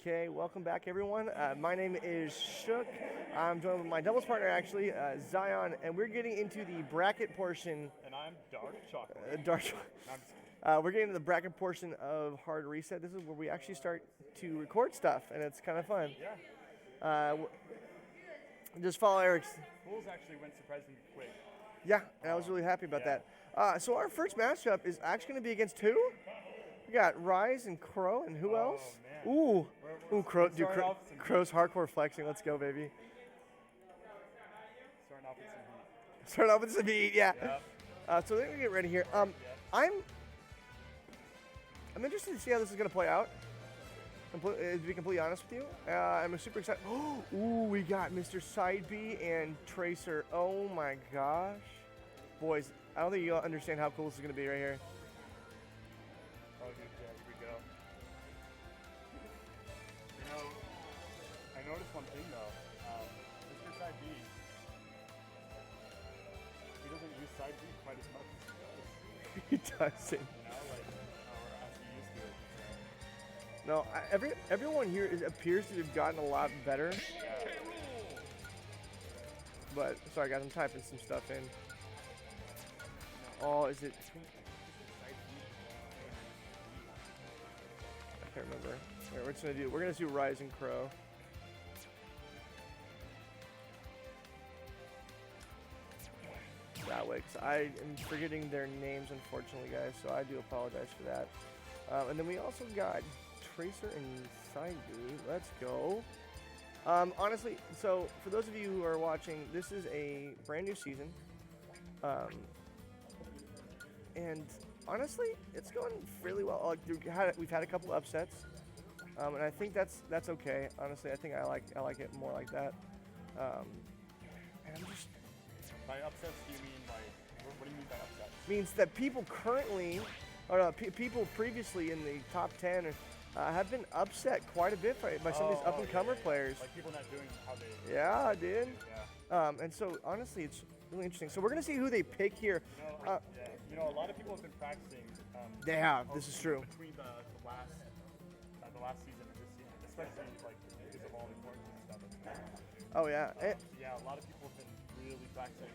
Okay, welcome back, everyone. My name is Shook. I'm joined with my doubles partner, actually, Zion, and we're getting into the bracket portion. And I'm Dark Chocolate. Dark. No, I'm just kidding. We're getting to the bracket portion of Hard Reset. This is where we actually start to record stuff, and it's kind of fun. Yeah. Just follow Eric's. Bulls actually went surprisingly quick. Yeah, and I was really happy about Yeah. that. So our first matchup is actually going to be against who? We got Rise and Crow, and who else? man. Ooh, We're Crow. Dude, starting off with some Crow's hardcore flexing. Let's go, baby. Starting off with some heat. Start off with some heat, yeah. Yep. So we're gonna get ready here. I'm interested to see how this is gonna play out. To be completely honest with you, I'm super excited. Ooh, we got Mr. Side B and Tracer. Oh my gosh, boys! I don't think you'll understand how cool this is gonna be right here. Oh, dude, yeah, here we go. You know, I noticed one thing though. Mr. Side B, he doesn't use Side B quite as much as he does. He doesn't. You know, like, or as he used to. So. No, everyone here appears to have gotten a lot better. But sorry, guys, I'm typing some stuff in. Oh, is it? I can't remember. Alright, we're gonna do Rise and Crow. That way, because I am forgetting their names, unfortunately, guys. So I do apologize for that. And then we also got Tracer and Side B. Let's go. Honestly, so for those of you who are watching, this is a brand new season. And honestly, it's going fairly well. Like, we've had a couple upsets, and I think that's okay. Honestly, I think I like it more like that. And I'm just By upsets, do you mean like, what do you mean by upsets? means that people currently, or people previously in the top 10 have been upset quite a bit by some of these up and comer players. Like people not doing how they. Yeah, dude. Yeah. And so honestly, it's really interesting. So we're gonna see who they pick here. Yeah. You know, a lot of people have been practicing. They have. This is true. Between the last season and this season, especially like because of all the importance and stuff. Oh yeah. Yeah, a lot of people have been really practicing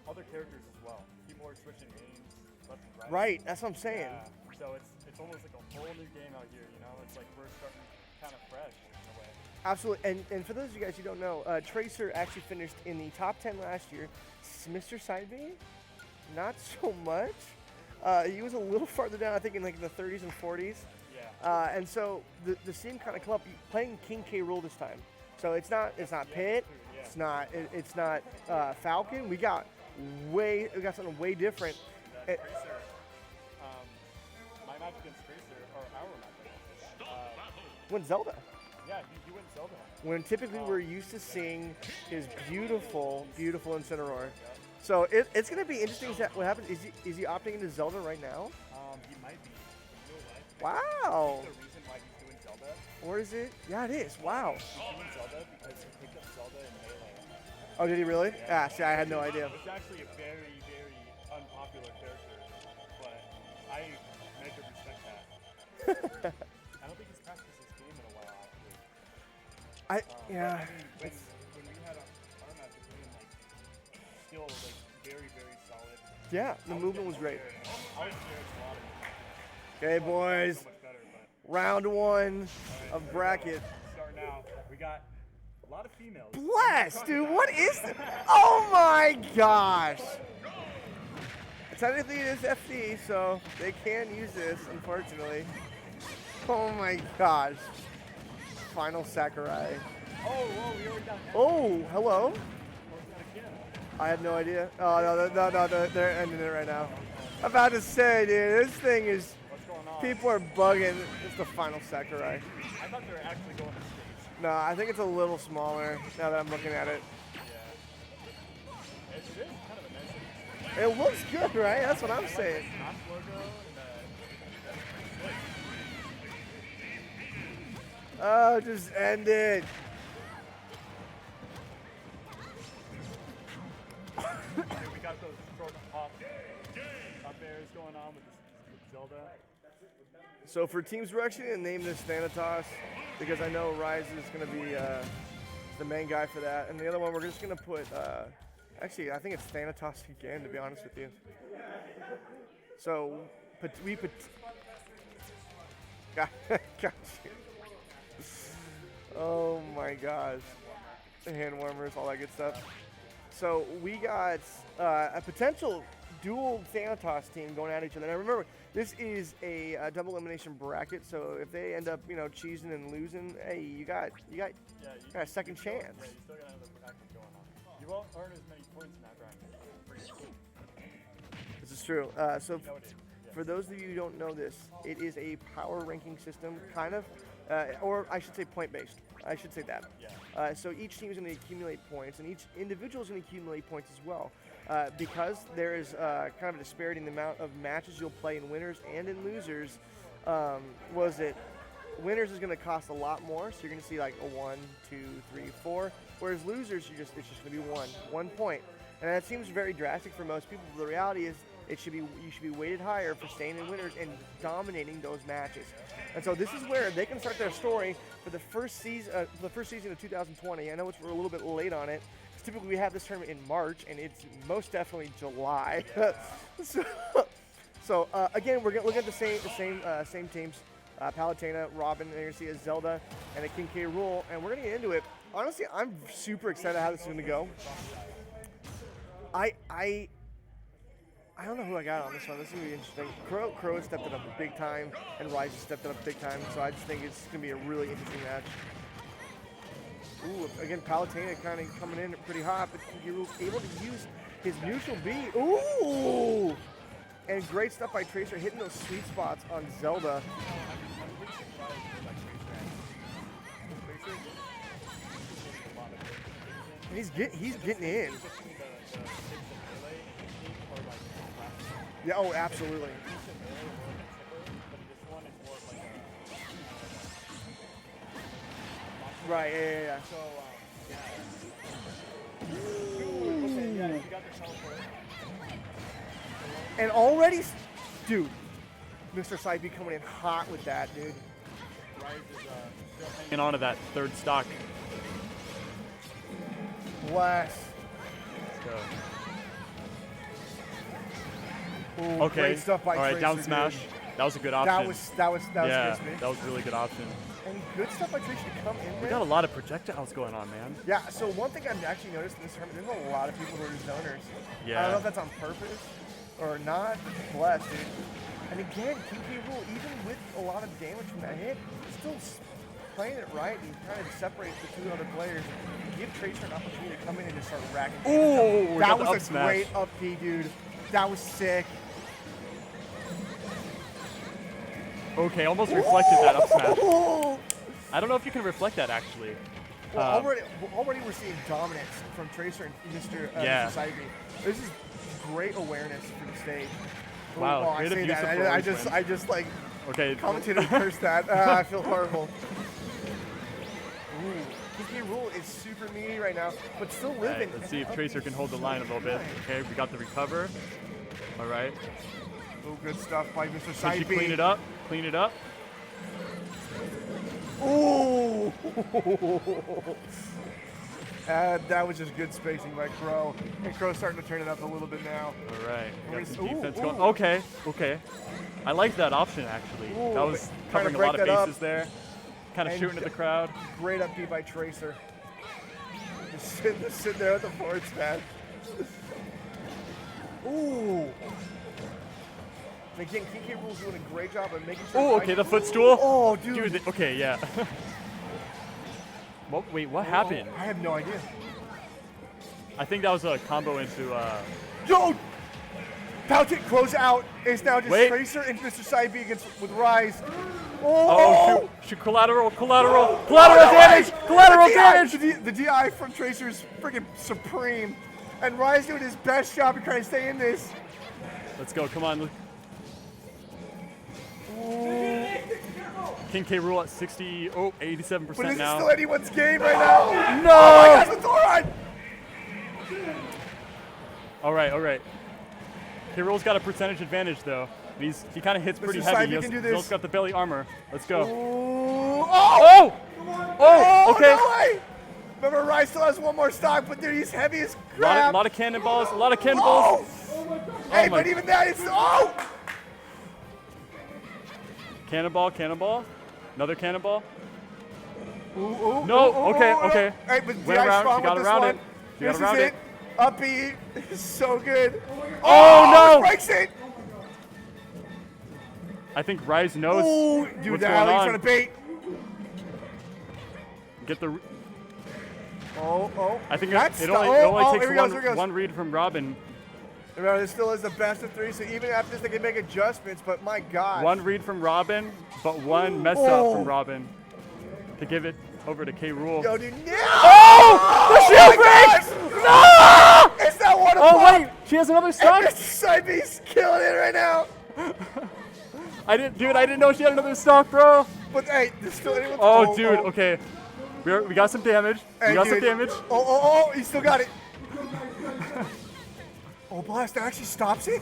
other characters as well. People are switching names left and right. Right. That's what I'm saying. Yeah. So it's almost like a whole new game out here. You know, it's like we're starting kind of fresh in a way. Absolutely. And for those of you guys who don't know, Tracer actually finished in the top 10 last year. Mr. Side B, not so much. He was a little farther down, I think, in like the 30s and 40s. Yeah. And so the scene kind of come up playing King K. Rool this time. So it's not Pit, Yeah. it's not Falcon. We got something way different. Tracer. My match against Tracer, or our match. When Zelda. Yeah, he went Zelda. When typically we're used to seeing his beautiful Incineroar. So it's going to be interesting what happens. Is he opting into Zelda right now? He might be. In real life. Wow. The reason why he's doing Zelda. Or is it? Yeah, it is. Wow. He's doing Zelda because he picked up Zelda in Melee. Oh, did he really? Yeah, see, I had no idea. It's actually a very, very unpopular character, but I make him respect that. I don't think he's practiced this game in a while, actually. Yeah. I mean, when we had our match with him, like, still, like, very, very solid. Yeah, the movement was great. I was scared a lot of Okay, boys. so much better, but Round one of bracket. starting out, we got a lot of females. Bless, dude. What is this? Oh my gosh. Technically, it is FD, so they can use this, unfortunately. Oh my gosh. Final Sakurai. Oh, whoa, we already got Oh, hello. Oh, it's not a kid. I had no idea. Oh, no, they're ending it right now. I'm about to say, dude, this thing is, What's going on? people are bugging. It's the Final Sakurai. I thought they were actually going to stage. No, I think it's a little smaller now that I'm looking at it. Yeah. It is kind of a nice It looks good, right? That's what I'm saying. Smash logo and Oh, just end it. we got those short hop airs going on with Zelda. So for teams, we're actually going to name this Thanatos because I know Rise is going to be the main guy for that. And the other one, we're just going to put, actually, I think it's Thanatos again, to be honest with you. So Gotcha. Oh my gosh. Hand warmers, all that good stuff. So we got a potential dual Thanatos team going at each other. Now remember, this is a double elimination bracket, so if they end up, cheesing and losing, hey, you got a second chance. Yeah, you still got another bracket going on. You won't earn as many points in that bracket. This is true. So Noted. for those of you who don't know this, it is a power ranking system, kind of, or I should say point-based. I should say that. Yeah. So each team is going to accumulate points, and each individual is going to accumulate points as well. Because there is kind of a disparity in the amount of matches you'll play in winners and in losers, winners is going to cost a lot more, so you're going to see like a 1, 2, 3, 4, whereas losers, it's just going to be 1 point. And that seems very drastic for most people, but the reality is you should be weighted higher for staying in winners and dominating those matches. And so this is where they can start their story for the first season of 2020. I know we're a little bit late on it. Typically we have this tournament in March, and it's most definitely July. so again, we're gonna look at the same teams: Palutena, Robin, and you're gonna see a Zelda and a King K. Rool, and we're gonna get into it. Honestly, I'm super excited how this is gonna go. I don't know who I got on this one. This is gonna be interesting. Crow has stepped it up big time, and Rise has stepped it up big time. So I just think it's gonna be a really interesting match. Ooh, again, Palutena kind of coming in pretty hot, but you're able to use his neutral B. Ooh! And great stuff by Tracer, hitting those sweet spots on Zelda. And he's getting in. Yeah, oh, absolutely. Right, yeah. So, And already, dude, Mr. Saipi coming in hot with that, dude. Rise is still Hanging on to that third stock. Bless. So. Ooh, Okay. Great stuff by All right, Tracer, down dude. smash. That was a good option. That was yeah, crispy. that was a really good option. And good stuff by Tracer to come in We there. got a lot of projectiles going on, man. Yeah, so one thing I've actually noticed in this tournament, there's a lot of people who are zoners. I Yeah. don't know if that's on purpose or not. Bless, dude. And again, King K. Rool, even with a lot of damage from that hit, still playing it right and kind of separate the two other players and give Tracer an opportunity to come in and just start racking. Ooh, That got the was up a smash. great up B, dude. That was sick. Okay, almost reflected that up smash. Ooh! I don't know if you can reflect that actually. Well, already we're seeing dominance from Tracer and Mr. Yeah. Mr. Saipi. This is great awareness for the stage. Wow, Oh, I great say abuse that. of I forward just, win. I just like Okay. commentator cursed that. I feel horrible. Ooh, King K. Rool is super meaty right now, but still All living. right, let's see if Tracer can hold the line a little bit. Okay, we got the recover. All right. Oh, good stuff by Mr. Can Saipi. you clean it up? Clean it up. Ooh! That was just good spacing by Crow. And Crow's starting to turn it up a little bit now. All right. We got some Ooh, defense ooh. going. Okay. Okay. I like that option actually. Ooh, That was trying to covering a break lot of that up. bases there. Kind of And shooting at the crowd. Great up B by Tracer. Just sitting there at the forward smash. Ooh! And again, King K. Rool's doing a great job of making sure. Oh, okay, the footstool. Oh, dude. Dude, okay, yeah. Wait, what happened? I have no idea. I think that was a combo into. Yo! Palutena close out. It's now just Wait. Tracer and Mr. Saipi with Rise. Oh, shoot, collateral no, damage, collateral damage. The DI from Tracer is freaking supreme. And Rise doing his best job of trying to stay in this. Let's go, come on. Ooh. King K. Rool at 87% But is it now. still anyone's game right now? No! Oh my gosh, the Thoron! All right. K. Rool's got a percentage advantage though. He kind of hits pretty Mr. heavy. Saibi can do He's this. also got the belly armor. Let's go. Ooh. Oh! Oh! Okay. No way! Remember, Rai still has one more stock, but dude, he's heavy as A crap. lot of cannonballs. A lot of cannonballs. Hey, my- but even that, it's Cannonball. Cannonball. Another cannonball. Ooh, No, ooh, okay, ooh, okay. All right, but Went DI around, strong she got with this around one. it. She got This around is it. Up B is so good. Oh, no! Breaks it. I think Rise knows Ooh, dude, what's that going he's on. trying to bait. Get the. Oh. I think That's it sto- only here takes he goes, here he goes. one read from Robin. Remember, this still is the best of 3, so even after this, they can make adjustments, but my God. One read from Robin, but one mess Oh. up from Robin to give it over to K. Rule. Yo, dude, no! Oh! The shield break! No! It's not one Oh wait, she has another stock. Side B's killing it right now. I didn't know she had another stock, bro. But hey, there's still anyone. Oh, dude, okay. We got some damage. Hey, We got dude. some damage. Oh, he still got it. Oh, Blast actually stops it.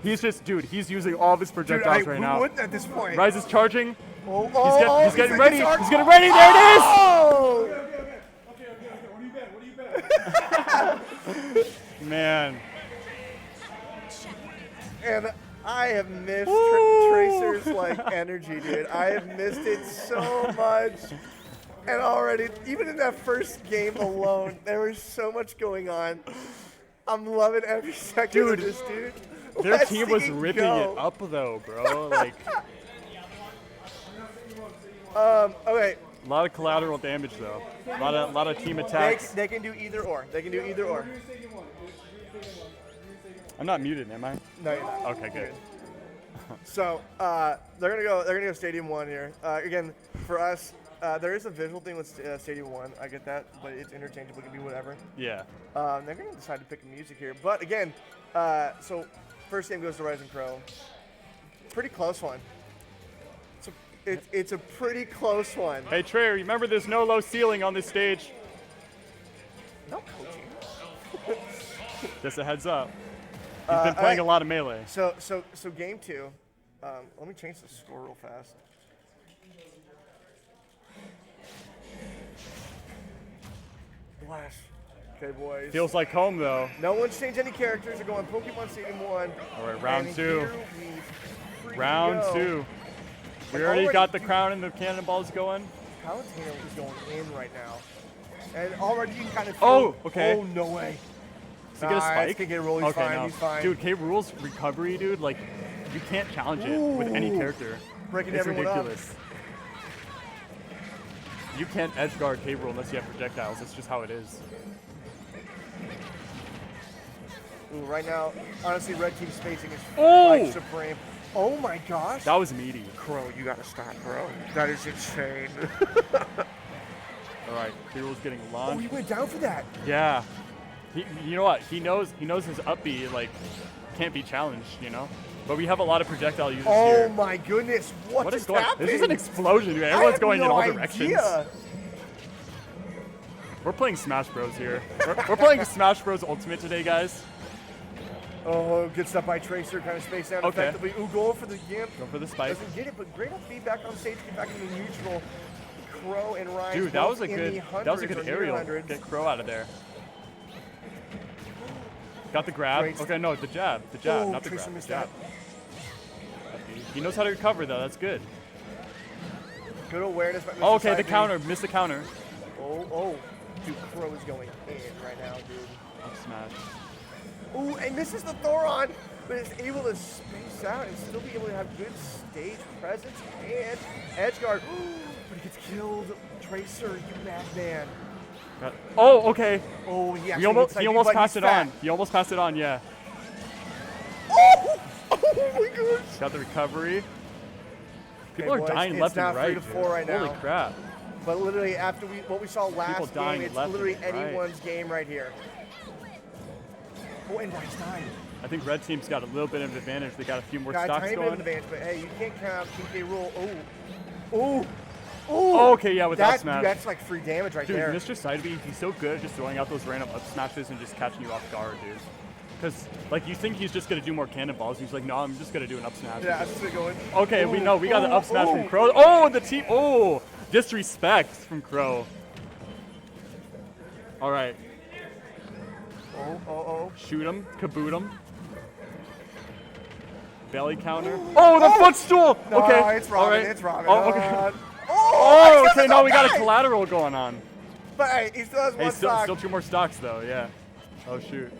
He's using all of his Dude, projectiles right who now. wouldn't at this point? Rise is charging. He's getting ready. He's getting ready. There it is. Oh! Okay. What do you bet? Man. And I have missed Woo! Tracer's like energy, dude. I have missed it so much. And already, even in that first game alone, there was so much going on. I'm loving every second of Dude, this, dude. Their Let's team was see ripping go. it up though, bro. Like Okay, a lot of collateral damage though. A lot of team attacks. they can do either or. They can do either or. I'm not muted, am I? No, you're not. Okay, good. So they're gonna go Stadium 1 here. Again, for us, there is a visual thing with Stadium 1. I get that, but it's interchangeable. It can be whatever. Yeah. They're gonna decide to pick a music here, but again, so first game goes to Rising Crow. Pretty close one. It's a pretty close one. Hey Trey, remember there's no low ceiling on this stage. No coaching. Just a heads up. He's been playing alright. a lot of melee. So game 2. Let me change the score real fast. Blast. Okay, boys. Feels like home though. No one's changed any characters. They're going Pokemon Stadium 1. All right, round And 2. here we freaking Round go. 2. We And already got already- the crown and the cannonballs going. Palutena is going in right now. And already you can kind of Oh, feel, okay. Oh, no way. Does he get a spike? It's gonna get rolled. He's okay, fine. no. He's fine. Dude, K. Rule's recovery, dude, like, you can't challenge it with any Ooh. character. Breaking It's everyone up. ridiculous. You can't edge guard K. Rule unless you have projectiles. That's just how it is. Ooh, right now, honestly, red team spacing is Oh! like supreme. Oh my gosh. That was meaty. Crow, you gotta stop, bro. That is insane. All right, K. Rule's getting Oh, launched. he went down for that. Yeah. You know what? He knows his up B like can't be challenged, you know? But we have a lot of projectile users Oh here. my goodness. What What is just going on? happened? This is an explosion, dude. I Everyone's have going no in all idea. directions. We're playing Smash Bros here. We're playing Smash Bros Ultimate today, guys. Oh, good stuff by Tracer. Kind of spaced out Okay. effectively. Ooh, goal for the Gimp. Go for the spike. Doesn't get it, but great feedback on stage. Get back into neutral. Crow and Ryan. Dude, that was a good or near aerial. hundreds. Get Crow out of there. Got the grab. Great. Okay, no, the jab. The jab, not the Tracer grab. missed The jab. that. He knows how to recover though. That's good. Good awareness by Mr. Oh, okay, the Saibi. counter. Missed the counter. Oh. Dude, Crow is going in right now, dude. Up smash. Ooh, and misses the Thoron, but is able to space out and still be able to have good stage presence and edge guard. But he gets killed. Tracer, you madman. Oh, okay. Oh, he He actually almost, hits he Saibi, almost but passed he's it on. fat. He almost passed it on, yeah. Oh! Oh my gosh. Got the recovery. People are boys, dying it's left now and right. 3-4 dude. right Holy now. crap. But literally, after what we saw last People dying game, it's left literally and right. anyone's game right here. Oh, and Dice 9. I think red team's got a little bit of advantage. They got a few more Got a stocks tiny bit of going. advantage, but hey, you can't count out PK Rule. Oh. Oh, okay, yeah, with that smash. That's like free damage right Dude, there. Mr. Sideby, he's so good at just throwing out those random up smashes and just catching you off guard, dude. Because, like, you think he's just going to do more cannonballs. He's like, no, I'm just going to do an up smash. Yeah, I'm just going. Okay, we know. We got the up smash ooh. from Crow. Oh, the team. Oh, disrespect from Crow. All right. Oh. Shoot him. Kaboot him. Belly counter. Oh, the footstool. No, Okay. it's Robin. All right. It's Robin. Oh, okay. Oh, Okay, no, we got a collateral going on. But hey, he still has Hey, one still stock. 2 more stocks, though, yeah. Oh, shoot.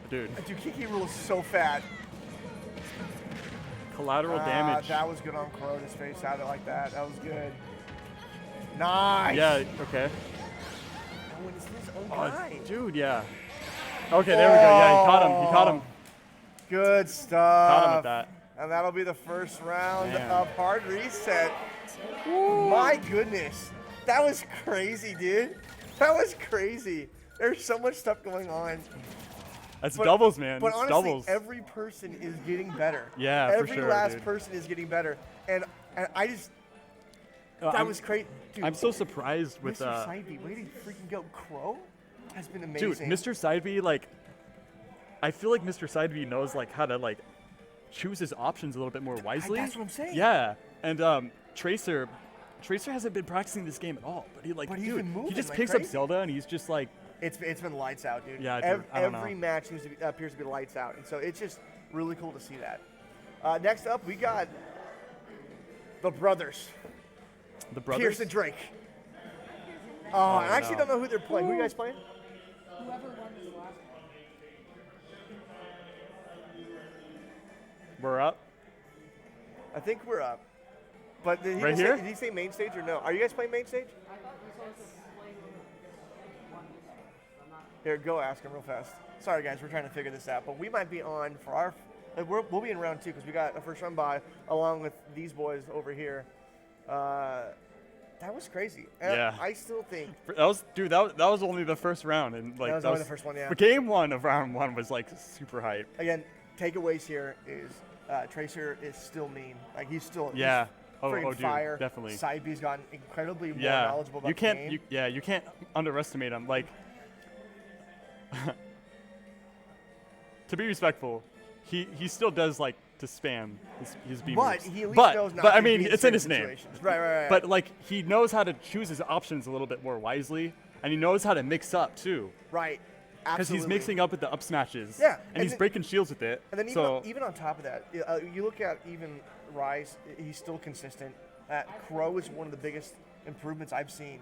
Dude, Dude, Kiki Rule is so fat. collateral damage. That was good on Crow to space out it like that. That was good. Nice. Yeah, okay. Oh, and it's his own Oh, guy. dude, yeah. Okay, there we go. Yeah, he caught him. He caught him. Good stuff. Caught him with that. And that'll be the first round Man. of Hard Reset. My goodness. That was crazy, dude. That was crazy. There's so much stuff going on. That's But- doubles, man. But It's honestly, doubles. every person is getting better. Yeah, for every sure, last dude. person is getting better. And I just, that I'm- was crazy. Dude, I'm so surprised with Mr. Sideby, way to freaking go. Crow has been dude, amazing. Mr. Sideby, like, I feel like Mr. Sideby knows like how to like choose his options a little bit more wisely. That's what I'm saying. Yeah, and Tracer hasn't been practicing this game at all, but he like, But he's dude, been moving he just like picks up crazy. Zelda and he's just like, It's been lights out, dude. Yeah, dude, I don't every know. match seems to be, appears to be lights out, and so it's just really cool to see that. Next up, we got the brothers, the brothers. Pierce and Drake. I actually no. don't know who they're playing. Who are you guys playing? We're up. I think we're up. But did he, Right say, here? did he say main stage or no? Are you guys playing main stage? Here, go ask him real fast. Sorry, guys, we're trying to figure this out. But we might be on for our. We'll be in round 2 because we got a first run by along with these boys over here. That was crazy. And Yeah. I still think. That was, dude. That was only the first round, and like That was only the first one, yeah. But game 1 of round 1 was like super hype. Again, takeaways here is Tracer is still mean. Like he's still. Yeah. He's Oh, friggin' dude, fire. definitely. Side B's gotten incredibly more Yeah. knowledgeable about You can't. the game. You can't underestimate him. Like. To be respectful, he still does like to spam his B But moves. he at least but, knows not but to I mean, be in it's in certain his name. situations. Right. But like he knows how to choose his options a little bit more wisely, and he knows how to mix up too. Right. Because he's Absolutely. mixing up with the up smashes. Yeah, And, and he's then- breaking shields with it. And then so even on top of that, you look at even Rise, he's still consistent. Crow is one of the biggest improvements I've seen.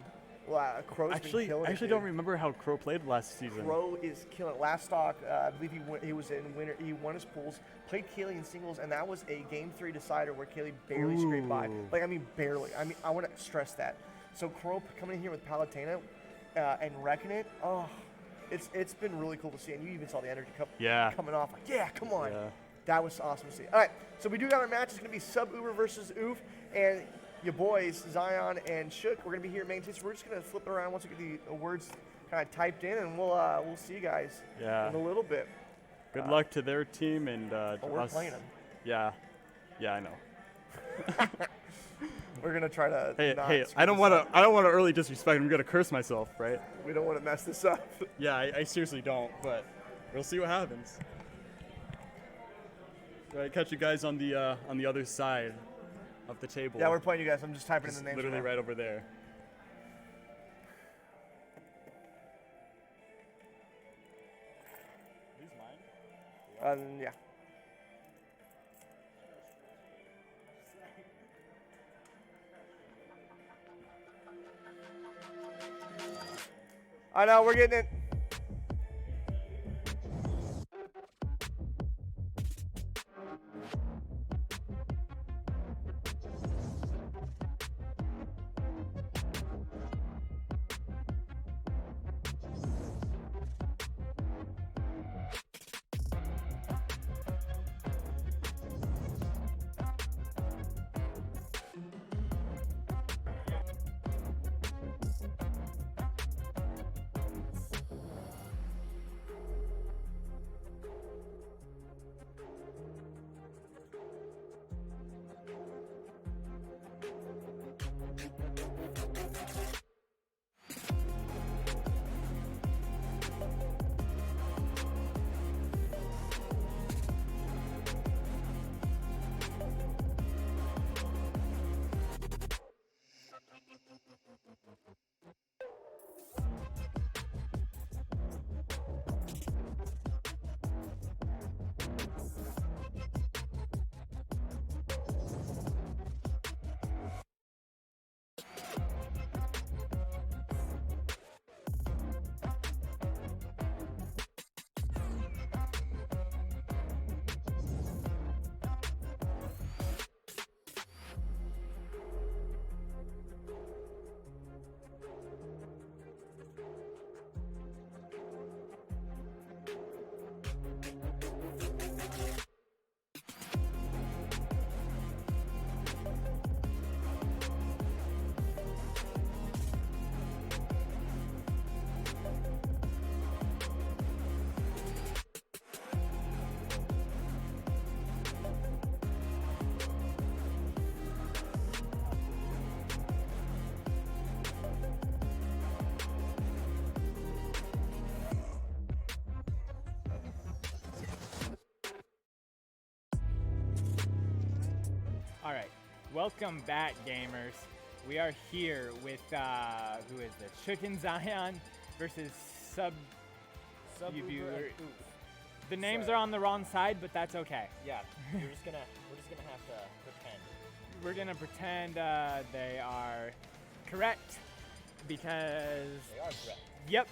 Crow's actually, been killing I it, actually dude. don't remember how Crow played last season. Crow is killing it. Last stock, I believe he was in winner. He won his pools, played Kaylee in singles, and that was a game 3 decider where Kaylee barely scraped by. Ooh. Like I mean, barely. I mean, I want to stress that. So Crow coming in here with Palutena and wrecking it. Oh, it's been really cool to see, and you even saw the energy Yeah. coming off. Like, yeah, come on. Yeah. That was awesome to see. All right, so we do got our match. It's going to be Sub Uber versus Oof, and your boys Zion and Shook. We're going to be here at main stage. We're just going to flip it around once we get the words kind of typed in, and we'll see you guys Yeah. in a little bit. Good luck to their team and to we're us. playing them. Yeah. Yeah, I know. We're going to try to. Hey, not hey, screw I don't this want up. to. I don't want to early disrespect. I'm gonna curse myself, right? We don't want to mess this up. Yeah, I seriously don't. But we'll see what happens. All right, catch you guys on the other side of the table. Yeah, we're playing you guys. I'm just typing in the names. literally now. right over there. These mine? Yeah. I know, we're getting it. All right, welcome back, gamers. We are here with who is this? Chicken Zion versus Sub. Sub-Uber and Viewer. Oof. The names Sorry. are on the wrong side, but that's okay. Yeah, we're just gonna have to pretend. We're gonna pretend they are correct because. They are correct. Yep.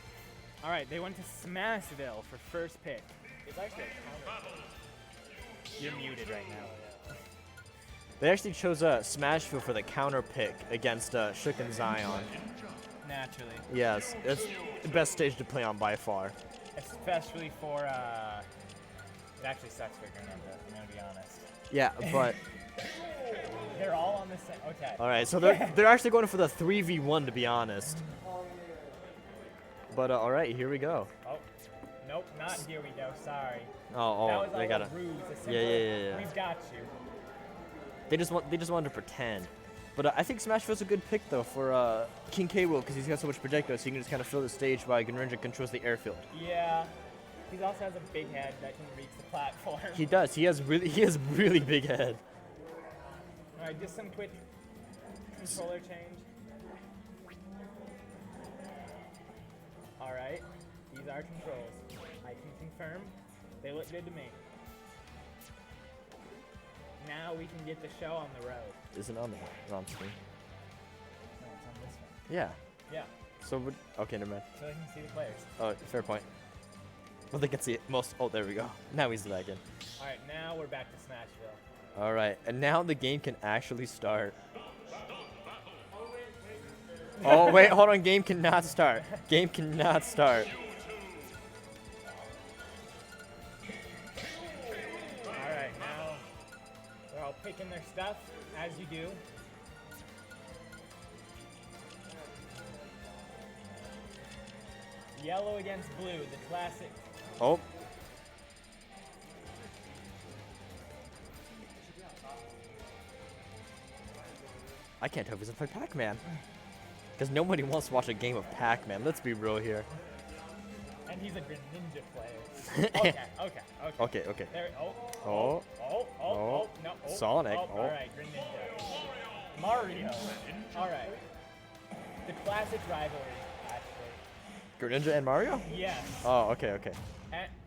All right, they went to Smashville for first pick. It's actually a counter. You're muted right now. They actually chose Smashville for the counter pick against Shook and Zion. Naturally, Yes, it's the best stage to play on by far. especially for it actually sucks for Greninja. I'm gonna be honest. Yeah, but They're all on the same. Okay. all right, so they're actually going for the 3v1 to be honest. But all right, here we go. Oh, nope, not here we go. Sorry. Oh, That was they all gotta. a ruse. A simple, yeah. We've got you. They just wanted to pretend. But I think Smashville's a good pick though for King K. Rool because he's got so much projectiles, so he can just kind of fill the stage while Greninja controls the airfield. Yeah. He also has a big head that can reach the platform. He does. He has really big head. All right, just some quick controller change. All right, these are controls. I can confirm they look good to me. Now we can get the show on the road. Isn't on the on screen. No, it's on this one. Yeah. Yeah, So okay, never mind. so they can see the players. Oh, fair point. Well, they can see it most. Oh, there we go. Now he's back in. All right, now we're back to Smashville. All right, and now the game can actually start. Oh wait, hold on. Game cannot start. Game cannot start. All right, now they're all picking their stuff, as you do. Yellow against blue, the classic. Oh. I can't tell if he's gonna play Pac-Man. Because nobody wants to watch a game of Pac-Man. Let's be real here. And he's a Greninja player. Okay. Okay, okay. There. Oh. No. Sonic, All right, Greninja. Mario. All right. The classic rivalry, actually. Greninja and Mario? Yes. Oh, okay.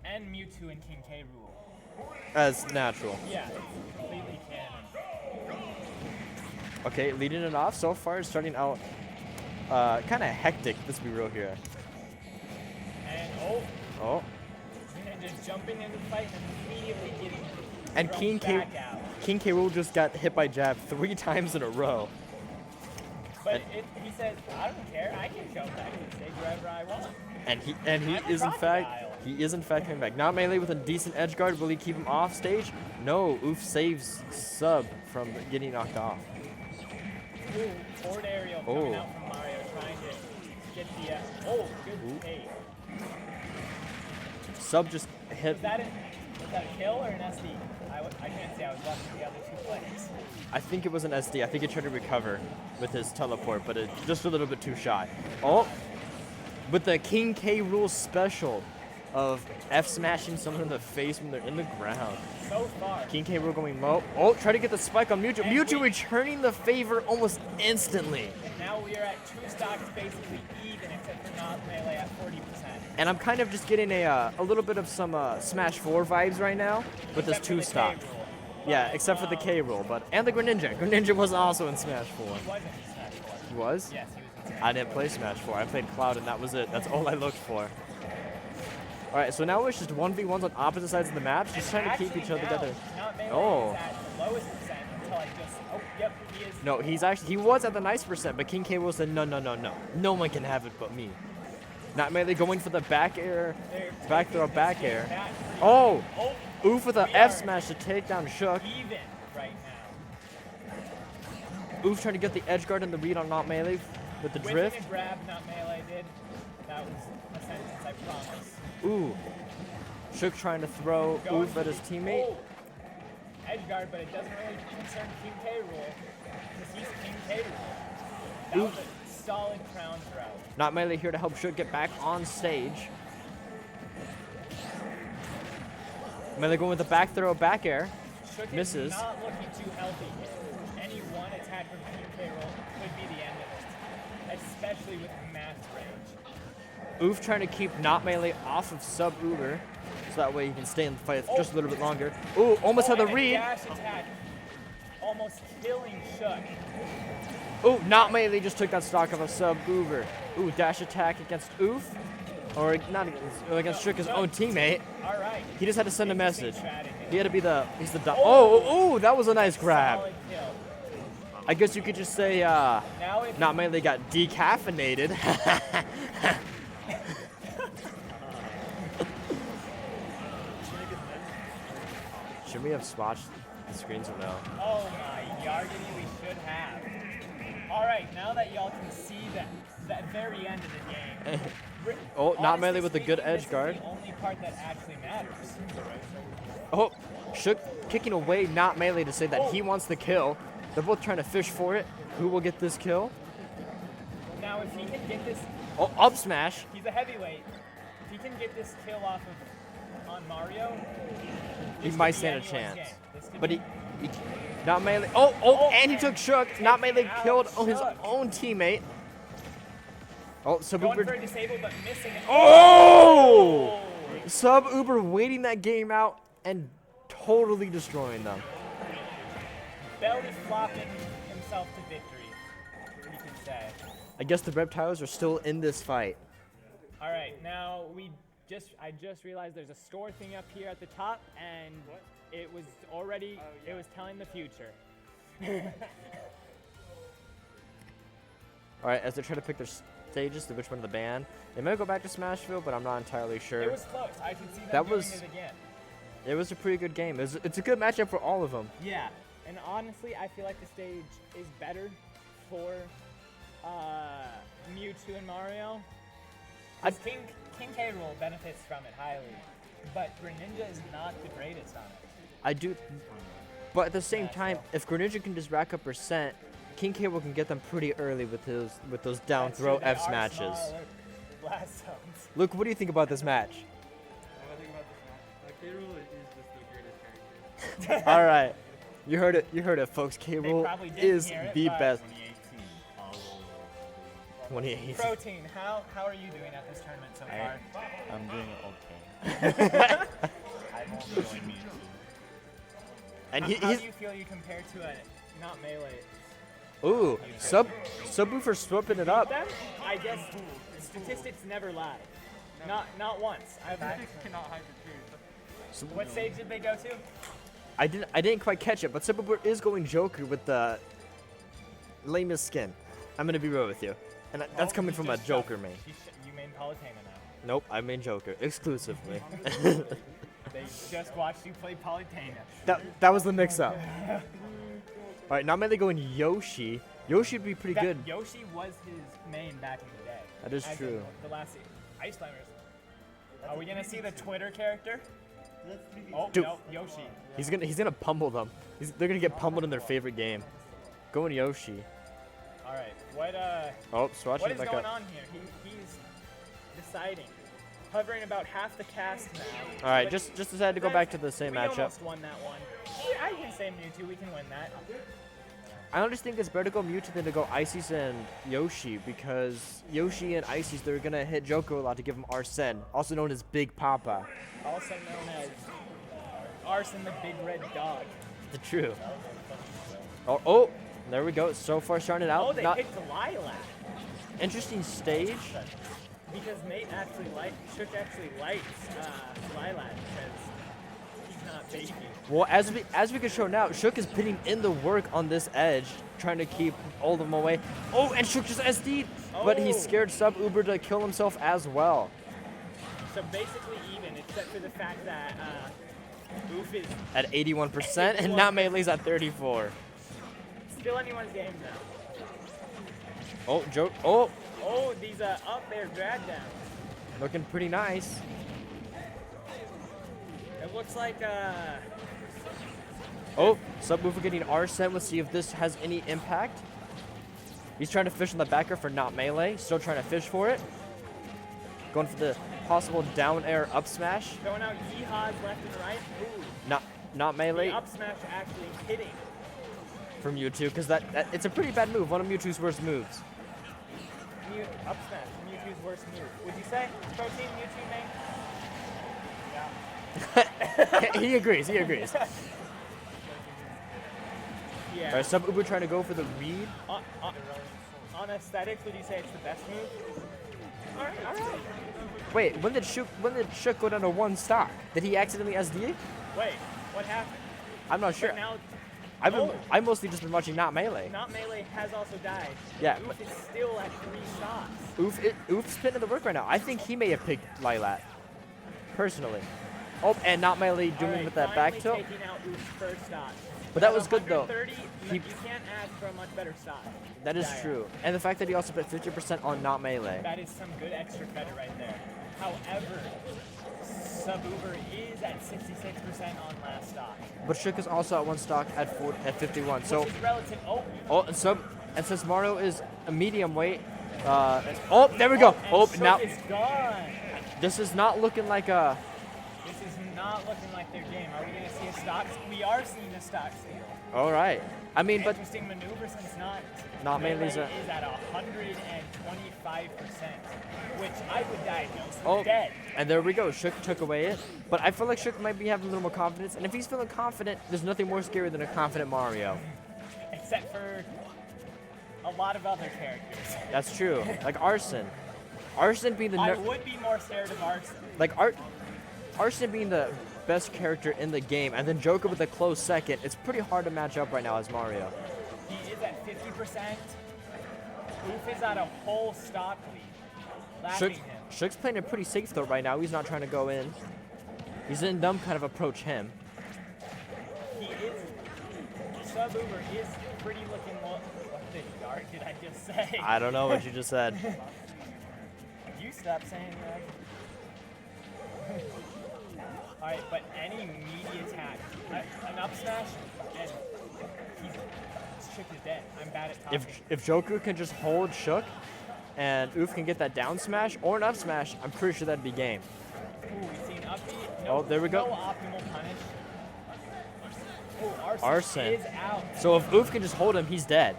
And Mewtwo and King K. Rool. As natural. Yeah, it's completely canon. Okay, leading it off so far, starting out kind of hectic. Let's be real here. And Oh. Greninja jumping into the fight and immediately getting And thrown King K. back out. King K. Rool just got hit by jab 3 times in a row. But he said, I don't care. I can jump back to the stage wherever I want. And he I'm a is in fact crocodile. coming back. Not Melee with a decent edge guard. Will he keep him off stage? No. Oof saves Sub from getting knocked off. Ooh, forward aerial Oh. coming out from Mario, trying to get the. Good take. Sub just hit. Was that a kill or an SD? I can't say. I was watching the other two players. I think it was an SD. I think he tried to recover with his teleport, but it just a little bit too shy. Oh, with the King K. Rool special of F smashing someone in the face when they're in the ground. So far. King K. Rool going low. Oh, try to get the spike on Mewtwo. And Mewtwo we- returning the favor almost instantly. And now we are at two stocks basically even, except for not Melee at 40%. And I'm kind of just getting a little bit of some Smash 4 vibes right now with this Except for the 2-stock. K rule. Yeah, except for the K Rool, but and the Greninja. Greninja was also in Smash 4. He wasn't in Smash 4. He was? Yes, he was in Smash I didn't play Smash 4. I played Cloud, and that was it. That's all I looked for. All right, so now it's just 1v1s on opposite sides of the map, just trying to keep each other together. Not Melee Oh. is at the lowest percent until I just. Oh, yep, he is. No, he was at the nice percent, but King K. Rool said no. No one can have it but me. Not Melee going for the back air, They're back throw, taking back this game air. back pretty Oh, Oh, oof with a we F are smash to take down Shook. even right now. Oof trying to get the edge guard and the read on Not Melee with the Whipping drift. a grab, not Melee did. That was a sentence, I promise. Ooh. Shook trying to throw Going Oof for at his the- teammate. oh, edge guard, but it doesn't really concern King K. Rool, because he's King K. Rool. That Ooh. was a solid crown throw. Not Melee here to help Shook get back on stage. Melee going with the back throw, back air. Shook Misses. is not looking too healthy here. attack from King K. Rool could be the end of it, especially with max range. Oof trying to keep Not Melee off of Sub Uber, so that way he can stay in the fight just a little bit longer. Ooh, almost had the and a read. dash attack, almost killing Shook. Ooh, Not Melee just took that stock of a Sub Uber. Ooh, dash attack against Oof. Or not against Shook, his own teammate. All right. He just had to send a Interesting message. strategy. He had to be he's the oh, that was a nice grab. Solid kill. I guess you could just say Now if Not Melee got decaffeinated. Should we have swatched the screens or no? Oh my yargity, we should have. All right, now that y'all can see that very end of the game. Oh, Not honestly Melee with a good speaking, edge this guard. Is the only part that actually matters. Oh, Shook kicking away Not Melee to say that he wants the kill. They're both trying to fish for it. Who will get this kill? Now, if he can get this, Oh, up smash. he's a heavyweight. If he can get this kill off of on Mario, He this might could be stand a anyone's chance. game. This could But be- he Not Melee. Oh, and he took Shook. Not Melee out killed his Shook. own teammate. Oh, Sub going for Uber. a disable, but missing it. Oh! Sub Uber waiting that game out and totally destroying them. Belly flopping himself to victory, you can say. I guess the reptiles are still in this fight. All right, now I just realized there's a store thing up here at the top, and it was already, it was telling the future. All right, as they try to pick their stages to which one to ban, they might go back to Smashville, but I'm not entirely sure. It was close. I can see them That doing was- it again. It was a pretty good game. It's a good matchup for all of them. Yeah, and honestly, I feel like the stage is better for Mewtwo and Mario. 'Cause King K. Rool benefits from it highly, but Greninja is not the greatest on it. I do, but at the same time, if Greninja can just rack up percent, King K. Rool can get them pretty early with those down That's throw true, they F are smashes. smaller blast zones. Luke, what do you think about this match? What do I think about this match? K. Rool is just the greatest character. All right, you heard it, folks. K. They Rool probably didn't is hear it, the but- best. 2018. 2018. Protein, how are you doing at this tournament so far? I'm doing okay. I'm only going me And How do he's you feel you compare to a not melee? ooh, Subwoofer swapping it up. Them? I guess statistics never lie. Not once. Cannot hide the truth. What stage did they go to? I didn't quite catch it, but Subwoofer is going Joker with the lamest skin. I'm gonna be real with you, and that's coming from a Joker main. You main Palutena now. Nope, I main Joker exclusively. They just watched you play Palutena. that was the mix-up. All right, now mainly going Yoshi. Yoshi would be pretty good. Yoshi was his main back in the day. That is As in true. The last Ice Climbers. Are we gonna see the Twitter character? Oh Dude. no, Yoshi. He's gonna pummel them. They're gonna get pummeled in their favorite game. Going Yoshi. All right, what Swatch what it is back going up. on here? He's deciding, hovering about half the cast now. All right, But just decided to go back to the same we matchup. almost won that one. I can say Mewtwo, we can win that. I just think it's better to go Mewtwo than to go Ices and Yoshi because Yoshi and Ices, they're gonna hit Joker a lot to give him Arsene, also known as Big Papa. Also known as Arsene the Big Red Dog. The true. Oh, there we go. So far starting it out. Oh, they Not picked Lilac. interesting stage. Because Nate Shook actually likes Lilac because he's not baby. Well, as we can show now, Shook is putting in the work on this edge, trying to keep all of them away. Oh, and Shook just SD'd, but he Oh. scared Sub Uber to kill himself as well. So basically even, except for the fact that Oof is At 81%, and now Melee's at 34. still anyone's game now. Oh, Joke. Oh, Oh, these up there drag down. looking pretty nice. It looks like Oh, Subwoofer getting Arsene. Let's see if this has any impact. He's trying to fish on the backer for Not Melee. Still trying to fish for it. Going for the possible down air up smash. throwing out yeehaws left and right. Ooh, Not Melee. the up smash actually hitting. from Mewtwo because that it's a pretty bad move. One of Mewtwo's worst moves. Up smash. Mewtwo's worst move. Would you say? Protein Mewtwo main? He agrees. He agrees. Yeah. All right, Sub Uber trying to go for the read. On aesthetics, would you say it's the best move? Alright. Wait, when did Shook go down to 1 stock? Did he accidentally SD? Wait, what happened? I'm not sure. But now, I've mostly just been watching Not Melee. Not Melee has also died. Yeah, Oof but- is still at 3 stocks. Oof's pitting the work right now. I think he may have picked Lilat. Personally. Oh, and Not Melee doing Alright, with that back finally tilt. taking out Oof's first stock. But that At was good though. 130, He- you can't ask for a much better stock. That is Dire. true. And the fact that he also put 50% on Not Melee. That is some good extra credit right there. However, Sububer is at 66% on last stock. But Shook is also at 1 stock at 51. So, Which is relative. and since Mario is a medium weight, oh, there we go. And Oh, Shook now is gone. this is not looking like a. This is not looking like their game. Are we going to see a stock? We are seeing a stock steal. All right. I mean, but Interesting maneuver since Not Melee's Melee a- is at 125%, which I would diagnose as oh, dead. and there we go. Shook took away it. But I feel like Shook might be having a little more confidence. And if he's feeling confident, there's nothing more scary than a confident Mario. Except for a lot of other characters. That's true. Like Arson. Arson being the I would be more scared of Arson. like Arson being the best character in the game, and then Joker with a close second. It's pretty hard to match up right now as Mario. He is at 50%. Oof is at a whole stock lead. Laughing him. Shook's playing it pretty safe though right now. He's not trying to go in. He's letting them kind of approach him. He is. Sububer is pretty looking. What the yard did I just say? I don't know what you just said. You stop saying that. Alright, but any meaty attack, an up smash, and Shook is dead. I'm bad at talking. If Joker can just hold Shook, and Oof can get that down smash or an up smash, I'm pretty sure that'd be game. Ooh, we've seen up B. Oh, there we go. No optimal punish. Ooh, Arson. is out. So if Oof can just hold him, he's dead.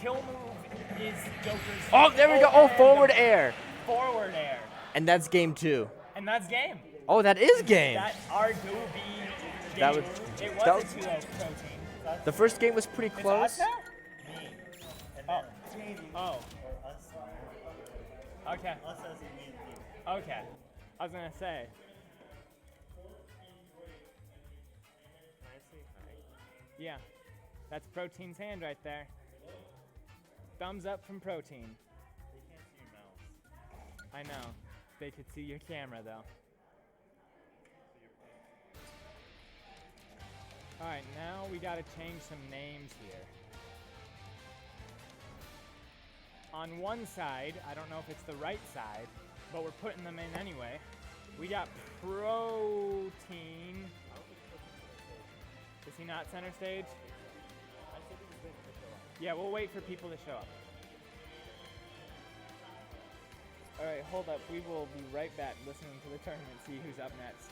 Kill move is Joker's. Oh, there we go. Oh, and forward air. Forward air. And that's game 2. And that's game. Oh, that is game. That are do be game. That would- it that was was- a 2-0 protein. The first game was pretty It's close. us now? Oh. Okay. Okay. I was gonna say. Yeah. That's Protein's hand right there. Thumbs up from Protein. I know. They could see your camera though. Alright, now we gotta change some names here. On one side, I don't know if it's the right side, but we're putting them in anyway. We got Protein. Is he not center stage? Yeah, we'll wait for people to show up. Alright, hold up. We will be right back listening to the tournament, see who's up next.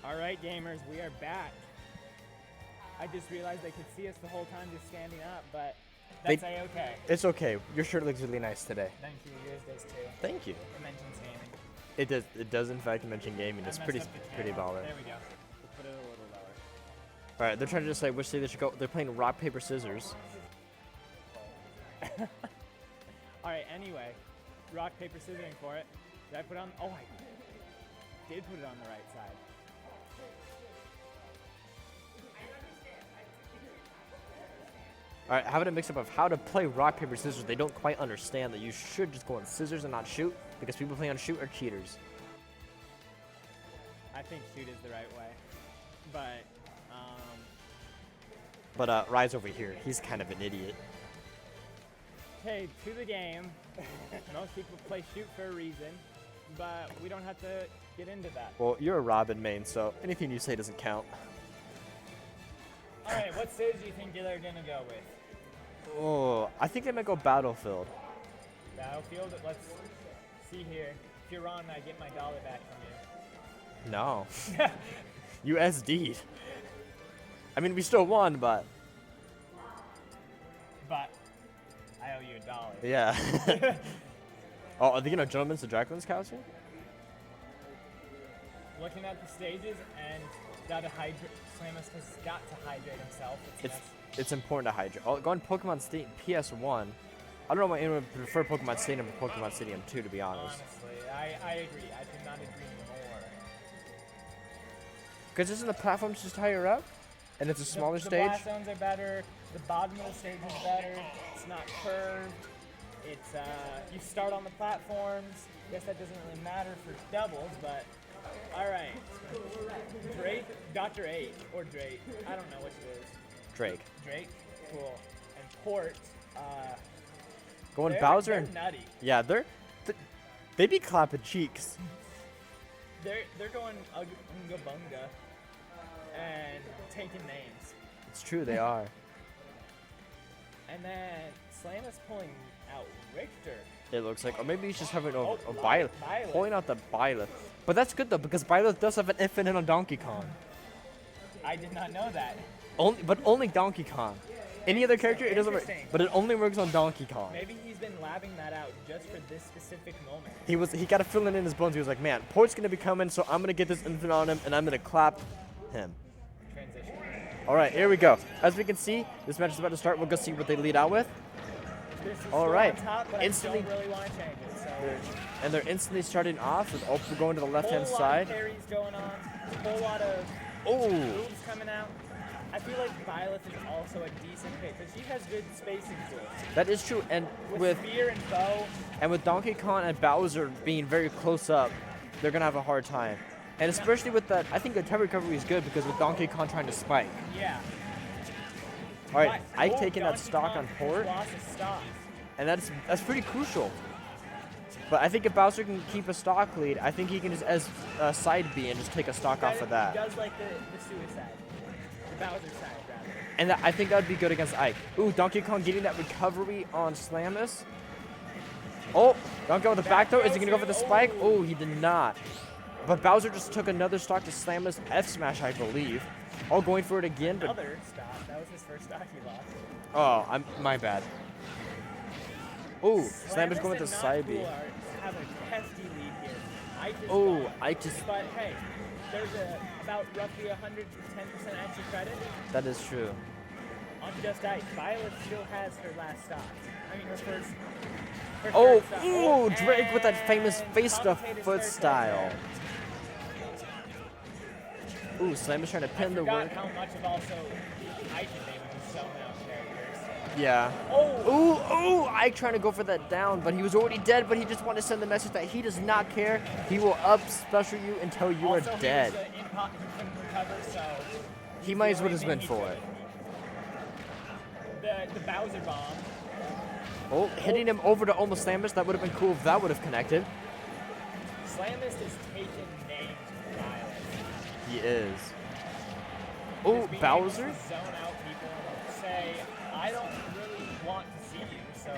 All right, gamers, we are back. I just realized they could see us the whole time just standing up, but They- that's a-okay. It's okay. Your shirt looks really nice today. Thank you. Yours does too. Thank you. It mentions gaming. It does. It does in fact mention gaming. I It's messed pretty up the pretty camera. baller. There we go. We'll put it a little lower. All right, they're trying to decide which city they should go. They're playing rock paper scissors. All right. Anyway, rock paper scissoring for it. Did I put it on? Oh, I did put it on the right side. All right, having a mix up of how to play rock paper scissors. They don't quite understand that you should just go on scissors and not shoot because people playing on shoot are cheaters. I think shoot is the right way, but But Rye's over here. He's kind of an idiot. hey, to the game. Most people play shoot for a reason, but we don't have to get into that. Well, you're a Robin main, so anything you say doesn't count. All right, what stage do you think they're gonna go with? Oh, I think they might go Battlefield. Battlefield. Let's see here. If you're wrong, I get my dollar back from No. USD. I mean, we still won, but you. But I owe you $1. yeah. Oh, are they gonna jump into Jacqueline's costume? Looking at the stages and gotta hydrate. Samus has got to hydrate himself. It's important to hydrate. Oh, go on Pokemon Stadium PS1. I don't know why anyone would prefer Pokemon Stadium to Pokemon Stadium 2, to be honest. Honestly, I agree. I could not agree more. Because isn't the platforms just higher up? And it's a smaller the stage? blast zones are better. The bottom of the stage is better. It's not curved. It's you start on the platforms. Guess that doesn't really matter for doubles, but all right. Drake, Dr. 8 or Drake. I don't know which it is. Drake. Drake, cool. And Port. Going They're Bowser and nutty. yeah, they be clapping cheeks. They're going Unga Bunga and taking names. It's true, they are. And then Slam is pulling out Richter. It looks like, or maybe he's just having a Byleth. Byleth, pulling out the Byleth. But that's good though, because Byleth does have an infinite on Donkey Kong. I did not know that. Only Donkey Kong. Any other character, it doesn't work. Interesting. But it only works on Donkey Kong. Maybe he's been labbing that out just for this specific moment. He got to fill it in his bones. He was like, man, Port's gonna be coming, so I'm gonna get this infinite on him, and I'm gonna clap him. Transition. All right, here we go. As we can see, this match is about to start. We'll go see what they lead out with. This is All still right. on top, but Instantly- I don't really want to change it. So And they're instantly starting off with Ultra going to the left-hand whole lot side. of carries going on. Whole lot of Oh, moves coming out. I feel like Byleth is also a decent pick because she has good spacing tools. that is true. And With spear and bow, with Donkey Kong and Bowser being very close up, they're gonna have a hard time. And especially with that, I think the attack recovery is good because with Donkey Kong trying to spike. yeah. All right, But- Ike oh, taking that Donkey stock Kong on has Port, lost his stock. and that's pretty crucial. But I think if Bowser can keep a stock lead, I think he can just as side B and just take a stock off of He that. does like the suicide. The Bowser side, rather. And I think that would be good against Ike. Ooh, Donkey Kong getting that recovery on Slamus. Oh, Donkey Kong with the back throw. Is he gonna go for the spike? Oh, he did not. But Bowser just took another stock to Slamus F smash, I believe. Oh, going for it again, but Another stock. That was his first stock he lost. oh, my bad. Ooh, Slamus going with the and side B. Not Cool have a hefty lead here. Ike is Oh, gone. Ike just, But hey, there's about roughly 110% extra credit that is true. on just Ike. Violet still has her last stock. I mean, her first. Her Oh, third stock. ooh, Drake with that famous and face to commentator's foot third style. touchdown. Ooh, Slamus trying to pin the Forgot work. how much of also Ike is able to sell out characters. Yeah. Oh, Ooh, Ike trying to go for that down, but he was already dead, but he just wanted to send the message that he does not care. He will up special you until you are also he dead. was, in pocket, he couldn't recover, so He might as well the have only been thing for he it. could. The Bowser bomb. Oh, hitting him over to almost Slamus. That would have been cool if that would have connected. Slamist is taking names with Violet. He is. Oh, Just being Bowser? able to zone out people and say, I don't really want to see you, so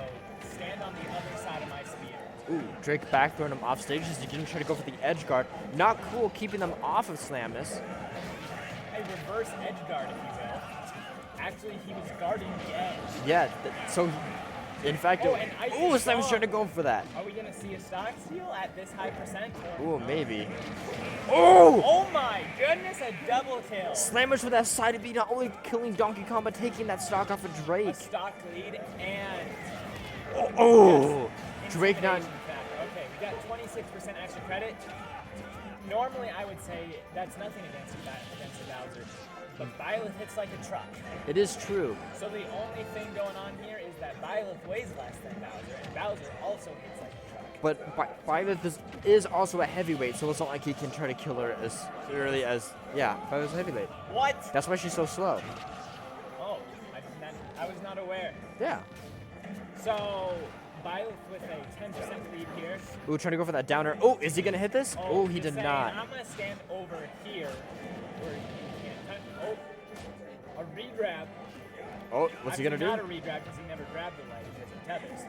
stand on the other side of my spear. Ooh, Drake back throwing him off stage as he didn't try to go for the edge guard. Not cool keeping them off of Slammus. A reverse edge guard, if you will. Actually, he was guarding the edge. Yeah, so in fact, Oh, and Icy ooh, Slammus Storm. trying to go for that. Are we gonna see a stock steal at this high percent? Ooh, maybe. Oh! Oh my goodness, a double kill. Slammus with that side B, not only killing Donkey Kong, but taking that stock off of A Drake. stock lead and Oh! Drake not. intimidation factor. Okay, we got 26% extra credit. Normally, I would say that's nothing against the Bowser, but Byleth hits like a truck. It is true. So the only thing going on here is that Byleth weighs less than Bowser, and Bowser also hits like a truck. But Byleth is also a heavyweight, so it's not like he can try to kill her as early as. Yeah, Byleth's a heavyweight. What? That's why she's so slow. Oh, I was not aware. Yeah. So Byleth with a 10% lead here. Ooh, trying to go for that downer. Oh, is he gonna hit this? Oh, he he's did saying, not. I'm gonna stand over here. Where he can't touch. Oh, a regrab. Oh, what's he gonna Not a do? regrab because he never grabbed the leg because it tethers.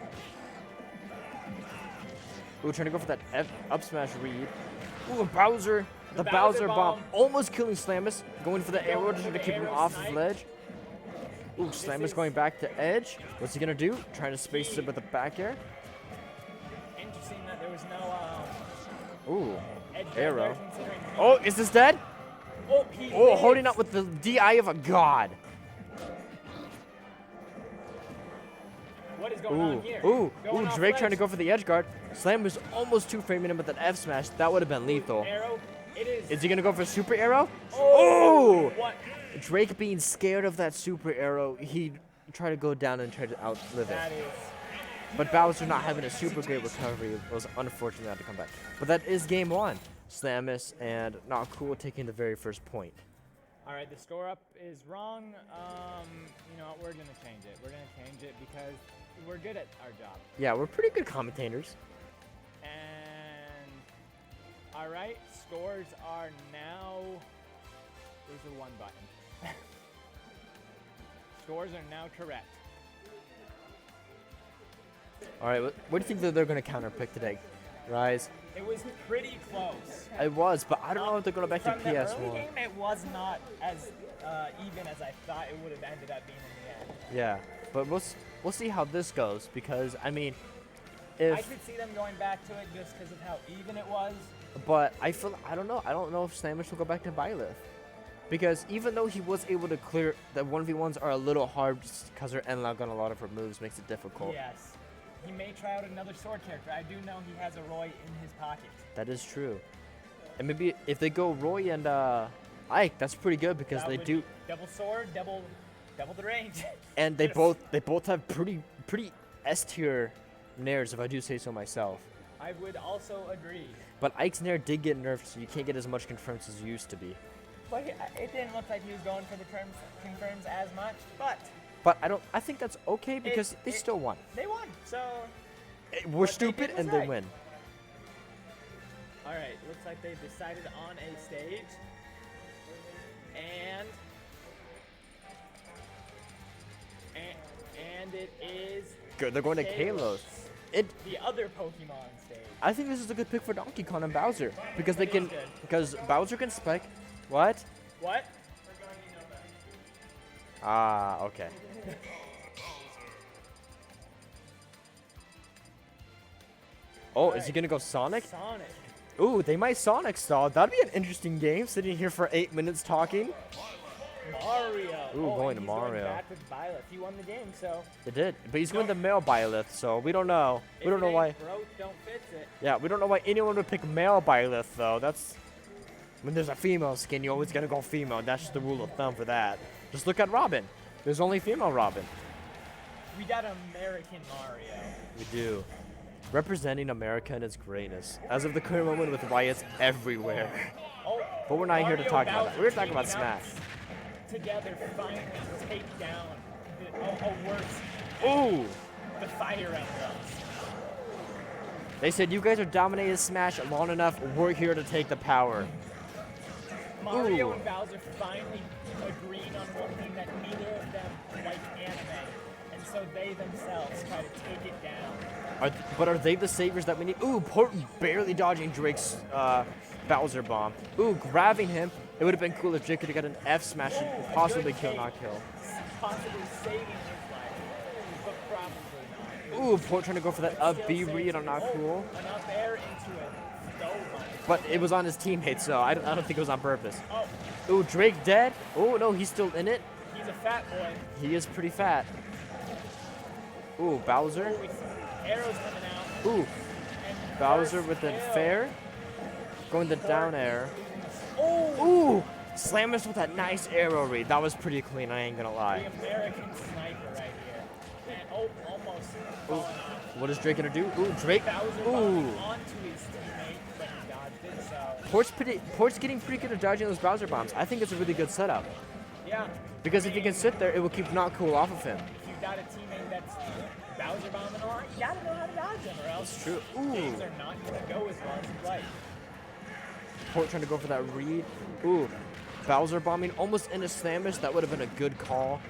Ooh, trying to go for that up smash read. Ooh, Bowser. The The Bowser Bowser bomb. bomb. Almost killing Slammus. Going for the Going arrow to for try to the keep him arrow off snipe. of ledge. Ooh, Slammus is- going back to edge. What's he gonna do? Trying to space it with the back air. Interesting that there was no Ooh. edge guard Arrow. there considering. Oh, is this dead? Oh, he Oh, lives. holding up with the DI of a god. What is going Ooh, on here? ooh, Going ooh, off Drake trying to ledge. go for the edge guard. Slam was almost two-framing him with that F smash. That would have been lethal. Arrow. It is. Is he gonna go for super arrow? Oh! Oh! What? Drake being scared of that super arrow, he tried to go down and try to outlive That it. is. But Bowser not having a super great recovery, it was unfortunate to have to come back. But that is game one. Slammus and Not Cool taking the very first point. All right, the score up is wrong. You know what? We're gonna change it. We're gonna change it because we're good at our job. Yeah, we're pretty good commentators. And all right, scores are now. Where's the one button? Scores are now correct. All right, what do you think that they're gonna counterpick today, Rise? It was pretty close. It was, but I don't know if they're going back to From the early PS1. game, it was not as even as I thought it would have ended up being in the end. Yeah, but we'll see how this goes because I mean, I if could see them going back to it just because of how even it was. but I don't know if Slammus will go back to Byleth because even though he was able to clear the 1v1s are a little hard because her N-Log on a lot of her moves makes it difficult. Yes. He may try out another sword character. I do know he has a Roy in his pocket. That is true, and maybe if they go Roy and Ike, that's pretty good because That they would do, be double sword, double the range. and they both have pretty S tier nairs if I do say so myself. I would also agree. But Ike's Nair did get nerfed, so you can't get as much confirms as you used to be. But it didn't look like he was going for the confirms as much. But But I think that's okay because they it- still won. they won. So, We're what they stupid did was and they right. win. all right. Looks like they've decided on a stage. And it is Good, they're going to Kalos. the other Pokemon stage. I think this is a good pick for Donkey Kong and Bowser because they It is can, good. because Bowser can spec. What? What? Ah, okay. Oh, is he gonna go Sonic? Sonic. Ooh, they might Sonic stall. That'd be an interesting game. Sitting here for 8 minutes talking. Mario. Ooh, oh, going and to he's Mario. Going back with Byleth. He won the game, so. It did, but he's going to male Byleth, so we don't know. We don't know why. Broke, don't fix it. Yeah, we don't know why anyone would pick male Byleth though. That's when there's a female skin, you always gotta go female. That's just the rule of thumb for that. Just look at Robin. There's only female Robin. We got American Mario. We do. Representing America and its greatness. As of the current moment with riots everywhere. Oh, But we're not here to Mario talk about Bowser that. We're talking about teaming up Smash. Together, finally take down the worst, Ooh! the Fire Emblems. They said you guys are dominating Smash long enough. We're here to take the power. Mario Ooh. and Bowser finally agreed on one thing that neither of them like anime, and so they themselves try to take it down. But are they the saviors that we need? Ooh, Port barely dodging Drake's Bowser bomb. Ooh, grabbing him. It would have been cool if Drake could have got an F smash and possibly kill, not kill. Possibly saving his life, but probably not. Ooh, Port trying to go for that up B read on not cool. An up air into it. So much. But it was on his teammate, so I don't think it was on purpose. Oh, Ooh, Drake dead. Oh, no, he's still in it. he's a fat boy. He is pretty fat. Ooh, Bowser. Oh, we see arrows coming out. Ooh, And Bowser first with the kill. fair. Going the down air. Oh, Ooh, Slammers with that nice arrow read. That was pretty clean, I ain't gonna the lie. American sniper right here. And almost falling off. What is Drake gonna do? Ooh, Drake. Bowser Ooh. bombing onto his teammate, but he dodged it, so Port's getting pretty good at dodging those Bowser bombs. I think it's a really good setup. yeah. Because if he can sit there, it will keep not cool off of him. If you've got a teammate that's Bowser bombing a lot, you gotta know how to dodge them, or else True. things Ooh. are not gonna go as well as you'd like. Port trying to go for that read. Ooh. Bowser bombing almost into Slamish. That would have been a good call.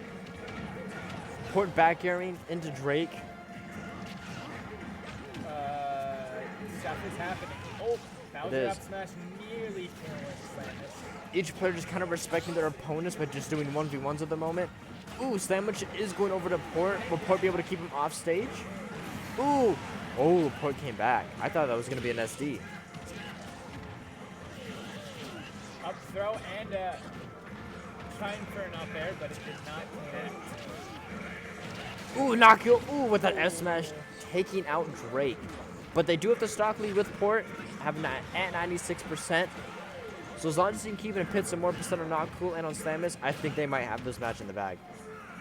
Port back airing into Drake. Stuff is happening. Oh, Bowser is. up smash nearly killing Slamus. Each player just kind of respecting their opponents by just doing 1v1s at the moment. Ooh, Sandwich is going over to Port. Will Port be able to keep him off stage? Ooh. Oh, Port came back. I thought that was going to be an SD. Up throw and trying for an up air, but it did not connect. Ooh, Nakio. Ooh, with that S smash taking out Drake. But they do have the stock lead with Port, having that at 96%. So as long as he can keep it and pit some more percent on Not Cool and on Slamus, I think they might have this match in the bag.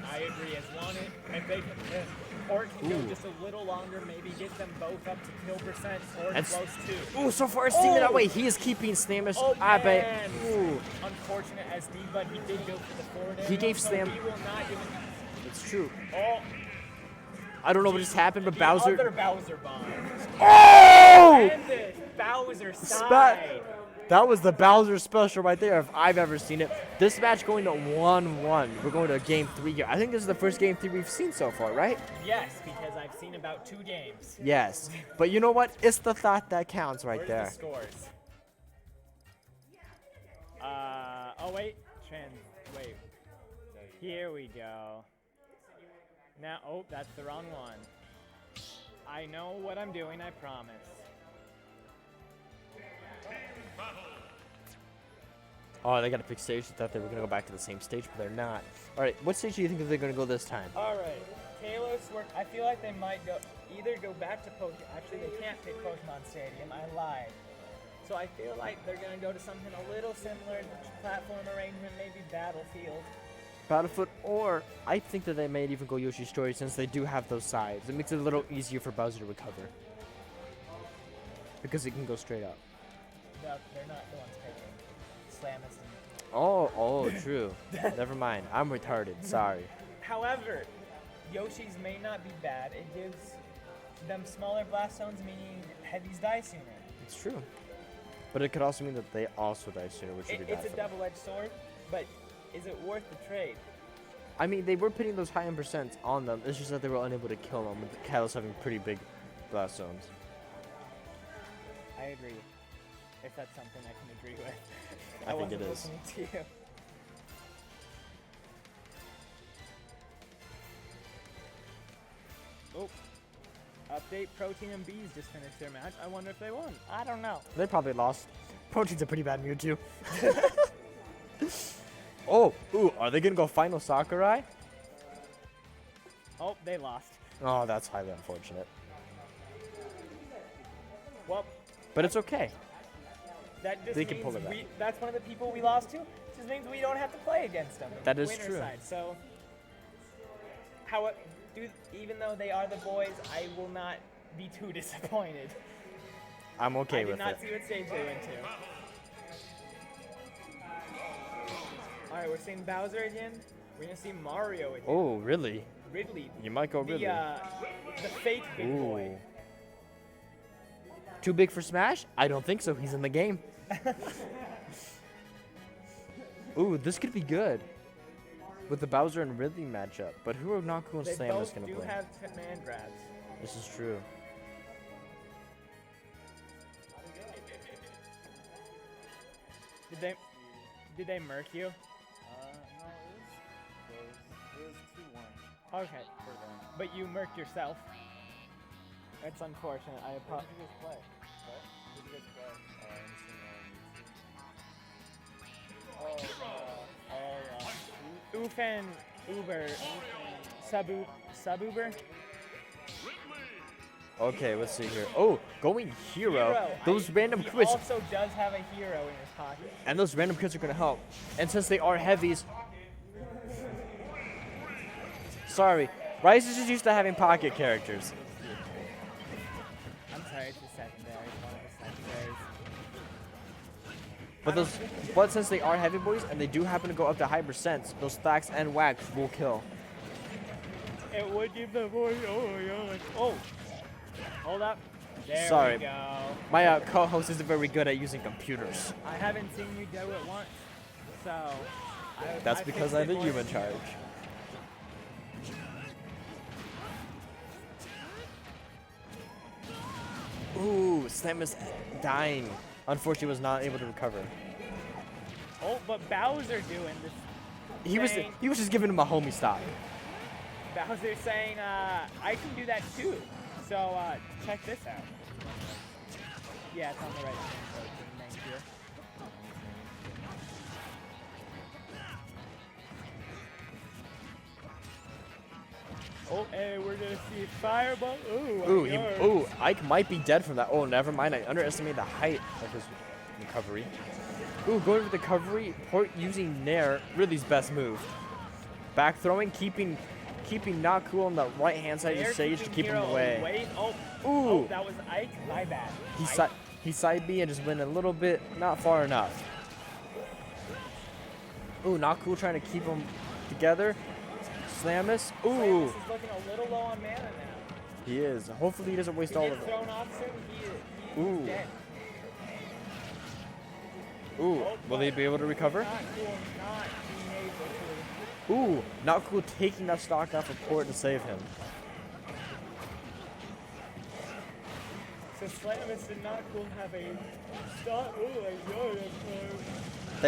I agree. As long as if they can, if Port can go just a little longer, maybe get them both up to kill percent or And close to. Ooh, so far it's seeming that way. He is keeping Slamus. Oh, I bet. man. Ooh, Unfortunate SD, but he did go for the forward He arrow, gave so Slam- he will not give it. it's true. Oh, I don't know what just happened, but the other Bowser. Bowser bomb. Oh! And the Bowser Spat- side. That was the Bowser special right there, if I've ever seen it. This match going to 1-1. We're going to game 3 here. I think this is the first game 3 we've seen so far, right? Yes, because I've seen about 2 games. Yes. But you know what? It's the thought that counts right Where's there. the scores? Oh wait, wait. Here we go. Now, oh, that's the wrong one. I know what I'm doing, I promise. Oh, they got to pick stage. I thought they were going to go back to the same stage, but they're not. All right, what stage do you think they're going to go this time? All right, Kalos. I feel like they might either go back to Pokemon. Actually, they can't pick Pokemon Stadium. I lied. So I feel like they're gonna go to something a little similar, platform arrangement, maybe Battlefield. Battlefield, or I think that they might even go Yoshi's Story since they do have those sides. It makes it a little easier for Bowser to recover. Because it can go straight up. No, they're not the ones picking. Slamus and Oh, true. Never mind. I'm retarded. Sorry. However, Yoshi's may not be bad. It gives them smaller blast zones, meaning heavies die sooner. It's true. But it could also mean that they also die sooner, which would be bad It's a for them. double-edged sword, but is it worth the trade? I mean, they were putting those high-end percents on them. It's just that they were unable to kill them, with the Catalyst having pretty big blast zones. I agree. If that's something I can agree with. I think it wasn't is. listening to you. Oh. Update, Protein and Bees just finished their match. I wonder if they won. I don't know. They probably lost. Protein's a pretty bad Mewtwo. Oh, ooh, are they gonna go final Sakurai? Oh, they lost. Oh, that's highly unfortunate. Well, But it's okay. that just They can means pull it back. that's one of the people we lost to. Just means we don't have to play against them. That is winner true. Side. So, even though they are the boys, I will not be too disappointed. I'm okay I did with not it. see what stage they went to. Alright, we're seeing Bowser again. We're gonna see Mario again. Oh, really? Ridley. You might go Ridley. The fake big boy. Too big for Smash? I don't think so. He's in the game. Ooh, this could be good. with the Bowser and Ridley matchup. But who are Naku and They Samus both gonna do play? have command grabs. This is true. Did they murk you? No, it was 2-1 Okay. for them. But you murked yourself. That's unfortunate. I Who apologize. did you guys play? What? Who did you guys play? I'm just Oof and Uber. Sub-Uber? Okay, let's see here. Oh, going hero. Those random he crits. also does have a hero in his pocket. And those random crits are gonna help. And since they are heavies. Sorry. Rise is just used to having pocket characters. I'm sorry, it's a secondary. One of the secondaries. But since they are heavy boys and they do happen to go up to hyper sense, those stacks and whacks will kill. It would give the voice. Oh my god. Oh. Hold up. There Sorry. we go. My co-host isn't very good at using computers. I haven't seen you do it once, so. That's I because fixed I'm it the for human you. charge. Ooh, Samus dying. Unfortunately, was not able to recover. Oh, but Bowser doing this. He was just giving him a homie stock. Bowser saying, I can do that too. So check this out. Yeah, it's on the right hand. Thank you. Oh, hey, we're gonna see Fireball. Ooh, Ike might be dead from that. Oh, never mind. I underestimated the height of his recovery. Ooh, going for the recovery. Port using Nair, Ridley's best move. Back throwing, keeping not cool on the right hand side of the They're stage to keeping keep him Hero away. Oh, Ooh, that was Ike. My bad. he side B and just went a little bit not far enough. Ooh, not cool trying to keep them together. Samus. Ooh, Samus is looking a little low on mana now. he is. Hopefully he doesn't waste He all gets of it. thrown off soon. He's Ooh. dead. Ooh, will they be able to recover? Not cool. Not being able to. Ooh, not cool taking that stock off of Port to save him. So Slamus and Not Cool have a stock. Oh my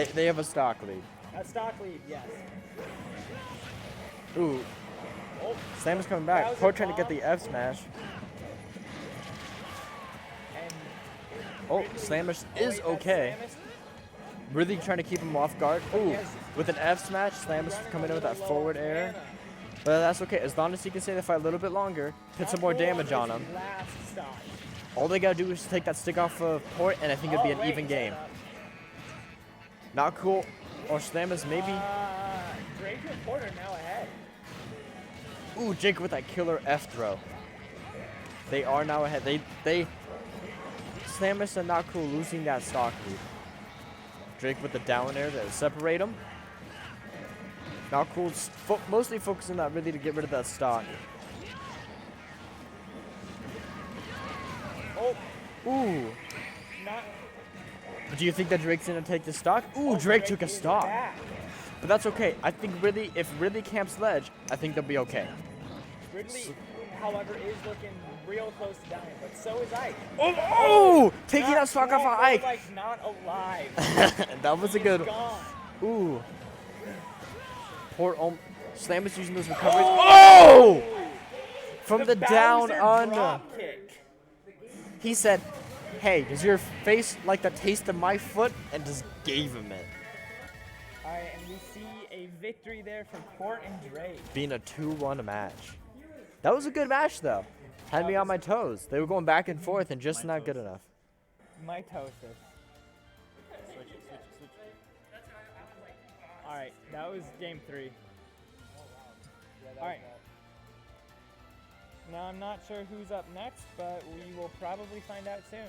god, They have a stock lead. a stock lead, yes. Ooh, Oh, Samus coming back. Bowser Port trying to get bomb. the F smash. and Oh, Samus is wait, that's okay. Samus. Really trying to keep him off guard. Ooh, Yes. with an F smash, Samus Running coming a in with that little low forward on air. mana. But that's okay. As long as he can stay in the fight a little bit longer, put some more Not Cool damage on his him. Last stock. All they gotta do is take that stick off of Port, and I think it'd be an wait, even game. hold up. Not cool. Or Samus maybe. Drake and Porter now ahead. Ooh, Jake with that killer F throw. They are now ahead. They Samus and Not Cool losing that stock lead. Drake with the down air to separate them. Not Cool's mostly focusing on really to get rid of that stock. Oh, Ooh. not. Do you think that Drake's gonna take the stock? Ooh, oh, Drake took a is stock. back. But that's okay. I think Ridley, if Ridley camps ledge, I think they'll be okay. Ridley, however, is looking real close to dying, but so is Ike. Oh! Taking that stock off of They're, Ike. like not alive. That was a good. Gone. Ooh. Poor Samus using those recoveries. Oh! From the down Bowser under. drop kick. He said, "Hey, does your face like the taste of my foot?" And just gave him it. All right, and we see a victory there for Port and Drake. Being a 2-1 match. That was a good match though. Had me on my toes. They were going back and forth and just not good enough. Mitosis. Switch it. All right, that was game 3. All right. Now I'm not sure who's up next, but we will probably find out soon.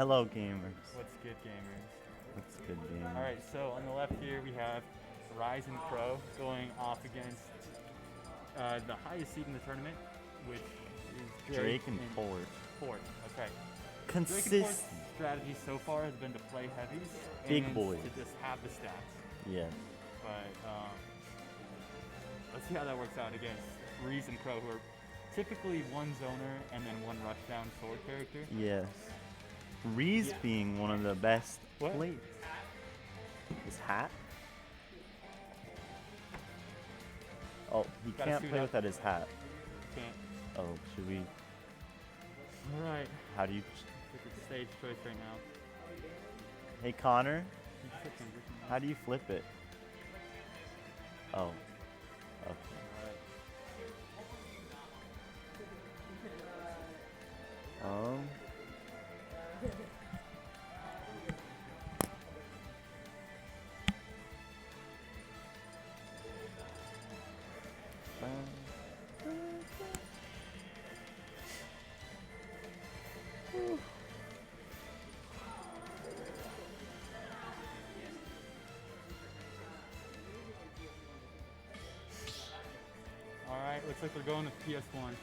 Hello, gamers. What's good, gamers? What's good, gamers? All right, so on the left here we have Rise and Crow going off against the highest seed in the tournament, which is Drake and Port. Port, that's right. Drake and Consistent. Port's strategy so far has been to play heavies Big and boys. to just have the stats. Yes. But let's see how that works out against Reese and Crow, who are typically one zoner and then one rushdown sword character. Yes. Reese being one of the best What? players. His hat? Oh, he Gotta can't suit play up. without his hat. Can't. Oh, should we? All right. How do you? Look at the stage choice right now. Hey, Connor, You click transition. how do you flip it? Oh. Okay. All right. Um. All right. Looks like we're going with PS1.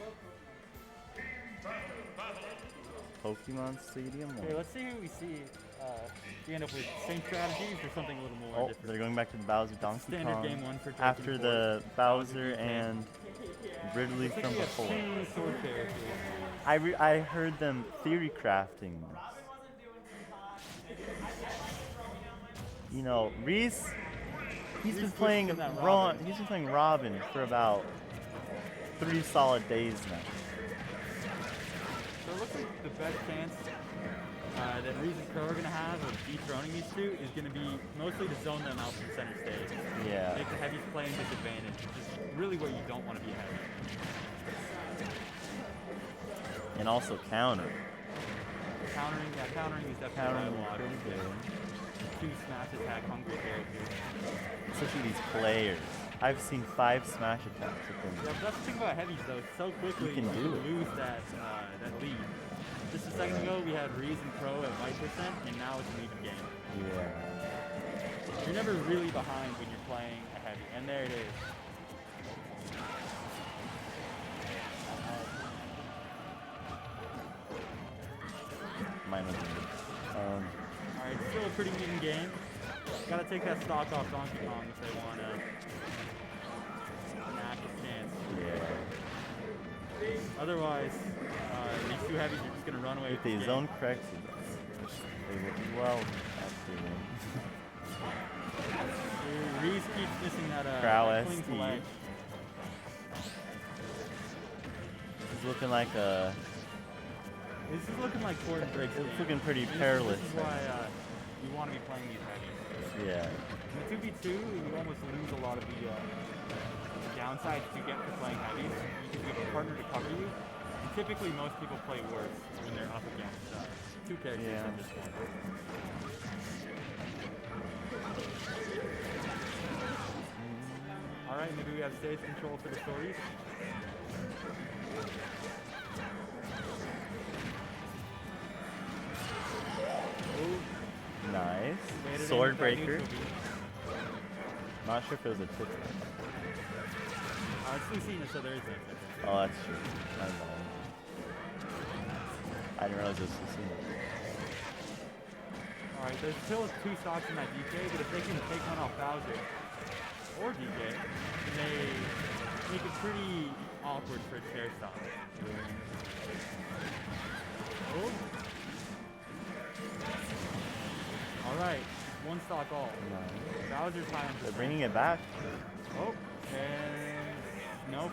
Pokemon Stadium. Okay, let's see who we see. We end up with same strategies or something a little more Oh, different. they're going back to the Bowser Donkey Standard Kong game one for Drake after and the Bowser Bowser and Ridley Looks like from we have before. two sword characters. I heard them theory crafting this. You know, Reese, he's been Reese playing switched to that Ron. Robin. He's been playing Robin for about 3 solid days now. So it looks like the best chance that Reese and Crow are going to have of dethroning these two is going to be mostly to zone them out from center stage. Yeah. Make the heavies play in disadvantage, which is really where you don't want to be a heavy. And also counter. Countering is definitely Countering a lot. pretty good. Two smash attack hungry characters. Especially these players. I've seen 5 smash attacks with Yeah, them. but that's the thing about heavies though. So quickly You can do it. lose that lead. Just a second ago we had Reese and Crow at white percent, and now it's an even game. Yeah. You're never really behind when you're playing a heavy, and there it is. Mine was good. Alright, still a pretty even game. Gotta take that stock off Donkey Kong if they want to match a stance. Yeah. Otherwise, these two heavies are just gonna run away If with they this zone game. correctly, they will do well after win. Reese keeps missing that Crow that cling to SD. ledge. He's looking like a. This is looking like Gordon Drake's game. It's looking pretty And perilous. This is why you want to be playing these heavies. Yeah. In the 2v2, you almost lose a lot of the downsides you get for playing heavies because you have a partner to cover you. And typically, most people play worse when they're up against two characters Yeah. at this point. All right, maybe we have stage control for the stories. Nice. Made it in Sword with that breaker. neutral beam. Not sure if it was a tip. It's Lucina, so there is no tip. Oh, that's true. My bad. I didn't realize it was Lucina. Alright, there's still two stocks in that DK, but if they can take one off Bowser or DK, then they make it pretty awkward for a chair stock. Oh. Alright, one stock all. Nice. Bowser's high on They're percent. bringing it back. Oh, and nope.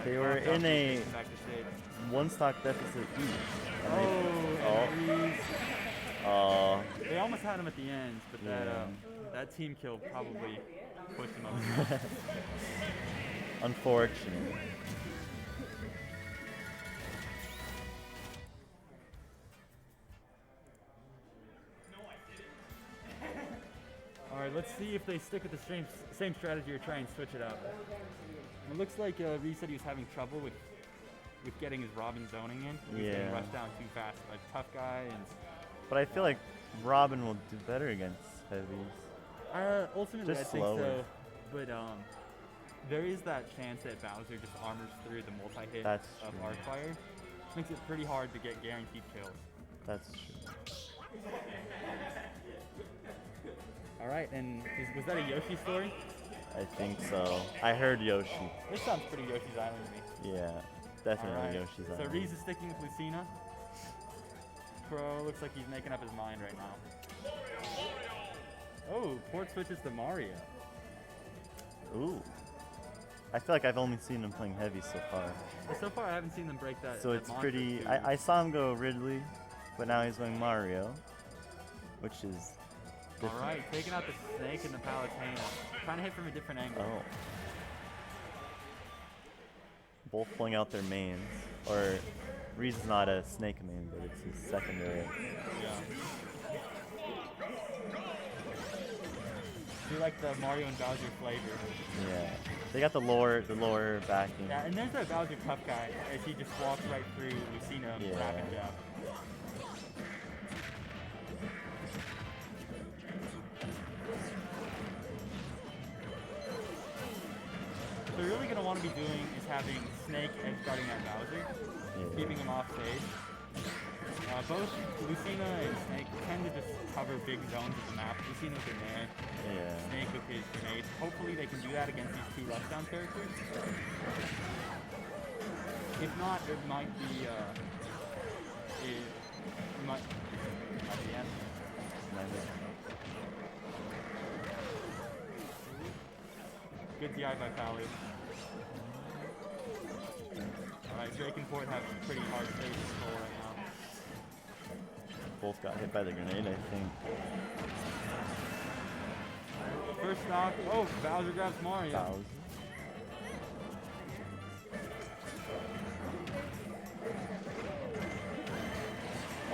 They That were Crown in Dog a takes them back to stage. 1 stock deficit each. And Oh, and Oh. they almost had him at the end, but Yeah. that team kill probably pushed him over. Unfortunate. All right, let's see if they stick with the same strategy or try and switch it up. It looks like Reese said he was having trouble with getting his Robin zoning in. He was getting Yeah. rushed down too fast by a tough guy, and But I feel like Robin will do better against heavies. Ultimately, Just I think slower. so. But there is that chance that Bowser just armors through the multi-hit That's of true. Arcfire. Makes it pretty hard to get guaranteed kills. That's true. All right, and was that a Yoshi story? I think so. I heard Yoshi. This sounds pretty Yoshi's Island to me. Yeah, All definitely right, Yoshi's so Island. Reese is sticking with Lucina. Pro looks like he's making up his mind right now. Oh, port switches to Mario. Ooh. I feel like I've only seen him playing heavy so far. Well, so far, I haven't seen them break that. So that it's mantra pretty. to- I saw him go Ridley, but now he's going Mario, which is All different. right, taking out the snake in the Palutena. Trying to hit from a different angle. Oh. Both pulling out their mains. Or Reese's not a snake main, but it's his secondary. Yeah. Do you like the Mario and Bowser flavor? Yeah. They got the lower backing. Yeah, and there's that Bowser tough guy as he just walks right through Lucina Yeah. rapid jab. What they're really going to want to be doing is having Snake edge guarding that Bowser, keeping him off stage. Both Lucina and Snake tend to just cover big zones of the map. Lucina with their nair, Yeah. Snake with his grenades. Hopefully they can do that against these two rushdown characters. If not, it might be at the end. Good DI by Pally. Alright, Drake and Port have pretty hard stage control right now. Both got hit by the grenade, I think. First stock. Oh, Bowser grabs Mario. Bowser.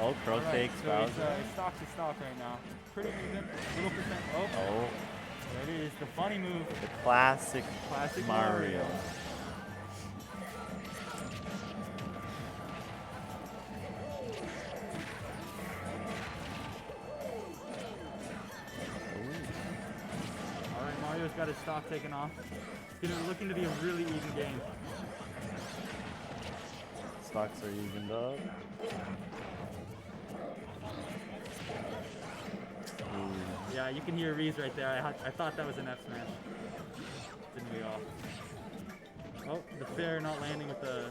Oh, Crow Alright, takes so Bowser. it's stock to stock right now. Pretty even. Little percent. Oh, Oh, there it is. The funny move. the classic, Classic Mario. Mario. Alright, Mario's got his stock taken off. It's looking to be a really even game. Stocks are evened up. Ooh. Yeah, you can hear Reese right there. I thought that was an F smash. Didn't we all? Oh, the fair not landing with the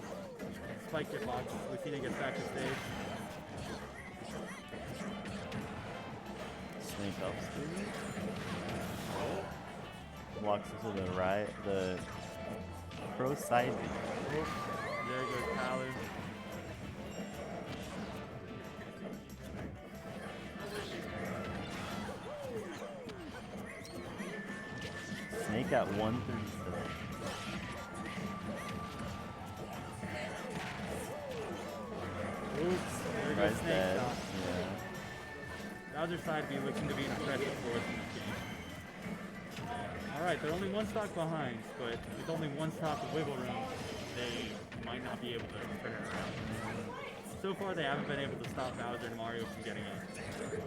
spike hitbox. Lucina gets back to stage. Snake up speed. Walks into the right, the Crow side B. Oh, there goes Pallard. Snake at 137. Oops, there goes Right Snake dead. stock. Yeah. Bowser side B looking to be an impressive force in this game. Alright, they're only one stock behind, but with only one stock of wiggle room, they might not be able to turn it around. So far, they haven't been able to stop Bowser and Mario from getting it.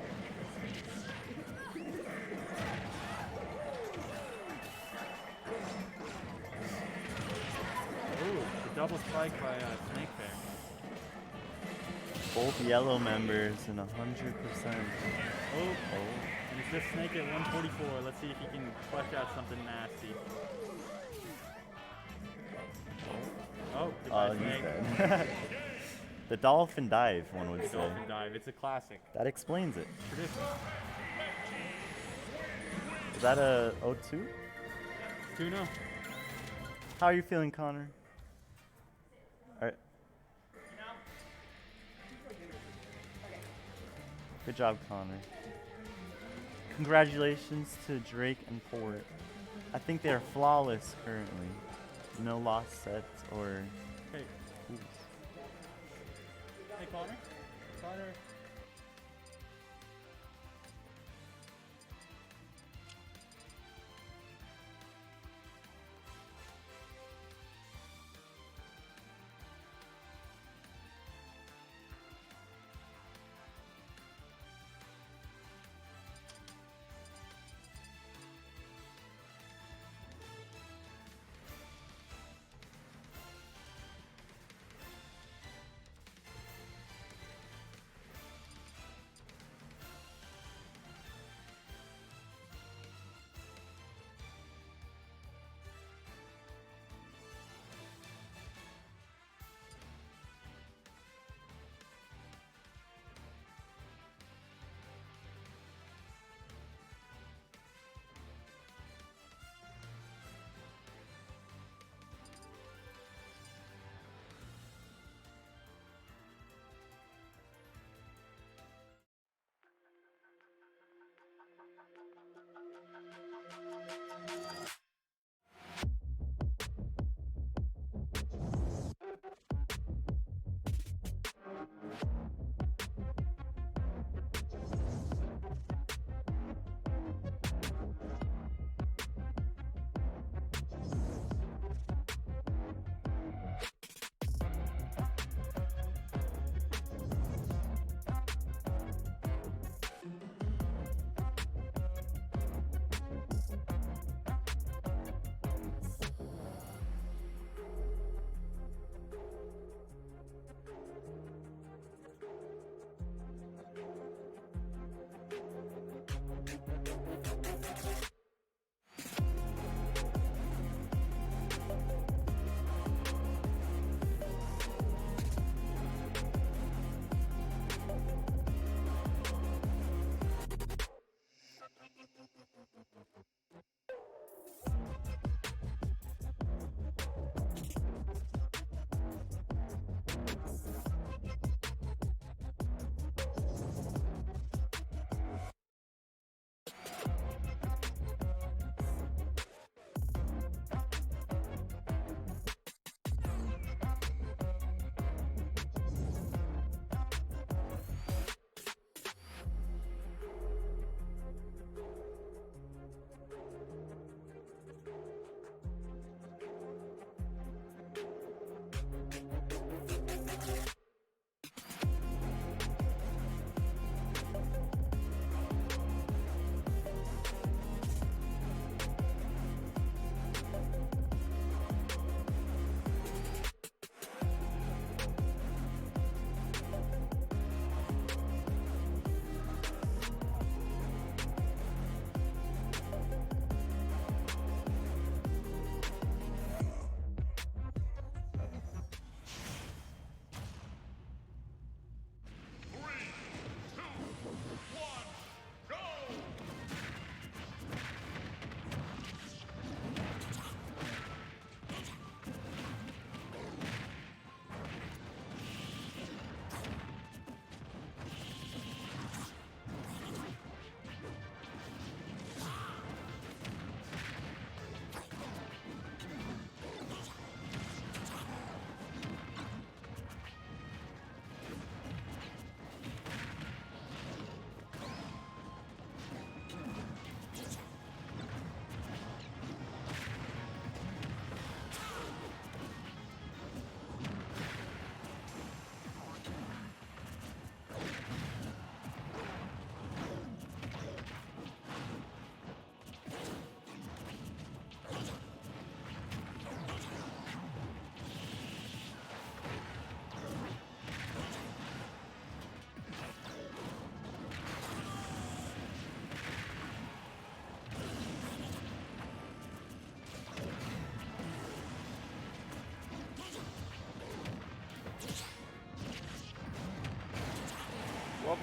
Ooh, the double spike by Snake there. Both yellow members and 100%. Oh, and it's just Snake at 144. Let's see if he can flesh out something nasty. Oh, goodbye, Oh, he's Snake. dead. The dolphin dive, one would The say. dolphin dive. It's a classic. That explains it. Tradition. Is that a 0-2? 2-0. How are you feeling, Connor? Alright. Good job, Connor. Congratulations to Drake and Port. I think they are flawless currently. No lost sets or. Hey, Ooh. hey, Connor. Connor.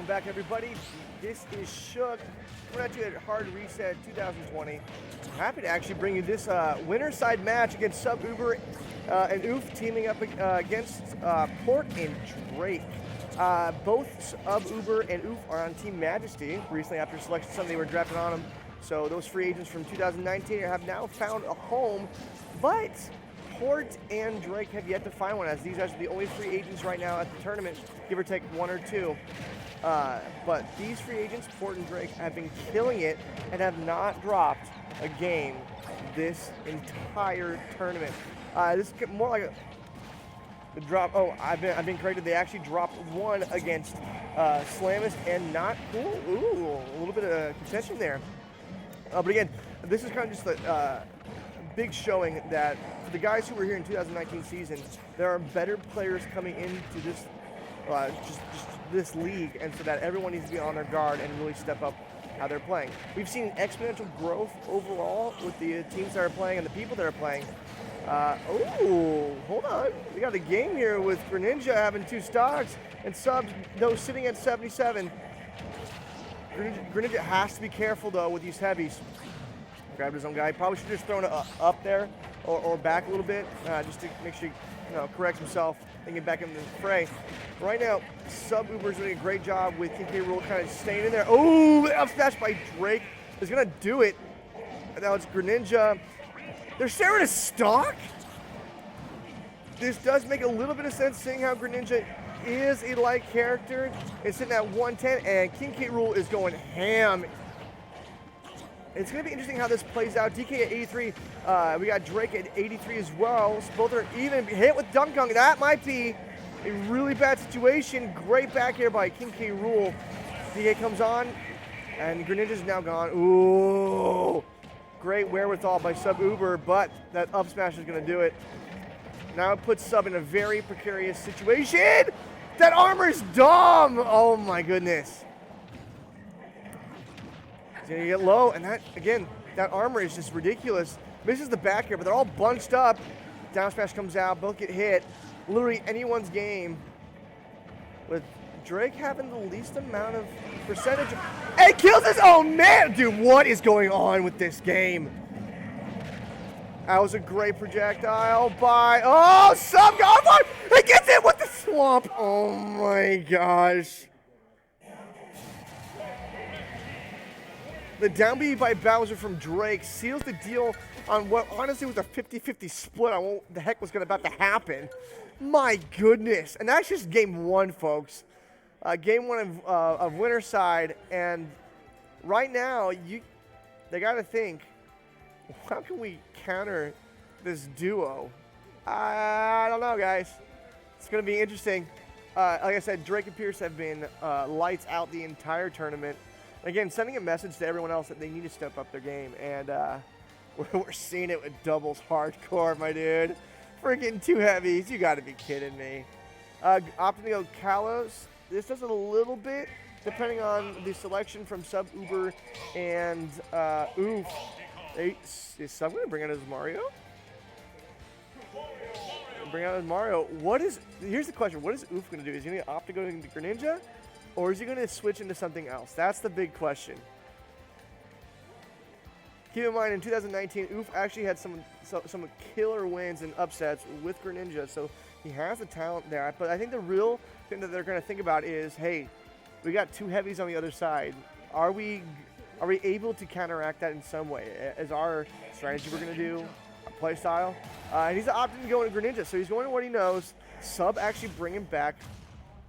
Welcome back, everybody. This is Shook. Coming at you at Hard Reset 2020. Happy to actually bring you this winner side match against Sub Uber and Oof teaming up against Port and Drake. Both Sub Uber and Oof are on Team Majesty. Recently, after Selection Sunday, were drafted on them. So those free agents from 2019 have now found a home, but Port and Drake have yet to find one, as these guys are the only free agents right now at the tournament, give or take one or two. But these free agents, Port and Drake, have been killing it and have not dropped a game this entire tournament. This is more like a drop. Oh, I've been corrected. They actually dropped one against Slamist and Not Cool. Ooh, a little bit of contention there. But again, this is kind of just a big showing that for the guys who were here in 2019 season, there are better players coming into this just this league, and so that everyone needs to be on their guard and really step up how they're playing. We've seen exponential growth overall with the teams that are playing and the people that are playing. Oh, hold on. We got a game here with Greninja having 2 stocks and Subs, though, sitting at 77. Greninja has to be careful, though, with these heavies. Grabbed his own guy. Probably should have just thrown it up there or back a little bit just to make sure he corrects himself and get back into the fray. Right now, Sub Uber's doing a great job with King K. Rool kind of staying in there. Oh, up smash by Drake is going to do it. Now it's Greninja. They're sharing a stock? This does make a little bit of sense, seeing how Greninja is a light character. It's sitting at 110, and King K. Rool is going ham. It's going to be interesting how this plays out. DK at 83. We got Drake at 83 as well. So both are even. Hit with Dunk Dunk. That might be a really bad situation. Great back here by King K. Rool. DK comes on, and Greninja's now gone. Ooh. Great wherewithal by Sub Uber, but that up smash is going to do it. Now it puts Sub in a very precarious situation. That armor is dumb. Oh my goodness. He's going to get low, and that, again, that armor is just ridiculous. Misses the back here, but they're all bunched up. Down smash comes out, both get hit. Literally anyone's game, with Drake having the least amount of percentage. And kills his own man! Dude, what is going on with this game? That was a great projectile by, oh, Sub got one! He gets it with the swamp! Oh my gosh. The down B by Bowser from Drake seals the deal on what honestly was a 50-50 split on what the heck was about to happen. My goodness. And that's just game 1, folks. Game 1 of winner side. And right now, they got to think, how can we counter this duo? I don't know, guys. It's going to be interesting. Like I said, Drake and Pierce have been lights out the entire tournament. Again, sending a message to everyone else that they need to step up their game, and we're seeing it with doubles hardcore, my dude. Freaking 2 heavies, you gotta be kidding me. Opting to go Kalos. This does it a little bit, depending on the selection from Sub Uber and Oof. Is Sub gonna bring out his Mario? Bring out his Mario. Here's the question, what is Oof gonna do? Is he gonna opt to go into Greninja? Or is he going to switch into something else? That's the big question. Keep in mind, in 2019, Oof actually had some killer wins and upsets with Greninja, so he has the talent there. But I think the real thing that they're going to think about is, hey, we got 2 heavies on the other side. Are we able to counteract that in some way? Is our strategy we're going to do, our play style? And he's opting to go into Greninja, so he's going to what he knows. Sub actually bringing back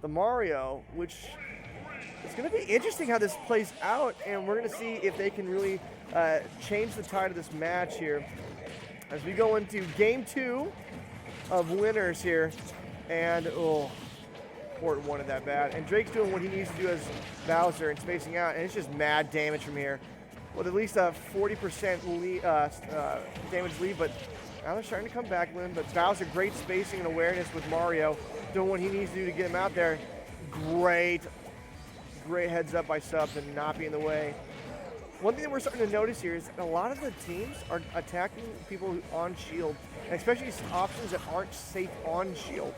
the Mario, which... it's going to be interesting how this plays out, and we're going to see if they can really change the tide of this match here as we go into game 2 of winners here. And, oh, Port wanted that bad. And Drake's doing what he needs to do as Bowser and spacing out, and it's just mad damage from here. With at least a 40% damage lead, but now they're starting to come back, Lynn. But Bowser, great spacing and awareness with Mario, doing what he needs to do to get him out there. Great heads up by Sub to not be in the way. One thing that we're starting to notice here is that a lot of the teams are attacking people on shield, and especially options that aren't safe on shield.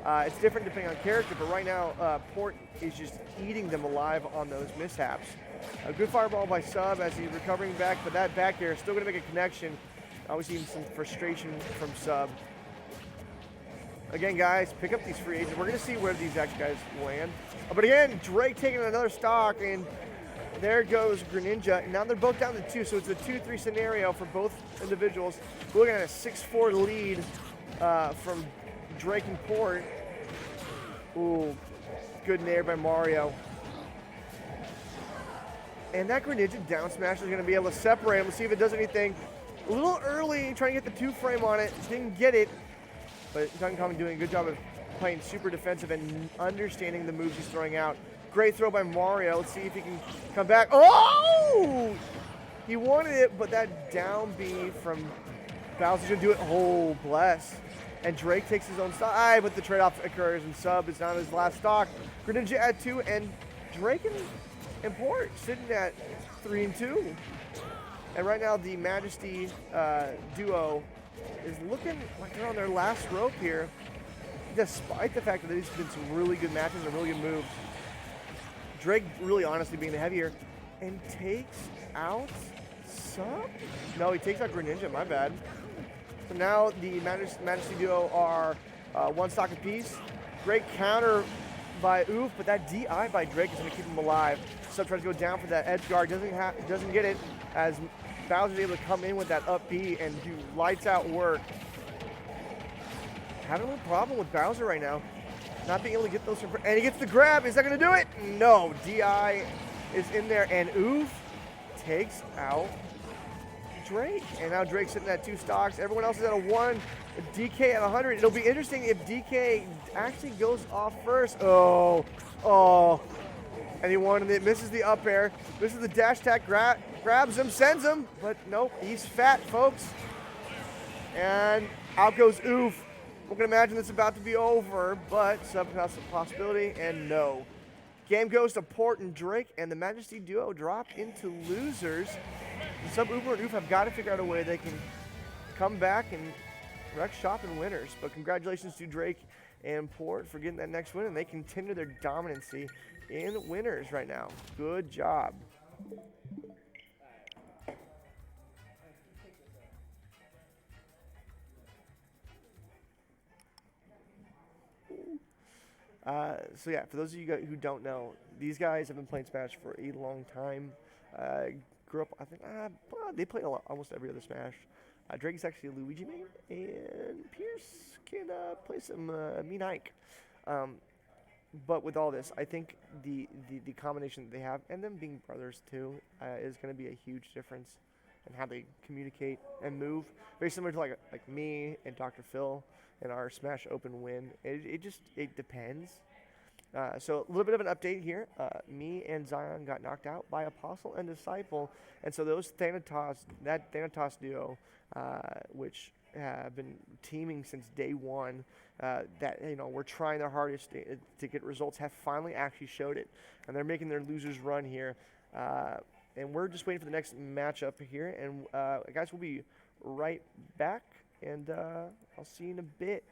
It's different depending on character, but right now, Port is just eating them alive on those mishaps. A good fireball by Sub as he's recovering back, but that back air is still going to make a connection. Obviously, even some frustration from Sub. Again, guys, pick up these free agents. We're going to see where these next guys land. But again, Drake taking another stock, and there goes Greninja. Now they're both down to 2, so it's a 2-3 scenario for both individuals. We're looking at a 6-4 lead from Drake and Port. Ooh, good nair by Mario. And that Greninja down smash is going to be able to separate him. Let's see if it does anything. A little early, trying to get the 2-frame on it. Didn't get it. But Kami doing a good job of playing super defensive and understanding the moves he's throwing out. Great throw by Mario. Let's see if he can come back. Oh! He wanted it, but that down B from Bowser's going to do it. Oh, bless. And Drake takes his own stock. But the trade-off occurs, and Sub is on his last stock. Greninja at 2, and Drake and Port sitting at 3-2. And right now, the Majesty duo is looking like they're on their last rope here, despite the fact that there's been some really good matches and really good moves. Drake really honestly being the heavier and takes out Sub? No, he takes out Greninja, my bad. So now the Majesty duo are 1 stock apiece. Great counter by Oof, but that DI by Drake is going to keep him alive. Sub tries to go down for that edge guard, doesn't get it, as Bowser's able to come in with that up B and do lights out work. Having a little problem with Bowser right now. Not being able to get those, and he gets the grab. Is that going to do it? No, DI is in there, and Oof takes out Drake. And now Drake's sitting at 2 stocks. Everyone else is at a 1. DK at 100. It'll be interesting if DK actually goes off first. Oh. And he wanted it, misses the up air, misses the dash attack, grabs him, sends him, but nope, he's fat, folks. And out goes Oof. We're gonna imagine it's about to be over, but Sub has a possibility, and no. Game goes to Port and Drake, and the Majesty duo drop into losers. And Sub, Uber, and Oof have got to figure out a way they can come back and wreck shop in winners. But congratulations to Drake and Port for getting that next win, and they continue their dominancy in winners right now. Good job. So yeah, for those of you guys who don't know, these guys have been playing Smash for a long time. Grew up, I think, they play almost every other Smash. Drake is actually a Luigi main, and Pierce can play some Mean Ike. But with all this, I think the combination that they have, and them being brothers too, is going to be a huge difference in how they communicate and move. Very similar to like me and Dr. Phil in our Smash Open win. It depends. So a little bit of an update here. Me and Zion got knocked out by Apostle and Disciple, and so that Thanatos duo, which have been teaming since day one, that we're trying their hardest to get results, have finally actually showed it, and they're making their losers run here, and we're just waiting for the next matchup here. And guys, we'll be right back, and I'll see you in a bit.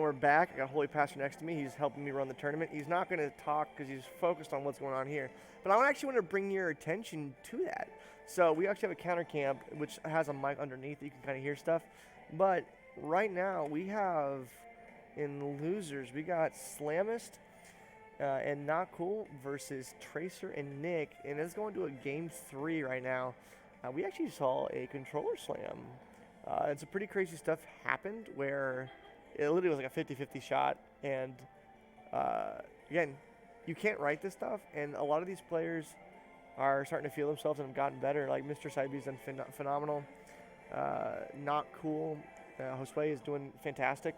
we're back. I got Holy Pastor next to me. He's helping me run the tournament. He's not going to talk because he's focused on what's going on here. But I actually want to bring your attention to that. So we actually have a counter camp, which has a mic underneath that you can kind of hear stuff. But right now we have, in losers, we got Slamist and Not Cool versus Tracer and Nick. And it's going to a game 3 right now. We actually saw a controller slam. And some pretty crazy stuff happened where it literally was like a 50-50 shot. And again, you can't write this stuff. And a lot of these players are starting to feel themselves and have gotten better. Like Mr. Saibi's done phenomenal. Not Cool. Josue is doing fantastic.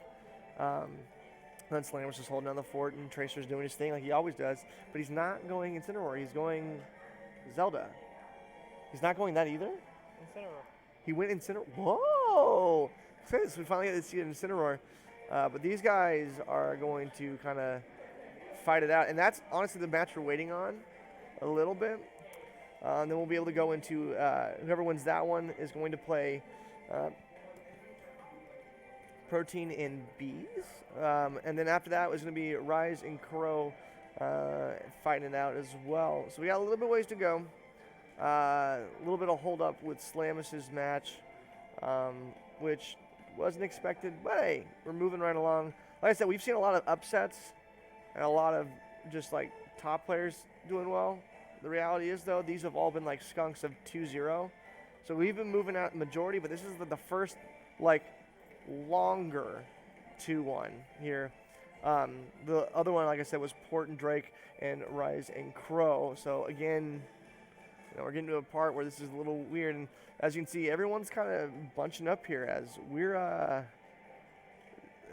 Then Slammer's just holding down the fort, and Tracer's doing his thing like he always does. But he's not going Incineroar. He's going Zelda. He's not going that either? Incineroar. He went Incineroar. Whoa! So we finally got to see an Incineroar. But these guys are going to kind of fight it out. And that's honestly the match we're waiting on a little bit. And then we'll be able to go into whoever wins that one is going to play Protein and Bees. And then after that was going to be Rise and Crow fighting it out as well. So we got a little bit ways to go. A little bit of hold up with Slamis's match, which wasn't expected, but hey, we're moving right along. Like I said, we've seen a lot of upsets and a lot of just like top players doing well. The reality is though, these have all been like skunks of 2-0. So we've been moving out majority, but this is the first like longer 2-1 here. The other one, like I said, was Port and Drake and Rise and Crow. So again, we're getting to a part where this is a little weird, and as you can see, everyone's kind of bunching up here as we're,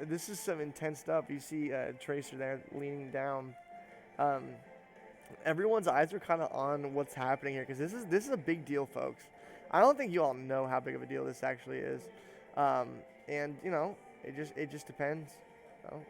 this is some intense stuff. You see Tracer there leaning down. Everyone's eyes are kind of on what's happening here, because this is a big deal, folks. I don't think you all know how big of a deal this actually is. And, you know, it just depends. So.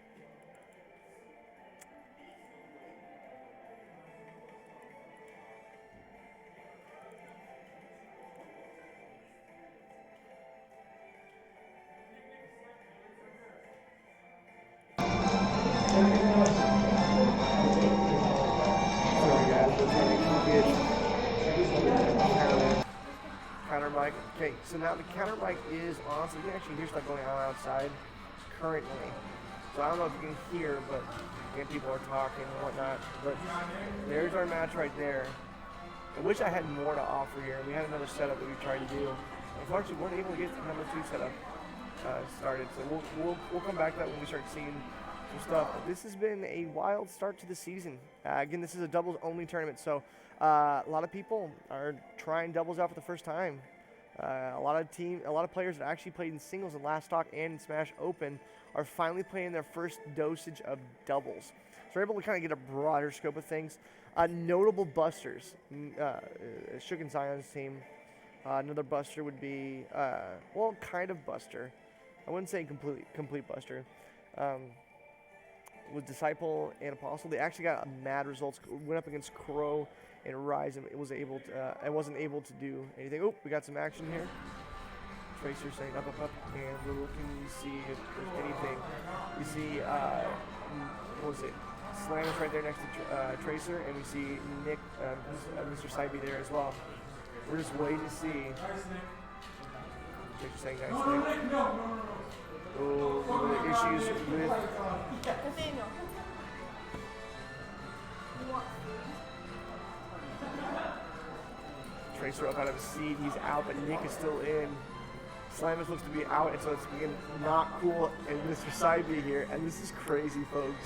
Counter mic. Okay, so now the counter mic is on, so you can actually hear stuff going on outside currently. So I don't know if you can hear, but again, people are talking and whatnot. But there's our match right there. I wish I had more to offer here. We had another setup that we tried to do. Unfortunately, we weren't able to get the number 2 setup started. So we'll come back to that when we start seeing some stuff. But this has been a wild start to the season. Again, this is a doubles only tournament, so a lot of people are trying doubles out for the first time. A lot of players that actually played in singles in Last Talk and in Smash Open are finally playing their first dosage of doubles. So we're able to kind of get a broader scope of things. Notable busters, Shook and Zion's team. Another buster would be, well, kind of buster. I wouldn't say complete buster. With Disciple and Apostle, they actually got mad results. Went up against Crow and Rise, and it was able to. I wasn't able to do anything. Oh, we got some action here. Tracer saying up, and we're looking to see if there's anything. We see, what was it? Slam is right there next to Tracer, and we see Nick, Mr. Saibi there as well. We're just waiting to see. Tracer saying nice thing. Oh, the issues with. Tracer up out of his seat, he's out, but Nick is still in. Slimus looks to be out, and so it's being Not Cool and Mr. Saibi here, and this is crazy, folks.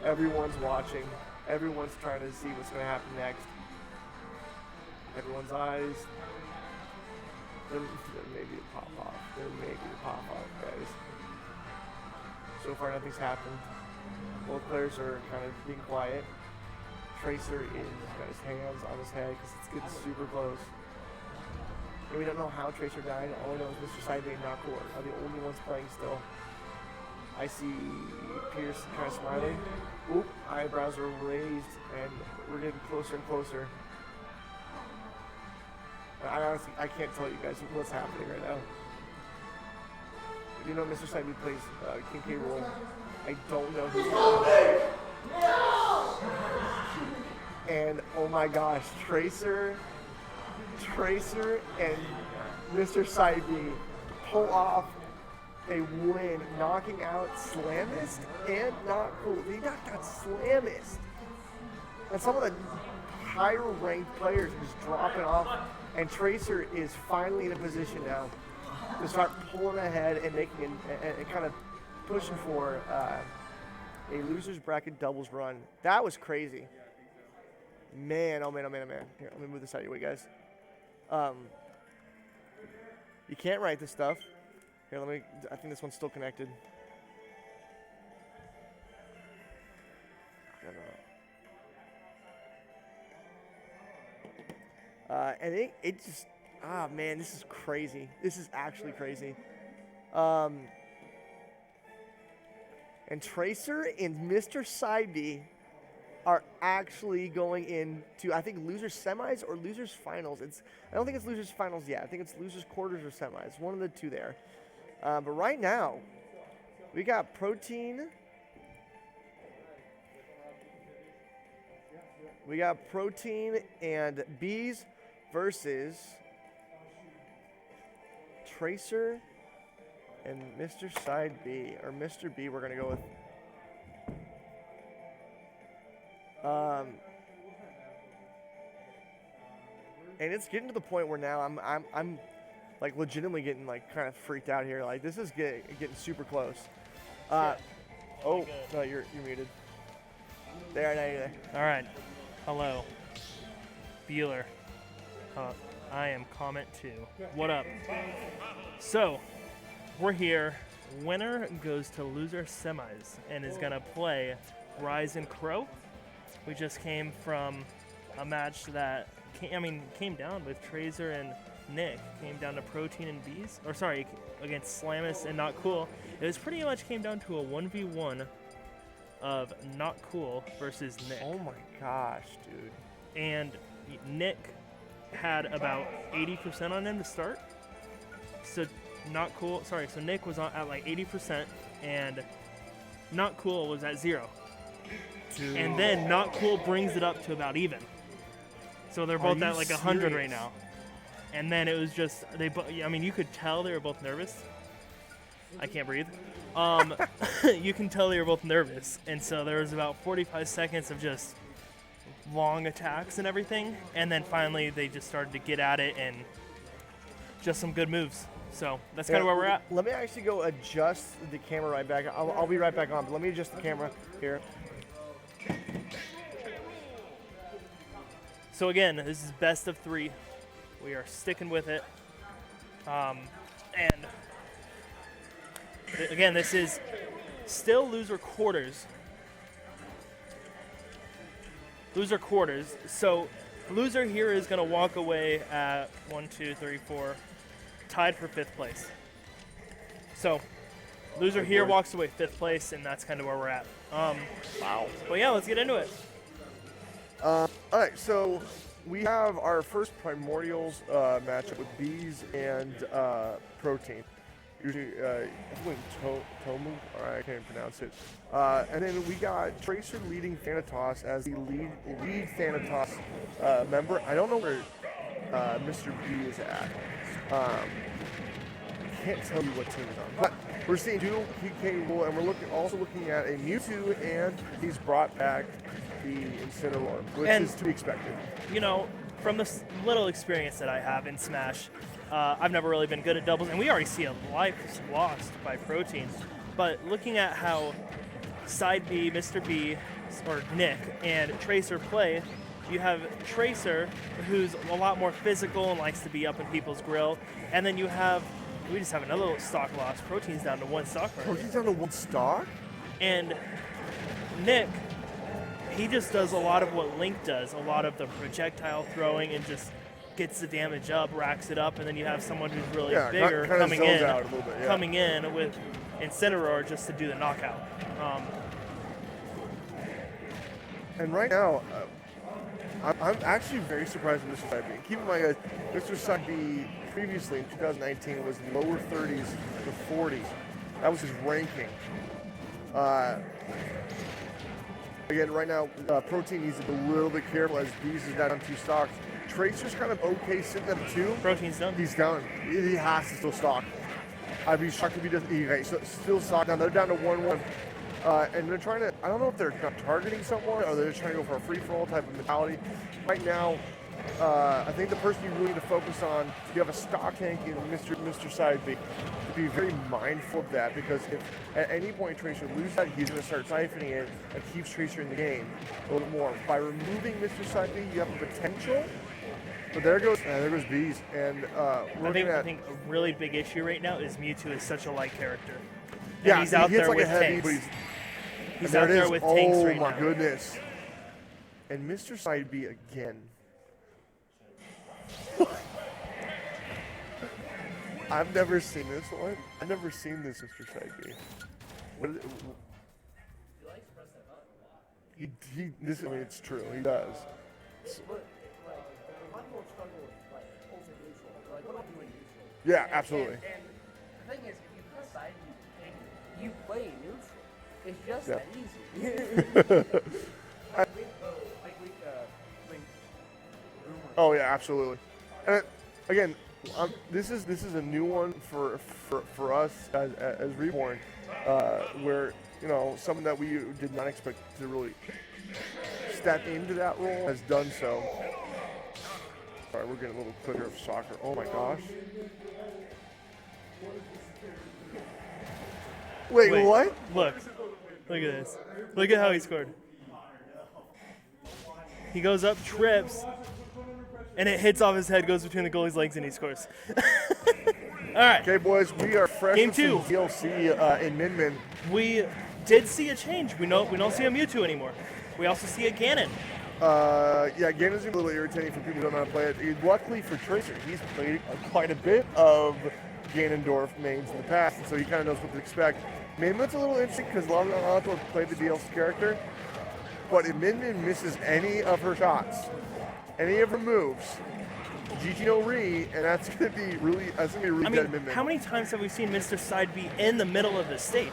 Everyone's watching. Everyone's trying to see what's going to happen next. Everyone's eyes. There may be a pop-off. There may be a pop-off, guys. So far, nothing's happened. Both players are kind of being quiet. Tracer is got his hands on his head because it's getting super close. And we don't know how Tracer died. All we know is Mr. Saibi and Not Cool are the only ones playing still. I see Pierce kind of smiling. Oop, eyebrows are raised, and we're getting closer and closer. I honestly, I can't tell you guys what's happening right now. you know Mr. Side B plays King K. Rool. I don't know who. And oh my gosh, Tracer and Mr. Side B pull off a win, knocking out Slamist and Not Cool. They knocked out Slamist. And some of the higher ranked players are just dropping off. And Tracer is finally in a position now to start pulling ahead and making and kind of pushing for a loser's bracket doubles run. That was crazy. Man, oh man, oh man, oh man. Here, let me move this out of your way, guys. You can't write this stuff. Here, I think this one's still connected. And it just, man, this is crazy. This is actually crazy. And Tracer and Mr. Side B are actually going into, I think, losers semis or losers finals. I don't think it's losers finals yet. I think it's losers quarters or semis. One of the two there. But right now, we got Protein. We got Protein and Bees versus Tracer and Mr. Side B, or Mr. B we're going to go with. And it's getting to the point where now I'm like legitimately getting like kind of freaked out here. Like this is getting super close. Oh, no, you're muted. There, now you're there. All right. Hello. Bueller. I am Comment 2. What up? So, we're here. Winner goes to loser semis and is going to play Rise and Crow. We just came from a match that came down with Tracer and Nick. Came down to Protein and Bees. Or sorry, against Slamus and Not Cool. It was pretty much came down to a 1v1 of Not Cool versus Nick. Oh my gosh, dude. And Nick had about 80% on him to start. So Not Cool, sorry, so Nick was at like 80% and Not Cool was at 0. Dude. And then Not Cool brings it up to about even. So they're both at like 100 right now. And then it was just, you could tell they were both nervous. I can't breathe. You can tell they were both nervous. And so there was about 45 seconds of just long attacks and everything. And then finally they just started to get at it and just some good moves. So that's kind of where we're at. Let me actually go adjust the camera right back. I'll be right back on, but let me adjust the camera here. So again, this is best of 3. We are sticking with it. And again, this is still loser quarters. Loser quarters. So loser here is going to walk away at 1, 2, 3, 4, tied for 5th place. So loser here walks away 5th place, and that's kind of where we're at. Wow. But yeah, let's get into it. All right, so we have our first Primordials matchup with Bees and Protein. Usually, I think Tomu, or I can't even pronounce it. And then we got Tracer leading Thanatos as the lead Thanatos member. I don't know where Mr. B is at. Can't tell you what team is on. But we're seeing Doodle, PK Rool, and we're also looking at a Mewtwo, and he's brought back the Incineroar, which is to be expected. You know, from the little experience that I have in Smash, I've never really been good at doubles, and we already see a life lost by Protein. But looking at how Side B, Mr. B, or Nick, and Tracer play, you have Tracer, who's a lot more physical and likes to be up in people's grill, and then we just have another little stock loss. Protein's down to 1 stock. Protein's down to 1 stock? And Nick, he just does a lot of what Link does, a lot of the projectile throwing, and just gets the damage up, racks it up, and then you have someone who's really bigger coming in with Incineroar just to do the knockout. And right now, I'm actually very surprised with Mr. Side B. Keep in mind, guys, Mr. Side B previously in 2019 was lower 30s to 40s. That was his ranking. Again, right now, Protein needs to be a little bit careful as Bees is down 2 stocks. Tracer's kind of okay sitting at 2. Protein's done. He's down. He has to still stock. I'd be shocked if he doesn't. Okay, so still stock down. They're down to 1-1. And they're trying to, I don't know if they're not targeting someone or they're just trying to go for a free-for-all type of mentality. Right now, I think the person you really need to focus on, you have a stock tank in Mr. Side B. Be very mindful of that because if at any point Tracer loses that, he's going to start siphoning it and keeps Tracer in the game a little bit more. By removing Mr. Side B, you have a potential. But there goes Bees. And I think a really big issue right now is Mewtwo is such a light character. And yeah, he's out he hits there like with a heavy, tanks. but He's out there with tanks right now. Oh my goodness. And Mr. Side B again. I've never seen this one. I've never seen this Mr. Side B. What is it? This, I mean, it's true. He does. Yeah, absolutely. And the thing is, if you play side, you play neutral. It's just Yeah. that easy. Oh yeah, absolutely. And again, this is a new one for us as Reborn, where someone that we did not expect to really step into that role has done so. All right, we're getting a little quicker of soccer. Oh my gosh. Wait, what? Look at this. Look at how he scored. He goes up, trips, and it hits off his head, goes between the goalie's legs, and he scores. All right. Okay, boys, we are fresh Game with some 2. DLC in Min Min. We did see a change. We don't see a Mewtwo anymore. We also see a Ganon. Yeah, Ganon's a little irritating for people who don't know how to play it. Luckily for Tracer, he's played quite a bit of Ganondorf mains in the past, and so he kind of knows what to expect. Min Min's a little interesting because a lot of people have played the DLC character, but if Min Min misses any of her shots, any of her moves, GG no Re, and that's gonna be really dead Min Min. How many times have we seen Mr. Side B in the middle of the stage?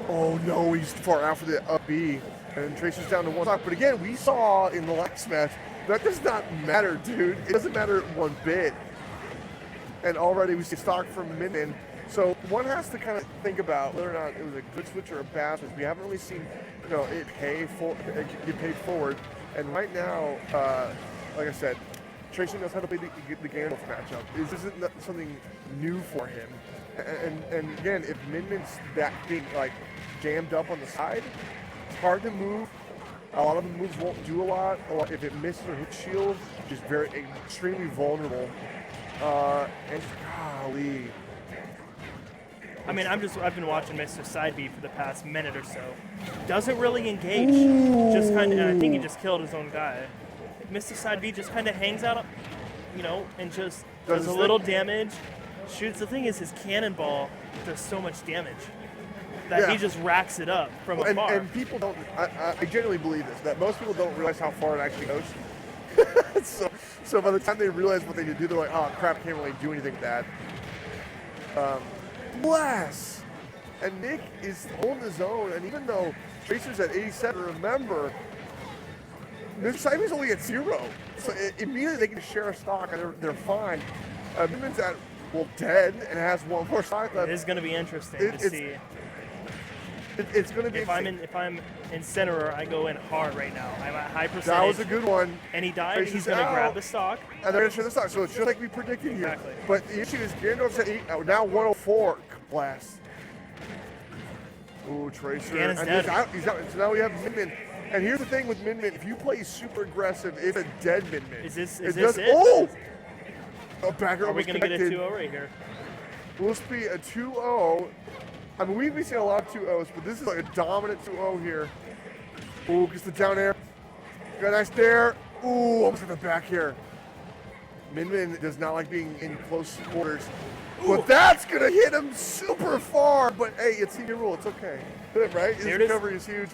Oh no, he's far out for the up B, and Tracer's down to 1 stock. But again, we saw in the last match that does not matter, dude. It doesn't matter one bit. And already we see stock from Min Min. So one has to kind of think about whether or not it was a good switch or a bad switch. We haven't really seen, it get paid forward. And right now, like I said, Tracer knows how to play the Ganondorf matchup. This isn't something new for him. And again, if Min Min's being like jammed up on the side, it's hard to move. A lot of the moves won't do a lot. If it misses or hits shield, it's extremely vulnerable. And golly. I mean, I've been watching Mr. Side B for the past minute or so. Doesn't really engage. Just kind of, I think he just killed his own guy. Mr. Side B just kind of hangs out, and just does a little damage. Shoots. The thing is, his cannonball does so much damage that he just racks it up from afar. And people don't. I genuinely believe this, that most people don't realize how far it actually goes. so by the time they realize what they need to do, they're like, oh crap, can't really do anything with that. Blast! And Nick is holding his own, and even though Tracer's at 87, remember, Mr. Simon's only at 0. So immediately they can share a stock and they're fine. Minmin's at, dead and has 1 more stock left. It is going to be interesting to see. It's going to be. If I'm Incineroar, I go in hard right now. I'm at high percentage. That was a good one. And he died. He's going to grab the stock. And they're going to share the stock. So it's just like we predicted here. Exactly. But the issue is Ganondorf's at 8, now 104. Blast. Ooh, Tracer. Ganon's dead. He's out. So now we have Min Min. And here's the thing with Min Min: if you play super aggressive, it's a dead Min Min. Is this it? Oh! A backer. Are we going to get a 2-0 right here? Will this be a 2-0? I mean, we've been seeing a lot of 2-0s, but this is like a dominant 2-0 here. Ooh, gets the down air. Got a nice dare. Ooh, almost at the back here. Min Min does not like being in close quarters. Ooh. But that's going to hit him super far. But hey, it's senior rule. It's okay. Right? His recovery is huge.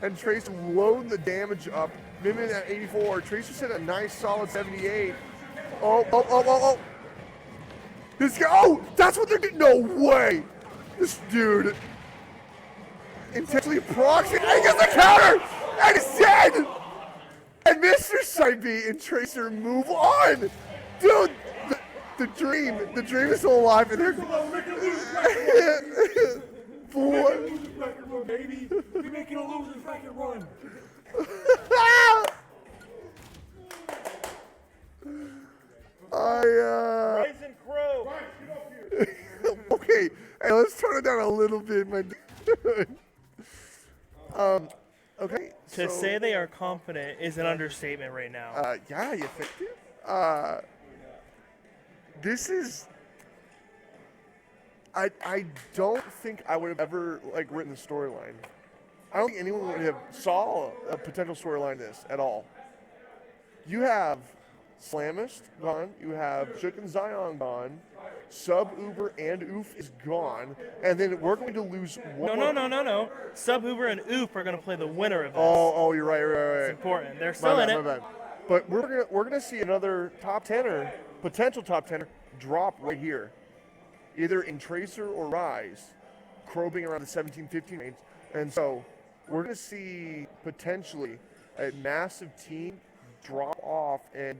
And Tracer loading the damage up. Min Min at 84. Tracer set a nice solid 78. Oh. This guy, that's what they're doing. No way. This dude intentionally proxing. And he gets the counter! And he's dead! And Mr. Side B and Tracer move on! Dude, the dream is still alive in there. Baby, we're making a losers bracket run. Ryzen Crow. Okay, hey, let's turn it down a little bit, my dude. Okay. To say they are confident is an understatement right now. Yeah, you think, dude? This is. I don't think I would have ever like written the storyline. I don't think anyone would have saw a potential storyline this at all. You have Slamist gone. You have Shook and Zion gone. Sub Uber and Oof is gone, and then we're going to lose one. No. Sub Uber and Oof are going to play the winner of this. Oh, you're right. It's important. They're still in it. My bad. But we're gonna see another top 10er, potential top 10er, drop right here, either in Tracer or Rise, Crow being around the 17-15 range, and so we're gonna see potentially a massive team drop off, and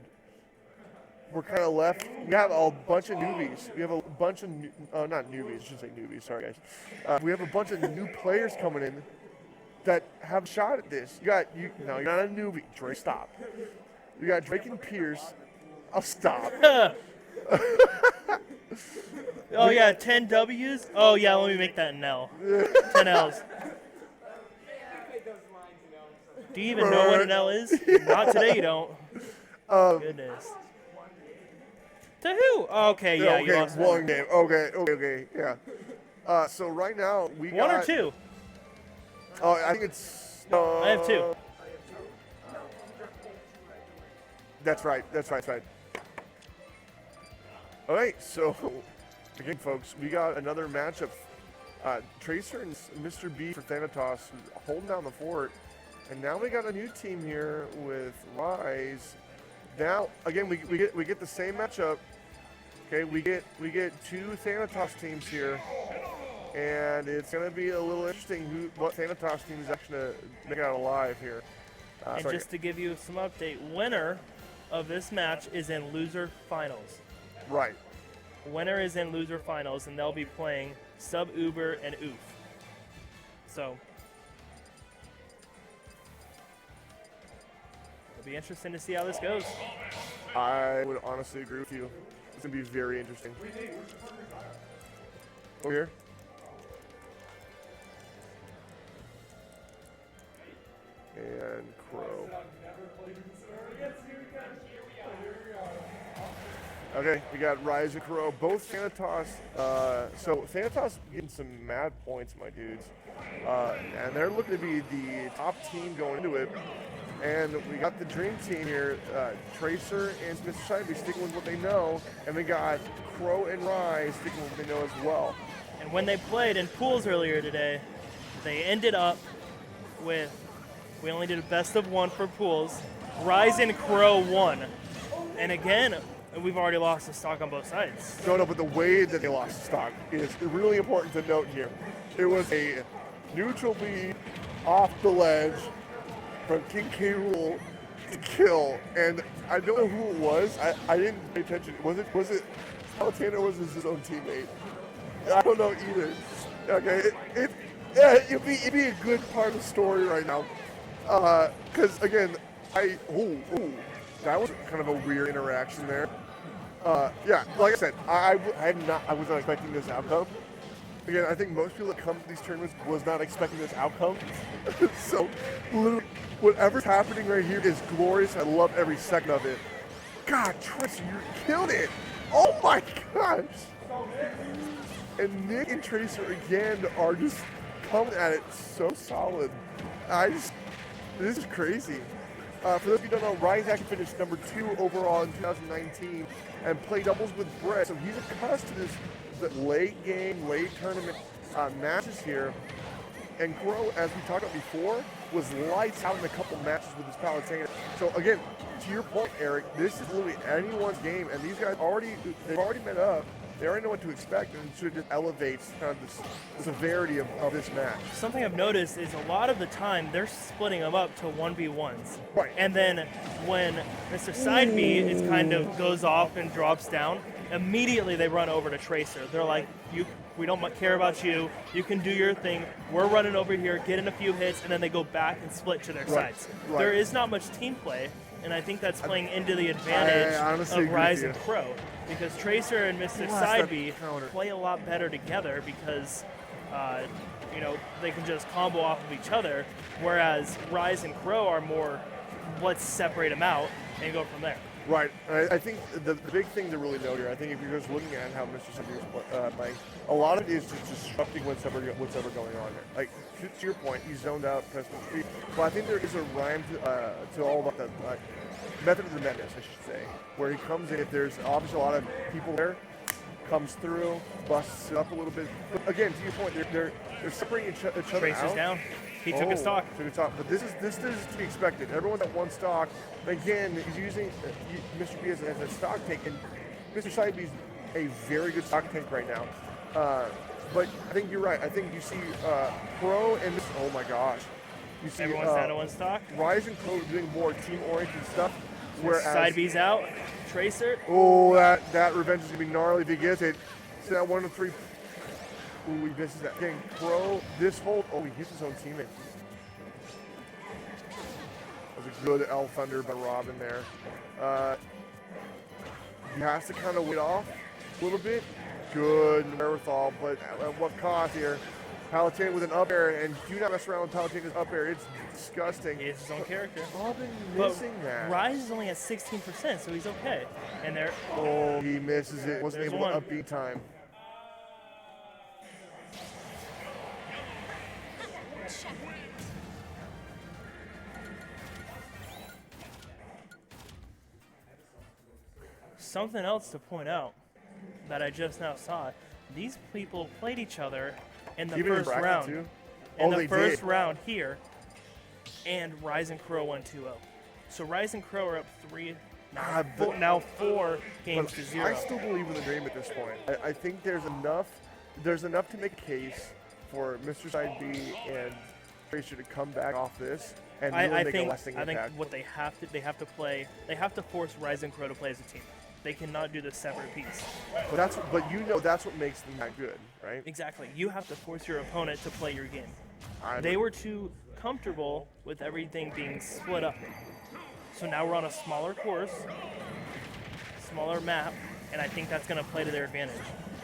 we're kind of left. We have a bunch of newbies. We have a bunch of not newbies. I should say newbies. Sorry, guys. We have a bunch of new players coming in that have a shot at this. No, you're not a newbie. Drake, stop. You got Drake and Pierce. I'll stop. Oh yeah, 10 W's. Oh yeah, let me make that an L. 10 L's. Do you even know what an L is? Not today, you don't. Goodness. To who? Okay, yeah, you lost one game. Okay, yeah. So right now we got one or two. Oh, I think it's. I have two. That's right. All right, so again, folks, we got another matchup. Tracer and Mr. B for Thanatos holding down the fort, and now we got a new team here with Rise. Now, again, we get the same matchup. Okay, we get two Thanatos teams here, and it's gonna be a little interesting what Thanatos team is actually gonna make out alive here. And just to give you some update, winner of this match is in loser finals. Right. Winner is in loser finals, and they'll be playing Sub Uber and Oof. So it'll be interesting to see how this goes. I would honestly agree with you. It's gonna be very interesting. Over here. And Crow. Okay, we got Rise and Crow, both Thanatos. So Thanatos getting some mad points, my dudes. And they're looking to be the top team going into it. And we got the Dream Team here, Tracer and Mr. Shivey sticking with what they know. And we got Crow and Rise sticking with what they know as well. And when they played in pools earlier today, they ended up with, we only did a best of one for pools. Rise and Crow won. And again, we've already lost the stock on both sides. No, but the way that they lost stock is really important to note here. It was a neutral lead off the ledge from King K. Rool to kill, and I don't know who it was. I didn't pay attention. Was it Palatine or was it his own teammate? I don't know either. Okay, it'd be a good part of the story right now, because again, that was kind of a weird interaction there. Yeah, like I said, I was not expecting this outcome. Again, I think most people that come to these tournaments was not expecting this outcome. So, literally, whatever's happening right here is glorious. I love every second of it. God, Tracer, you killed it! Oh my gosh! And Nick and Tracer again are just coming at it so solid. This is crazy. For those of you who don't know, Rise actually finished number 2 overall in 2019 and played doubles with Brett, so he's accustomed to this late game, late tournament matches here. And Crow, as we talked about before, was lights out in a couple matches with his Palutena. So again, to your point, Eric, this is literally anyone's game, and these guys they've already met up, They already know what to expect, and so it just elevates kind of the severity of this match. Something I've noticed is a lot of the time they're splitting them up to 1v1s. Right. And then when Mr. Side B is kind of goes off and drops down, immediately they run over to Tracer. They're like, we don't care about you. You can do your thing. We're running over here, getting a few hits, and then they go back and split to their sides. Right. There is not much team play, and I think that's playing into the advantage honestly of agree Rise with and Crow. Because Tracer and Mr. Blast Side that B counter. play a lot better together because, they can just combo off of each other, whereas Rise and Crow are more, let's separate them out and go from there. Right. I think the big thing to really note here, I think if you're just looking at how Mr. Side B is playing, a lot of it is just disrupting what's ever going on there. Like, to your point, he's zoned out, pressing speed. But I think there is a rhyme to all about the method of the madness, I should say, where he comes in. If there's obviously a lot of people there, comes through, busts it up a little bit. But again, to your point, they're separating each other Tracer's out. down. He took a stock. Took a stock. But this is to be expected. Everyone's at one stock. Again, he's using Mr. B as a stock tank, and Mr. Side B is a very good stock tank right now. But I think you're right. I think you see Crow and Mr. Oh my gosh. You see Everyone's down to one stock. Rise and Crow doing more team-oriented stuff. Whereas Side B's out. Tracer. Oh, that revenge is gonna be gnarly if he gets it. See that 1 to 3. Ooh, he misses that. Again, Crow, this hold. Oh, he hits his own teammate. That was a good L Thunder by Robin there. He has to kind of wait off a little bit. Good wherewithal, but at what cost here? Palutena with an up air, and do not mess around with Palutena's up air. It's disgusting. He is his own character. Robin But missing that. Rise is only at 16%, so he's okay. And they're Oh, he misses it. Wasn't There's able one. to upbeat time. something else to point out that I just now saw. These people played each other in the Even in first bracket, round. too? In Oh, the they first did. round here, and Rise and Crow won 2-0. So Rise and Crow are up 3. Now 4 games to 0. I still believe in the dream at this point. I think there's enough to make a case for Mr. Side B and Tracer to come back off this and really I make think a lasting I think impact. what they have to force Rise and Crow to play as a team. They cannot do this separate piece. But that's what makes them that good, right? Exactly. You have to force your opponent to play your game. I They agree. were too comfortable with everything being split up. So now we're on a smaller course, smaller map, and I think that's going to play to their advantage.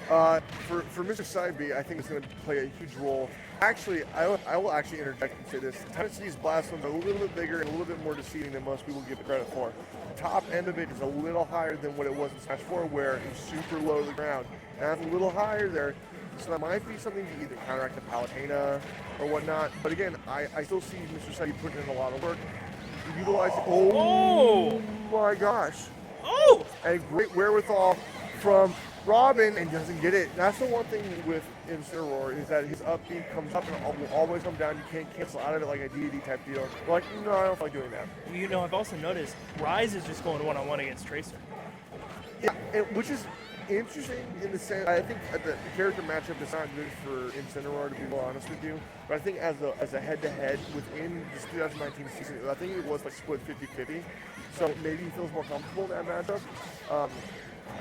For Mr. Side B, I think it's going to play a huge role. Actually, I will actually interject and say this. Tennessee's blast ones are a little bit bigger and a little bit more deceiving than most people give it credit for. The top end of it is a little higher than what it was in Smash 4, where it was super low to the ground. And that's a little higher there, so that might be something to either counteract the Palutena or whatnot. But again, I still see Mr. Side B putting in a lot of work. Utilize it. Oh my gosh. Oh! And great wherewithal from Robin, and doesn't get it. That's the one thing with Incineroar is that his upbeat comes up and will always come down. You can't cancel out of it like a deity type deal. We're like, no, I don't feel like doing that. You know, I've also noticed Rise is just going one-on-one against Tracer. Yeah, which is interesting in the sense, I think the character matchup is not good for Incineroar, to be real honest with you. But I think as a head-to-head within this 2019 season, I think it was like split 50-50. So maybe he feels more comfortable in that matchup.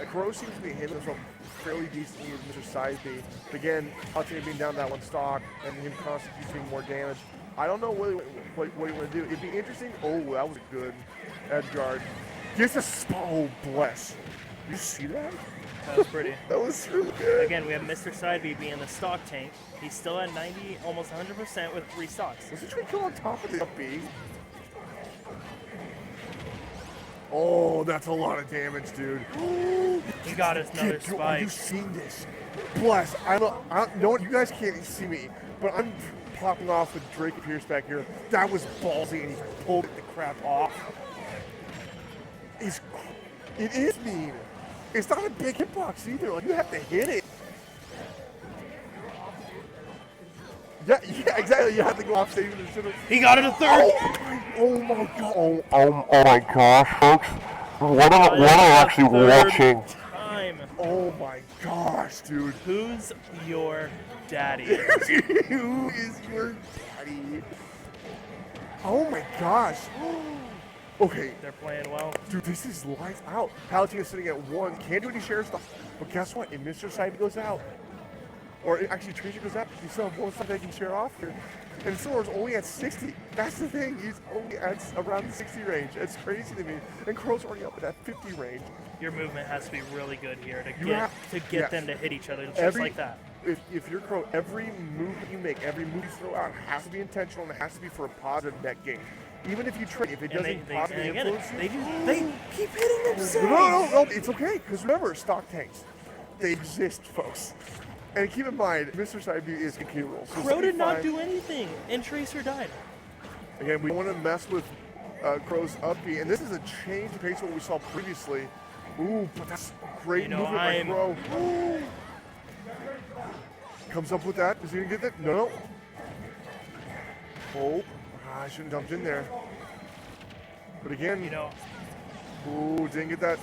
Crow seems to be handling himself fairly decently with Mr. Side B. But again, Palutena being down that one stock and him constantly doing more damage. I don't know what he want to do. It'd be interesting. Oh, that was a good edge guard. Gets a spot. Oh, bless. You see that? That was pretty. That was really good. Again, we have Mr. Side B being the stock tank. He's still at 90, almost 100% with 3 stocks. Was he trying to kill on top of the up B? Oh, that's a lot of damage, dude. He got us another Dude, are you spike. seeing this? Bless. I don't know. You guys can't see me, but I'm popping off with Drake and Pierce back here. That was ballsy, and he pulled the crap off. It is mean. It's not a big hitbox either. Like, you have to hit it. Yeah, exactly. You have to go off stage and should have. He got it a third. Oh my god. Oh my gosh, folks. What am I actually Third watching? time. Oh my god. gosh, dude. Who's your daddy? Who is your daddy? Oh my gosh. Okay, They're playing well. dude, this is lights out. Palutena sitting at 1. Can't do any share stuff. But guess what? If Mr. Side goes out, or actually Tracer goes out, you still have one stuff they can share off here. And Solar's only at 60. That's the thing. He's only at around the 60 range. It's crazy to me. And Crow's already up at that 50 range. Your movement has to be really good here to You get have- to get yes. them to hit each other just Every- like that. If you're Crow, every move you make, every move you throw out has to be intentional and it has to be for a positive net gain. Even if you trade, if it And doesn't positively and again, influence you, they keep hitting themselves. no, it's okay. Because remember, stock tanks, they exist, folks. And keep in mind, Mr. Side View is key rules. So Crow did not 65 do anything, and Tracer died. Again, we don't want to mess with Crow's up B, and this is a change in pace of what we saw previously. Ooh, but that's great You know, movement by I'm- Crow. Ooh. Comes up with that. Is he gonna get that? No. Oh, I shouldn't have dumped in there. But again, You know, ooh, didn't get that.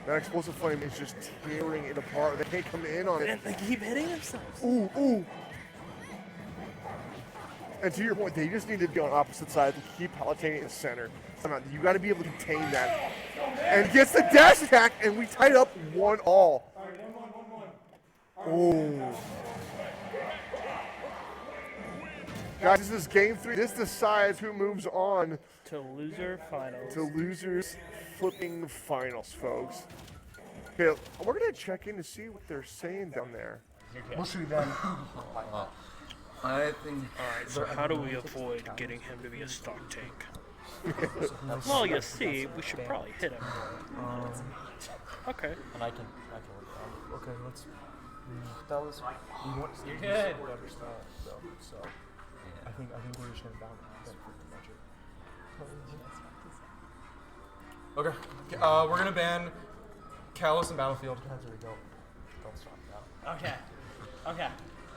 That explosive flame is just tearing it apart. They can't come in on it. and they keep hitting themselves. Ooh. And to your point, they just need to be on opposite sides and keep Palutena in the center. You got to be able to contain that. And gets the dash attack, and we tied up 1-1. Oh. Guys, this is game 3. This decides who moves on To loser finals. to losers flipping finals, folks. Okay, we're going to check in to see what they're saying down there. We'll see then. I think. Alright, so how do we avoid getting him to be a stock tank? Well, you see, we should probably hit him. Okay. And I can work it out. Okay, let's. That was. We want. You're good. Whatever style, so. I think we're just gonna balance that for the budget. Okay. We're gonna ban Callus and Battlefield. That's where we go. Don't stop now. Okay. Okay.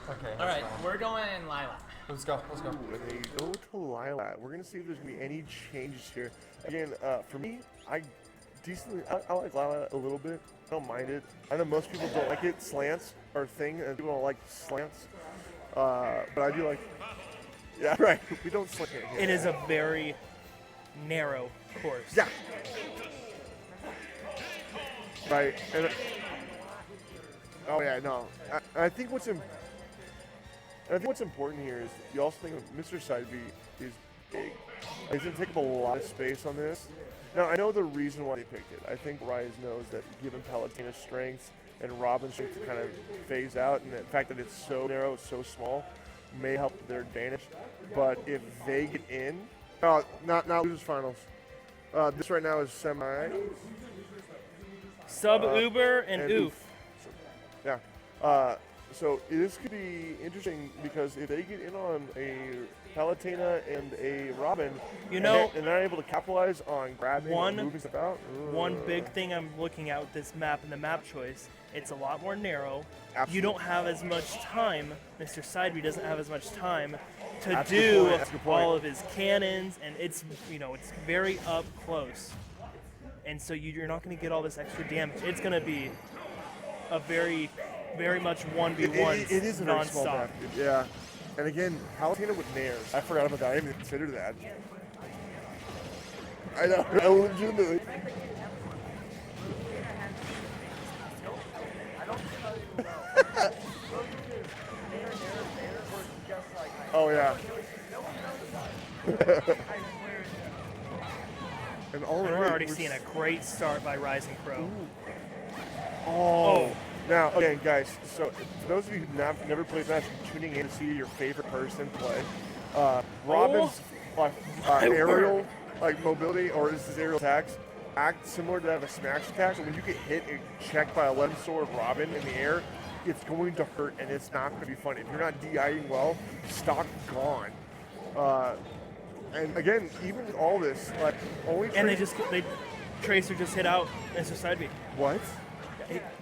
Okay. All right. We're going in Lilac. Let's go. When they go to Lilac, we're gonna see if there's gonna be any changes here. Again, for me, I like Lilac a little bit. I don't mind it. I know most people don't like it. Slants are a thing, and people don't like slants. But I do like. Yeah, right. We don't slant here. It is a very narrow course. Yeah. Right. And, oh yeah, no. I think what's important here is you also think of Mr. Side V is big. He's gonna take up a lot of space on this. Now I know the reason why they picked it. I think Rise knows that given Palutena's strengths and Robin's strength to kind of phase out, and the fact that it's so narrow, so small, may help their advantage. But if they get in, not losers finals. This right now is semi. Sub Uber and Oof. Yeah. So this could be interesting because if they get in on a Palutena and a Robin, You know, and they're able to capitalize on grabbing one- and moving stuff out. One big thing I'm looking at with this map and the map choice, it's a lot more narrow. Absolutely. You don't have as much time. Mr. Sideby doesn't have as much time to That's a good do point, that's a good point. all of his cannons, and it's it's very up close, and so you're not going to get all this extra damage. It's going to be a very, very much 1v1 It is a very small nonstop. map. Yeah. And again, Palutena with Nares. I forgot about that. I didn't even consider that. I know. I legitimately. Oh yeah. And all And right, we're already seeing a great start by Rising Crow. Oh. Now, again, guys, so for those of you who never played Smash, tuning in to see your favorite person play, Robin's aerial mobility, or is his aerial attacks, act similar to that of a Smash attack. So when you get hit and checked by a 11 sword Robin in the air, it's going to hurt and it's not going to be fun. If you're not DIing well, stock gone. And again, even with all this, And Tracer just hit out Mr. Sideby. What?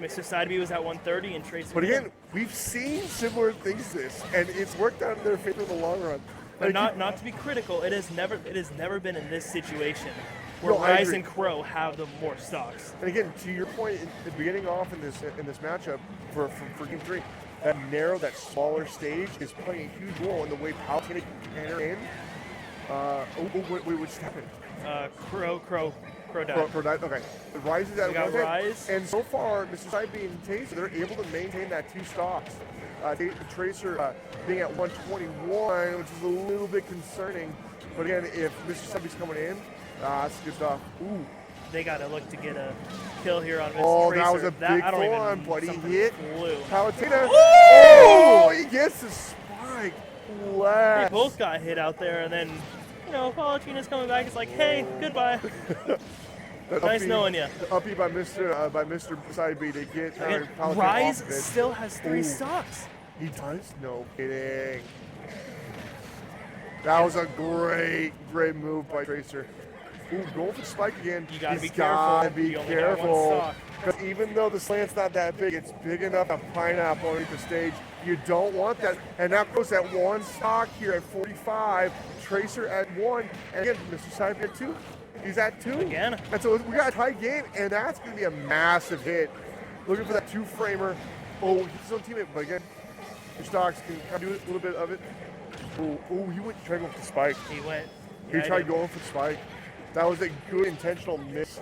Mr. Sideby was at 130 and Tracer. But again, we've seen similar things to this, and it's worked out in their favor in the long run. But not to be critical, it has never been in this situation where No, I Rise agree. and Crow have the more stocks. And again, to your point, beginning off in this matchup for Game 3, that narrow, that smaller stage is playing a huge role in the way Palutena can enter in. Wait, what just happened? Crow died. Pro died? Okay. The Rise is at We got one hit, Rise. and so far, Mr. Saibi and Taser, they're able to maintain that 2 stocks. Tracer being at 121, which is a little bit concerning. But again, if Mr. Saibi's coming in, that's good stuff. Ooh. They got to look to get a kill here on Mr. Oh, Tracer. that was a big I don't even one, but he something hit flew. Palutena. Oh, he gets the spike. They Blast. both got hit out there, and then, you know, Palutena's coming back. It's like, hey, goodbye. Nice knowing you. Uppy by Mr. Side B to get Again, Palutena Rise off of it. still has 3 Ooh. stocks. He does? No kidding. That was a great move by Tracer. Ooh, going for spike again. You gotta He's be careful. gotta be You only got 1 careful. stock. Because even though the slant's not that big, it's big enough to pineapple underneath the stage. You don't want that. And that goes at 1 stock here at 45. Tracer at 1. And again, Mr. Side at 2. He's at 2. Again. And so we got a tight game, and that's going to be a massive hit. Looking for that 2-framer. Oh, he hits his own teammate, but again, your stocks can kind of do a little bit of it. Oh, he went trying to go for the spike. He went. He Yeah, tried going for the spike. That was a good intentional miss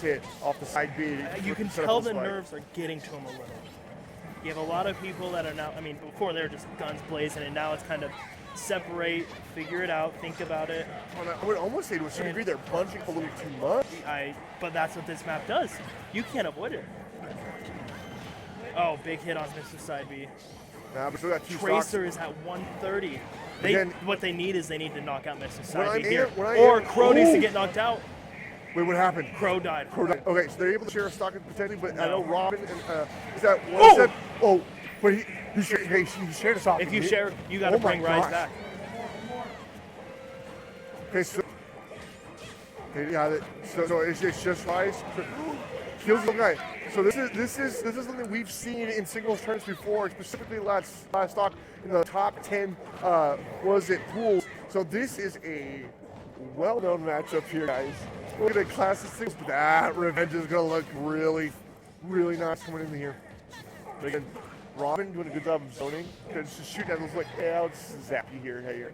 hit off the side B. You can Set up tell the the spike. nerves are getting to him a little. You have a lot of people that are now, I mean, before they were just guns blazing, and now it's kind of separate, figure it out, think about it. I would almost say to a certain degree they're bunching a little too much. But that's what this map does. You can't avoid it. Oh, big hit on Mr. Side B. Nah, but still got 2 Tracer stocks. is at 130. Again- What they need is they need to knock out Mr. When Side I'm B here. when I Or am- Crow needs to Ooh. get knocked out. Wait, what happened? Crow died. Okay, so they're able to share a stock potentially, but I No. know Robin and is that one Oh! step? Oh, but he shared a stock. If you share, you got to Oh my bring Rise gosh. back. Okay, so yeah, so it's just Rise kills the guy. So this is something we've seen in singles tournaments before, specifically last stock in the top 10 pools. So this is a well-known matchup here, guys. We're gonna class of singles, but that Revenge is gonna look really nice coming in here. But again, Robin doing a good job of zoning. Just shooting at those like, yeah, I'll just zap you here.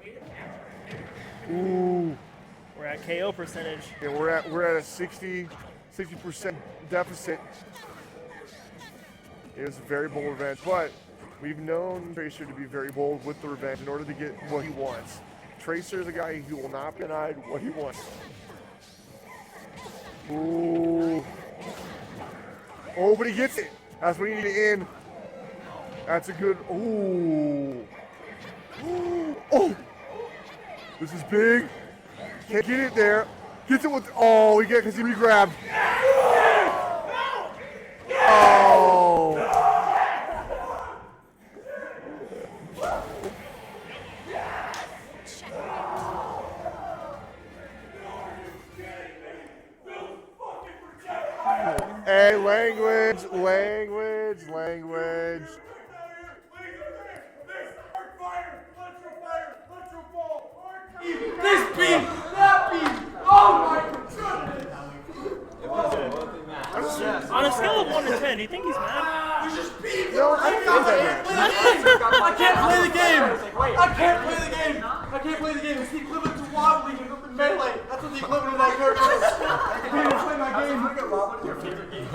Ooh. We're at KO percentage. Yeah, we're at a 60% deficit. It was a very bold revenge, but we've known Tracer to be very bold with the revenge in order to get what he wants. Tracer is a guy who will not be denied what he wants. Ooh. Oh, but he gets it. That's what he needed to end. That's a good. Ooh. Oh. This is big. Can't get it there. Gets it with. Oh, we get because he re-grabbed. Oh. Hey, language. This beat! That beat! Oh my goodness! On a scale of 1 to 10, do you think he's mad? You just beat No, I can't play the game! I can't play the game! I can't play the game! It's the equivalent to wobbling in Melee. That's what the equivalent of that character is. I can't even play my game. Look at wobbling your favorite game.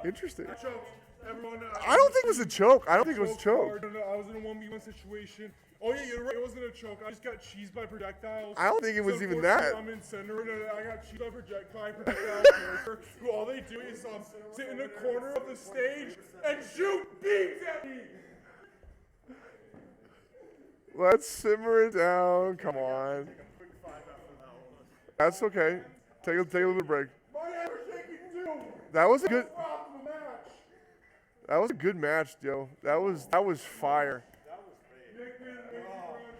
Interesting. Choked. Everyone, I don't think it was a choke. I don't think it was a choke. No, I was in a 1v1 situation. Oh yeah, you're right. It wasn't a choke. I just got cheesed by projectiles. I don't think it was So even unfortunately, that. I'm in center, and I got cheesed by projectile character, who all they do is sit in the corner of the stage and shoot beams at me. Let's simmer it down. Come on. That's okay. Take a little bit of break. My ass was shaking too. That was a good. Stop the match. That was a good match, Joe. That was fire.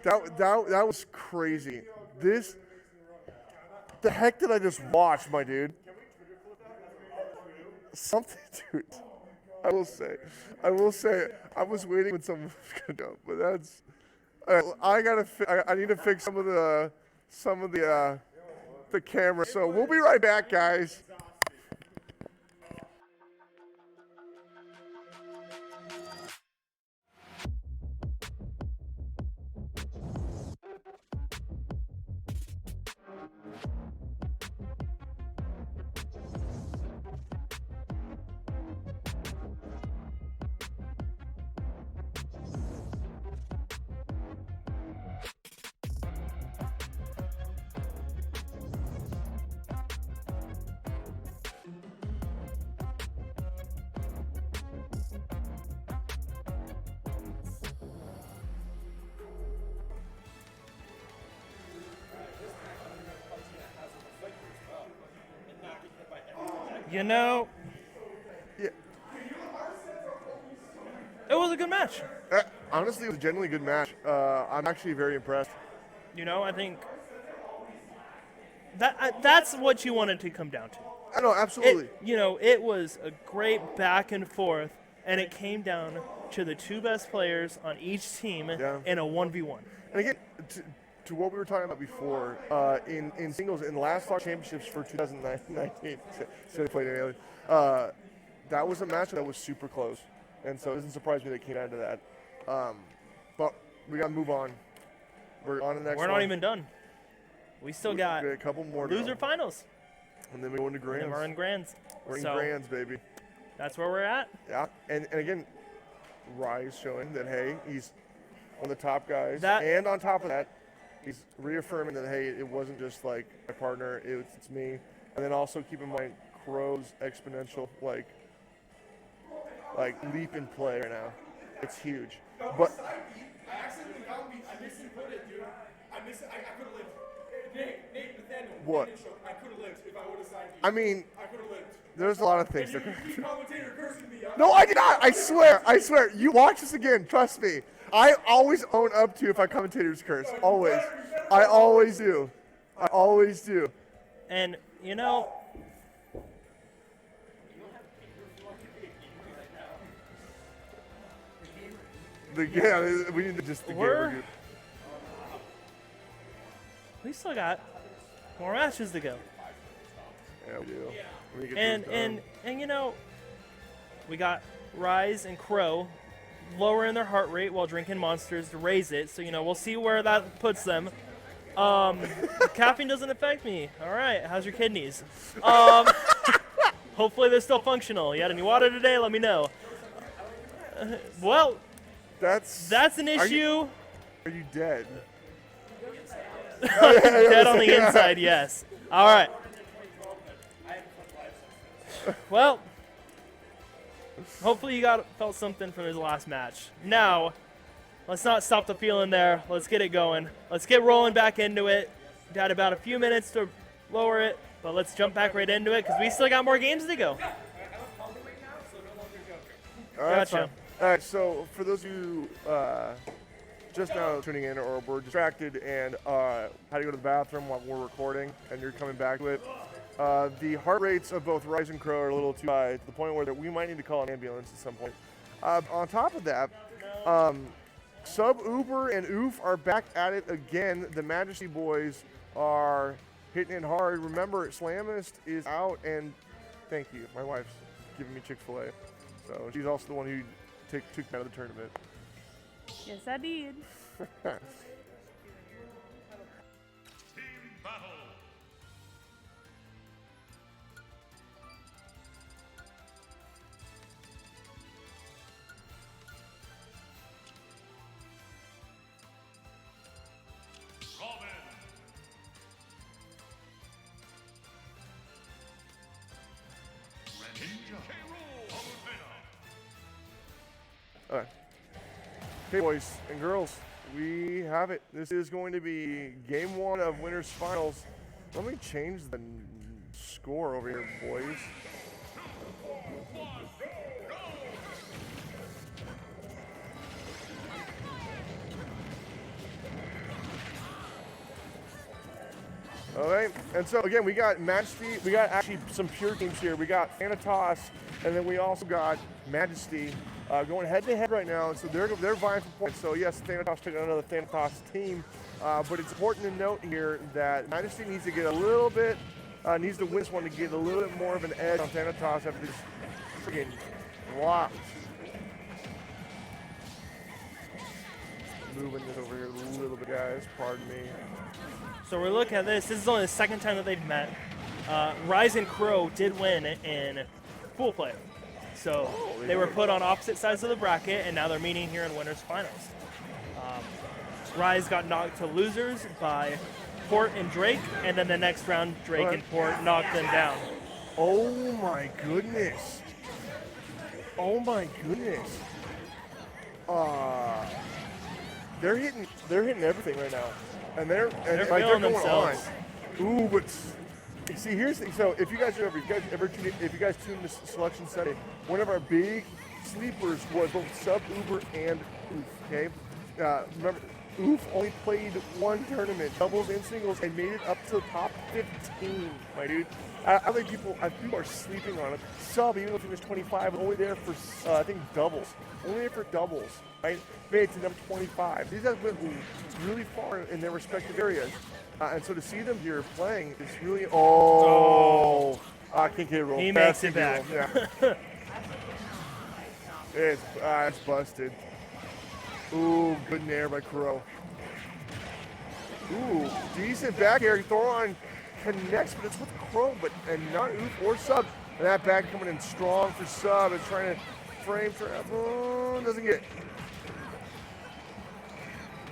That was crazy. The heck did I just watch, my dude? Something, dude. I will say, I was waiting when someone was gonna go, but that's. All right, I need to fix some of the camera. So we'll be right back, guys. You know, Yeah. it was a good match. Honestly, it was a genuinely good match. I'm actually very impressed. You know, I think that's what you wanted to come down to. I know, absolutely. It was a great back and forth, and it came down to the two best players on each team in a 1v1. And again, to what we were talking about before, in singles, in the last Fox Championships for 2019, that was a match that was super close. And so it doesn't surprise me that it came down to that. But we got to move on. We're on to the next We're one. not even done. We still got a couple more to loser go. finals. And then we go into grands. And we're in grands. We're in So, grands, baby. That's where we're at. Yeah, and again, Rise showing that, hey, he's one of the top guys. And on top of that, he's reaffirming that, hey, it wasn't just like my partner, it's me. And then also keep in mind Crow's exponential like leap in play right now. It's huge. But I accidentally found me. I misinput it, dude. I could have lived. Nate, Nathaniel. What? I could have lived if I would have signed you. I mean, I could have lived. there's a lot of things. And you commentator cursing me. No, I did not. I swear. You watch this again. Trust me. I always own up to if I commentators curse. Always. I always do. I always do. And, you know, Yeah, we need to just the game review. We still got more matches to go. Yeah, we do. We get And those done. you know, we got Rise and Crow lowering their heart rate while drinking monsters to raise it. So, you know, we'll see where that puts them. Caffeine doesn't affect me. All right, how's your kidneys? Hopefully they're still functional. You had any water today? Let me know. Well, that's an issue. Are you dead? Dead on the inside, yes. All right. Well, hopefully you felt something from his last match. Now, let's not stop the feeling there. Let's get it going. Let's get rolling back into it. We got about a few minutes to lower it, but let's jump back right into it because we still got more games to go. All right, Gotcha. All right, so for those of you just now tuning in or were distracted and had to go to the bathroom while we're recording and you're coming back to it, the heart rates of both Rise and Crow are a little too high to the point where we might need to call an ambulance at some point. On top of that, Sub, Uber, and Oof are back at it again. The Majesty boys are hitting it hard. Remember, Slamist is out, and thank you. My wife's giving me Chick-fil-A. So she's also the one who took me out of the tournament. Yes, I did. Alright. Okay, boys and girls, we have it. This is going to be game one of Winners Finals. Let me change the score over here, boys. All right, and so again, we got Majesty, we got actually some pure teams here. We got Thanatos And then we also got Majesty going head-to-head right now, and so they're vying for points. So yes, Thanatos took another Thanatos team, but it's important to note here that Majesty needs to get a little bit, needs to win this one to get a little bit more of an edge on Thanatos after this freaking blocked. Moving this over here a little bit, guys. Pardon me. So we're looking at this. This is only the second time that they've met. Rise and Crow did win in pool play. So they were put on opposite sides of the bracket, and now they're meeting here in winners finals. Rise got knocked to losers by Port and Drake, and then the next round, Drake and Port knocked them down. Oh my goodness. Oh my goodness. They're hitting everything right now, and they're feeling going themselves. on. Ooh, but see, here's the thing. So if you guys tune this selection Sunday, one of our big sleepers was both Sub, Uber, and Oof. Okay, remember, Oof only played one tournament, doubles and singles, and made it up to the top 15, my dude. I think people are sleeping on it. Sub, even though he finished 25, only there for I think doubles. Only there for doubles, right? Made it to number 25. These guys went really far in their respective areas. And so to see them here playing is really, King K. Rool. He makes it back. Yeah. It's busted. Ooh, good nair by Crow. Ooh, decent back air. Thoron connects, but it's with Crow, and not Oof or Sub. And that back coming in strong for Sub and trying to frame trap. Doesn't get it.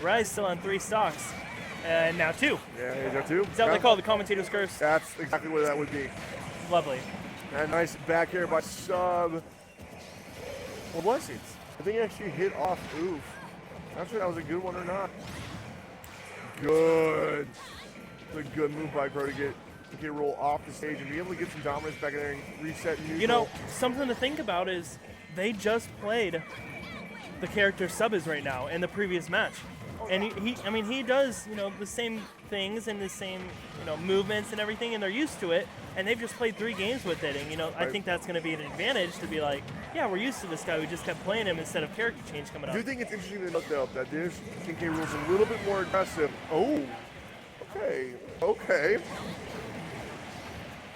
Rise still on 3 stocks, and now 2. Yeah, he's got 2. Is that what they call the commentator's curse? That's exactly what that would be. Lovely. And nice back air by Sub. What was it? I think it actually hit off Oof. Not sure that was a good one or not. Good. It's a good move by Crow to get Roll off the stage and be able to get some dominance back in there and reset neutral. You know, something to think about is they just played the character Sub is right now in the previous match. And he does, the same things and the same, movements and everything, and they're used to it. And they've just played 3 games with it, and I think that's going to be an advantage to be like, yeah, we're used to this guy. We just kept playing him instead of character change coming up. I do think it's interesting to note though that this King K. Rool's a little bit more aggressive. Oh, okay.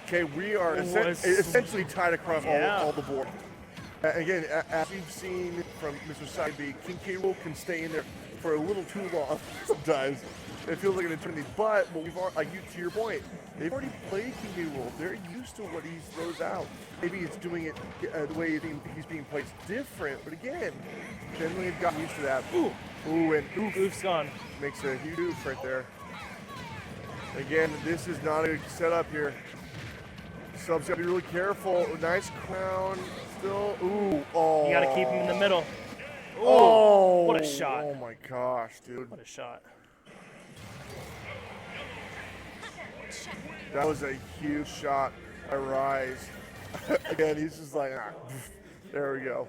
Okay, we are essentially tied across all the board. Again, as we've seen from Mr. Side B, King K. Rool can stay in there for a little too long sometimes. It feels like an eternity. But to your point, they've already played King K. Rool. They're used to what he throws out. Maybe it's doing it the way he's being played different. But again, generally they've gotten used to that. Oof's gone. Makes a huge oof right there. Again, this is not a setup here. Sub's gotta be really careful. Nice crown. Still, You gotta keep him in the middle. What a shot. Oh my gosh, dude. What a shot. That was a huge shot by Rise. Again, he's just like, there we go.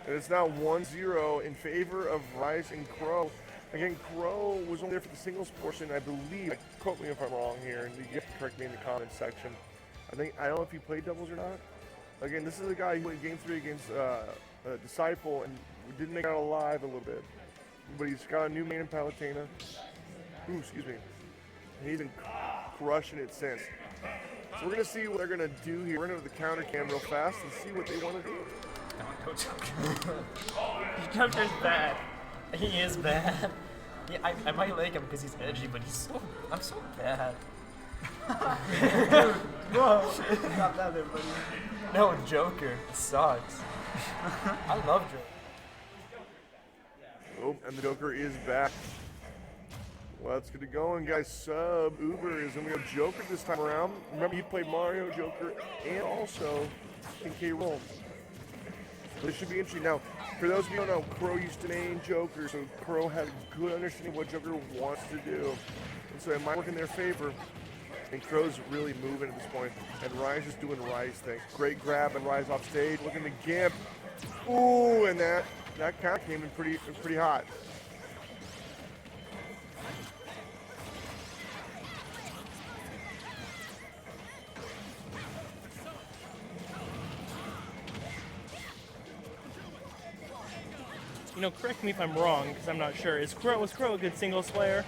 And it's now 1-0 in favor of Rise and Crow. Again, Crow was only there for the singles portion, I believe. Quote me if I'm wrong here, and you have to correct me in the comments section. I don't know if he played doubles or not. Again, this is a guy who went Game 3 against Disciple and didn't make it out alive a little bit. But he's got a new main in Palutena. Ooh, excuse me. And he's been crushing it since. So we're going to see what they're going to do here. We're going to the counter cam real fast and see what they want to do. Joker's bad. He is bad. Yeah, I might like him because he's edgy, but I'm so bad. Dude, whoa. Stop that there, buddy. No, Joker sucks. I love Joker. Oh, and the Joker is back. Let's get it going, guys. Sub Uber is going to go Joker this time around. Remember, he played Mario, Joker, and also King K. Rool. So this should be interesting. Now, for those of you who don't know, Crow used to main Joker, so Crow has a good understanding of what Joker wants to do. And so it might work in their favor. And Crow's really moving at this point. And Rise is doing Rise thing. Great grab and Rise off stage. Looking to Gimp. Ooh, and that kind of came in pretty hot. correct me if I'm wrong, because I'm not sure. Was Crow a good singles player?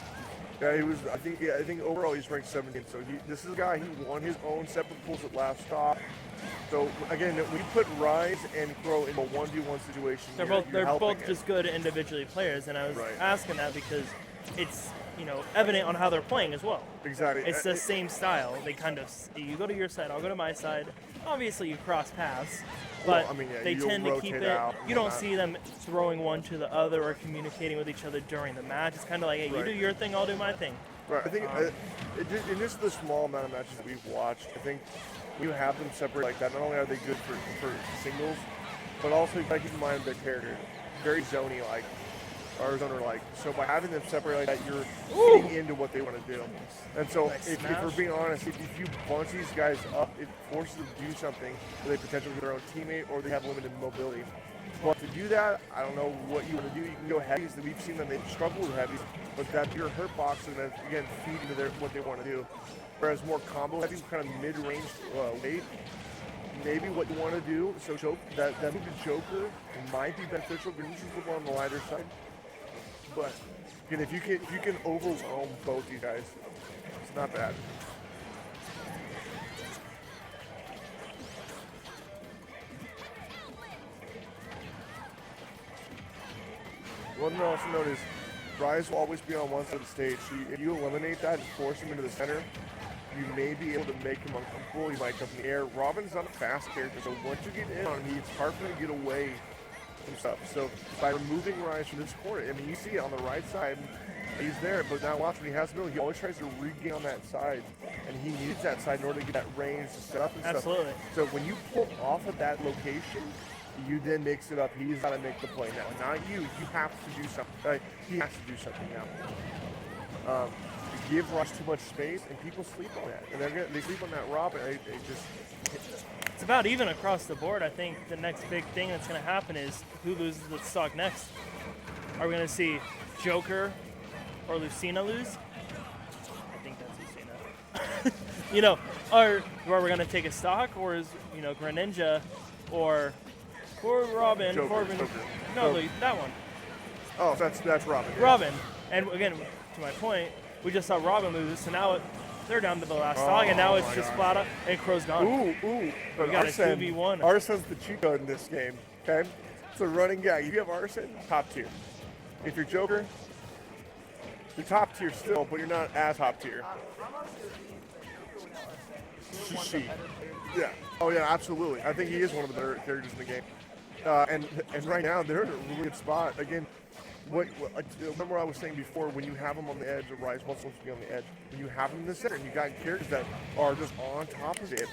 Yeah, he was. I think overall he's ranked 17th. So this is a guy who won his own separate pools at last stop. So again, we put Rise and Crow in a 1v1 situation. They're both just good individually players, and I was asking that because it's evident on how they're playing as well. Exactly. It's the same style. They kind of you go to your side, I'll go to my side. Obviously, you cross paths, but Well, I mean, yeah, they you'll tend to keep rotate it. out and You don't whatnot. see them throwing one to the other or communicating with each other during the match. It's kind of like, hey, you Right. do your thing, I'll do my thing. Right. I think in just the small amount of matches that we've watched, I think when you have them separate like that, not only are they good for singles, but also you gotta keep in mind their character. Very zony like, or zoner-like. So by having them separate like that, you're getting into what they want to do. And so if we're being honest, if you bunch these guys up, it forces them to do something where they potentially with their own teammate or they have limited mobility. But to do that, I don't know what you want to do. You can go heavies. We've seen them, they struggle with heavies, but that's your hurt box and then again feed into what they want to do. Whereas more combo heavies, kind of mid-range weight, maybe what you want to do, so that move to Joker might be beneficial because you can put on the lighter side. But again, if you can overwhelm both you guys, it's not bad. One thing to also note is Rise will always be on one side of the stage. So if you eliminate that and force him into the center, you may be able to make him uncomfortable. He might come in the air. Robin's not a fast character, so once you get in on him, it's hard for him to get away from stuff. So by removing Rise from this corner, I mean, you see it on the right side, he's there, but now watch when he has the ability, he always tries to regain on that side, and he needs that side in order to get that range to set up and Absolutely. stuff. So when you pull off of that location, you then mix it up. He's got to make the play now, not you. You have to do something. He has to do something now. You give Rush too much space, and people sleep on that. And they sleep on that Robin. It's about even across the board. I think the next big thing that's going to happen is who loses the stock next. Are we going to see Joker or Lucina lose? I think that's Lucina. Or are we going to take a stock, or is Greninja or Robin? Joker. No, Joker. that one. Oh, that's Robin. Yeah. Robin. And again, to my point, we just saw Robin lose, so now they're down to the last stock, and now it's just flat out, and Crow's gone. Ooh. We got a 2v1. Arsen's the cheat code in this game, okay? It's a running gag. If you have Arsen, top tier. If you're Joker, you're top tier still, but you're not as top tier. Yeah. Oh, yeah, absolutely. I think he is one of the better characters in the game. And right now, they're in a really good spot. Again, remember I was saying before, when you have them on the edge, or Rise wants to be on the edge, when you have them in the center, and you got characters that are just on top of it,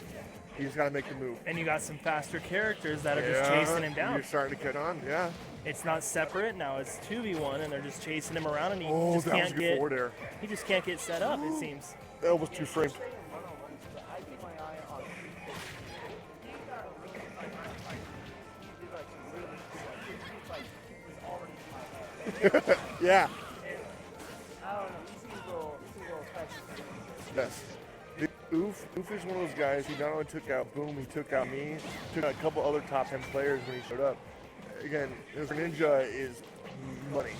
you just got to make the move. And you got some faster characters that are just chasing him down. You're starting to catch on, yeah. It's not separate now; it's 2v1, and they're just chasing him around, and he just that was can't a good get. forward air. He just can't get set up. It seems. That was too framed. Yeah. Yes. Oof is one of those guys who not only took out Boom, he took out me, took out a couple other top 10 players when he showed up. Again, his Ninja is money.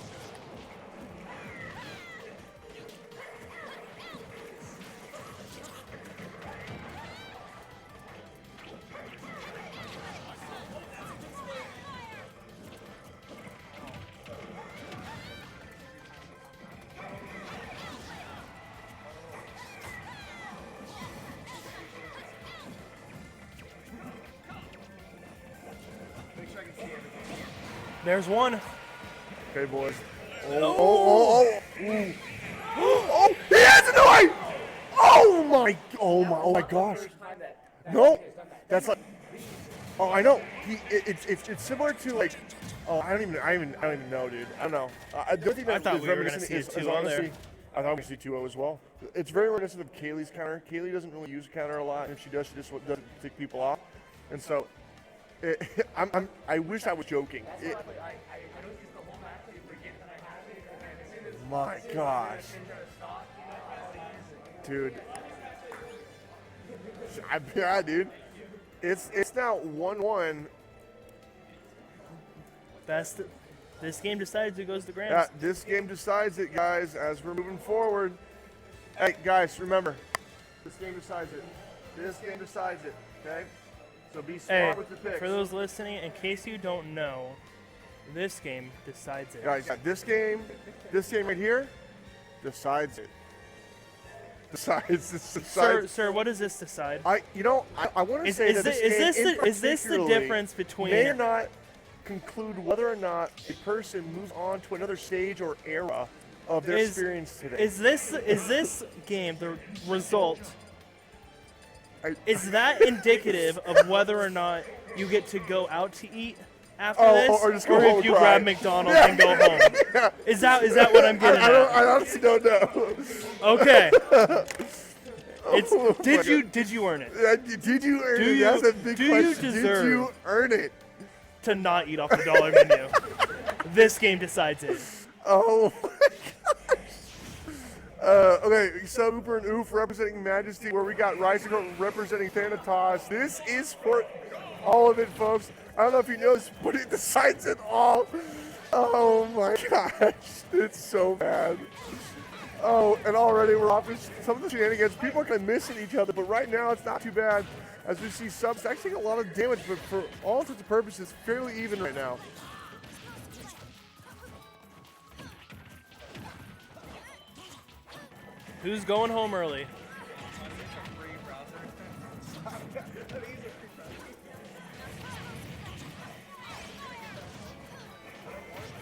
There's one. Okay, boys. Oh, he has it away! Oh my gosh. No, that's like, oh, I know. It's similar to like, oh, I don't even know, dude. I don't know. The other thing that thought is we were gonna reminiscent see a is 2-0 there. honestly, I thought we see 2-0 as well. It's very reminiscent of Kaylee's counter. Kaylee doesn't really use counter a lot, and if she does, she just doesn't tick people off. And so, I wish I was joking. My gosh. Dude. Yeah, dude. It's now 1-1. Best This game decides who goes to Grams. Yeah, this game decides it, guys, as we're moving forward. Hey, guys, remember, this game decides it. This game decides it, okay? So be smart Hey, with your picks. for those listening, in case you don't know, this game decides it. Guys, yeah, this game right here, decides it. Sir, what does this decide? I want to say that is this the difference between may or not conclude whether or not a person moves on to another stage or era of their experience today. Is this game the result? Is that indicative of whether or not you get to go out to eat after this, or just go home if you and grab cry? McDonald's and go home? Yeah. Is that what I'm getting at? I honestly don't know. Okay. It's Oh my did you God. earn it? Did you earn it? That's a big do question. you deserve Did you earn it? to not eat off the dollar menu? This game decides it. Oh my gosh. Okay, Subwoofer and Oof representing Majesty, where we got Rising Crow representing Thanatos. This is for all of it, folks. I don't know if you know this, but it decides it all. Oh my gosh, it's so bad. Oh, and already we're off to some of the shenanigans. People are kind of missing each other, but right now it's not too bad. As we see Subs actually a lot of damage, but for all intents and purposes, fairly even right now. Who's going home early?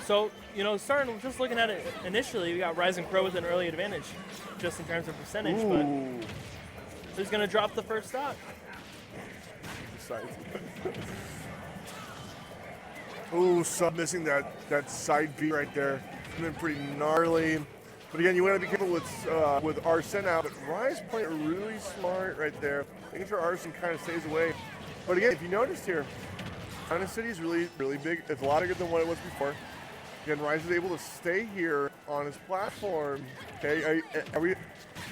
So, just looking at it initially, we got Rising Crow with an early advantage, just in terms of percentage, but who's going to drop the first stock? Ooh, Sub missing that side B right there. It's been pretty gnarly. But again, you want to be careful with Arsene out. But Rise playing really smart right there, making sure Arsene kind of stays away. But again, if you noticed here, China City is really, really big. It's a lot bigger than what it was before. Again, Rise is able to stay here on his platform. Okay, we're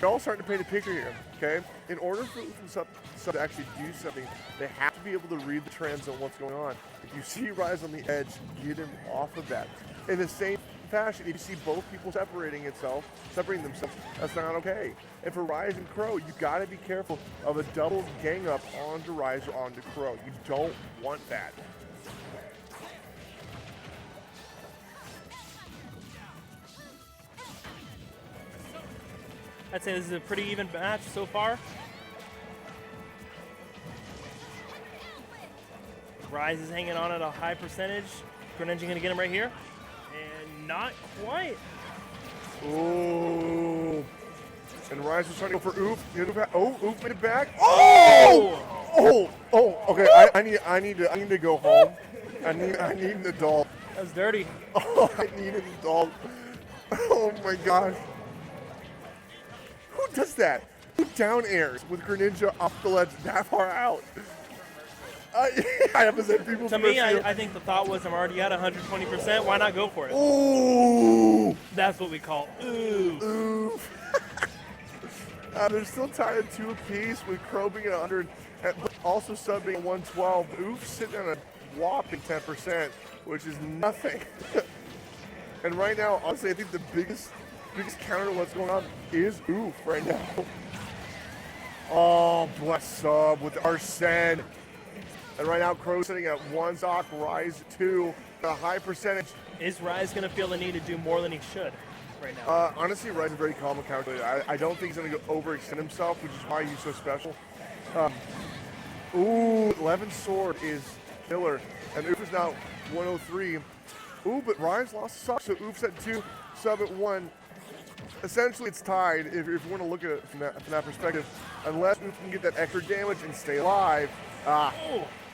all starting to paint a picture here. Okay, in order for Sub to actually do something, they have to be able to read the trends on what's going on. If you see Rise on the edge, get him off of that. In the same fashion, if you see both people separating themselves, that's not okay. And for Rise and Crow, you got to be careful of a double gang up onto Rise or onto Crow. You don't want that. I'd say this is a pretty even match so far. Rise is hanging on at a high percentage. Greninja gonna get him right here. And not quite. Ooh. And Rise was trying to go for Oof. Oof made it back. Oh! Okay, I need to go home. I need an adult. That was dirty. Oh, I need an adult. Oh my gosh. Who does that? Who down airs with Greninja off the ledge that far out? I have to say people. To me, I think the thought was I'm already at 120%. Why not go for it? Ooh. That's what we call ooh. Ooh. They're still tied at 2 apiece with Crow being at 100, but also Sub being at 112. Oof sitting on a whopping 10%, which is nothing. And right now, honestly, I think the biggest counter to what's going on is Oof right now. Oh, bless Sub with Arsene. And right now, Crow sitting at 1 stock, Rise 2, a high percentage. Is Rise going to feel the need to do more than he should right now? Honestly, Rise is very calm and calculated. I don't think he's going to overextend himself, which is why he's so special. 11 Sword is killer. And Oof is now 103. Ooh, but Rise lost a stock, so Oof's at 2, Sub at 1. Essentially, it's tied if you want to look at it from that perspective. Unless Oof can get that extra damage and stay alive.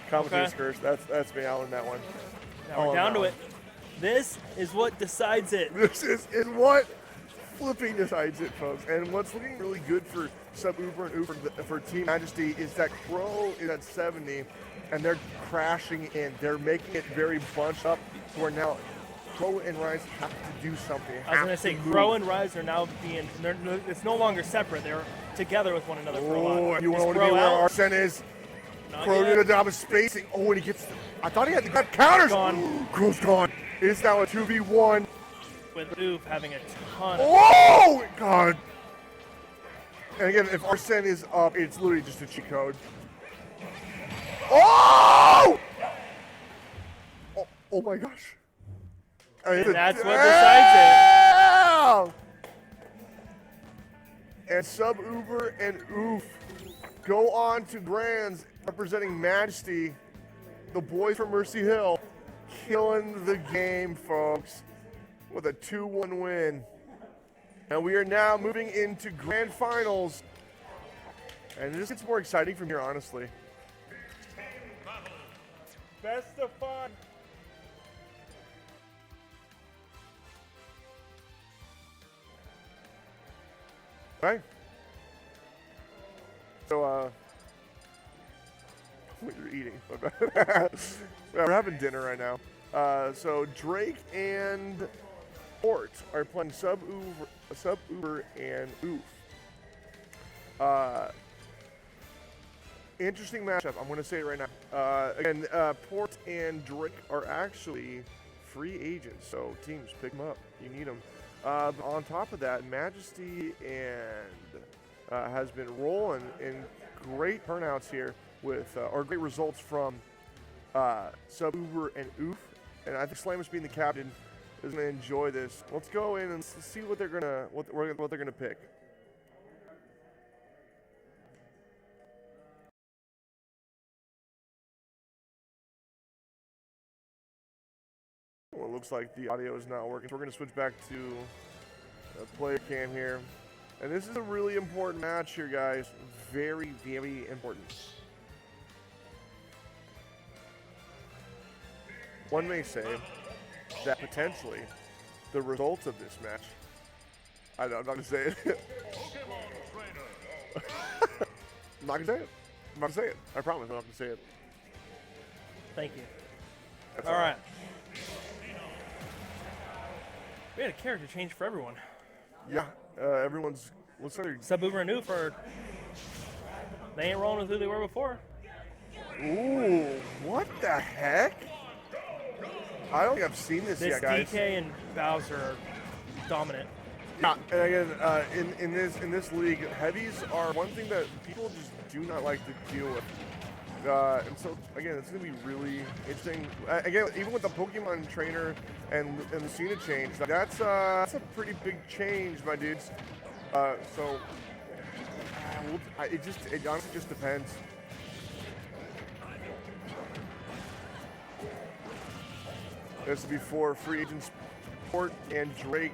Commentator's curse. That's me out on that one. Now we're down to it. This is what decides it. This is what flipping decides it, folks. And what's looking really good for Subwoofer and Oof for Team Majesty is that Crow is at 70, and they're crashing in. They're making it very bunched up to where now Crow and Rise have to do something. I was going to say, Crow and Rise are now it's no longer separate. They're together with one another for a while. You want to be where Arsene is? Crow did a job of spacing. Oh, and he gets. I thought he had to grab counters. Gone. Crow's gone. It's now a 2v1. With Oof having a ton of. Oh, God. And again, if Arsene is up, it's literally just a cheat code. Oh! Oh my gosh. And that's what decides it. And Sub Uber and Oof go on to Grands representing Majesty. The boys from Mercy Hill killing the game, folks, with a 2-1 win. And we are now moving into Grand Finals. And this gets more exciting from here, honestly. Best of fun. Right? So, what you're eating. We're having dinner right now. So Drake and Port are playing Sub Uber and Oof. Interesting matchup. I'm going to say it right now. Again, Port and Drake are actually free agents, so teams pick them up. You need them. On top of that, Majesty and has been rolling in great turnouts here with or great results from Sub Uber and Oof. And I think Slamus being the captain is going to enjoy this. Let's go in and see what they're gonna what they're gonna pick. Well, it looks like the audio is not working. So we're going to switch back to player cam here. And this is a really important match here, guys. Very, very important. One may say that potentially the results of this match, I'm not going to say it. I'm not going to say it. I'm not going to say it. I promise I'm not going to say it. Thank you. That's all right. We had a character change for everyone. Yeah, everyone's. Looks like Sub Uber and Oof are. They ain't rolling with who they were before. Ooh, what the heck? I don't think I've seen this yet, guys. DK and Bowser are dominant. Yeah, and again, in this league, heavies are one thing that people just do not like to deal with. And so again, it's gonna be really interesting. Again, even with the Pokemon trainer and the Cena change, that's a pretty big change, my dudes. So it honestly just depends. This will be for free agents Port and Drake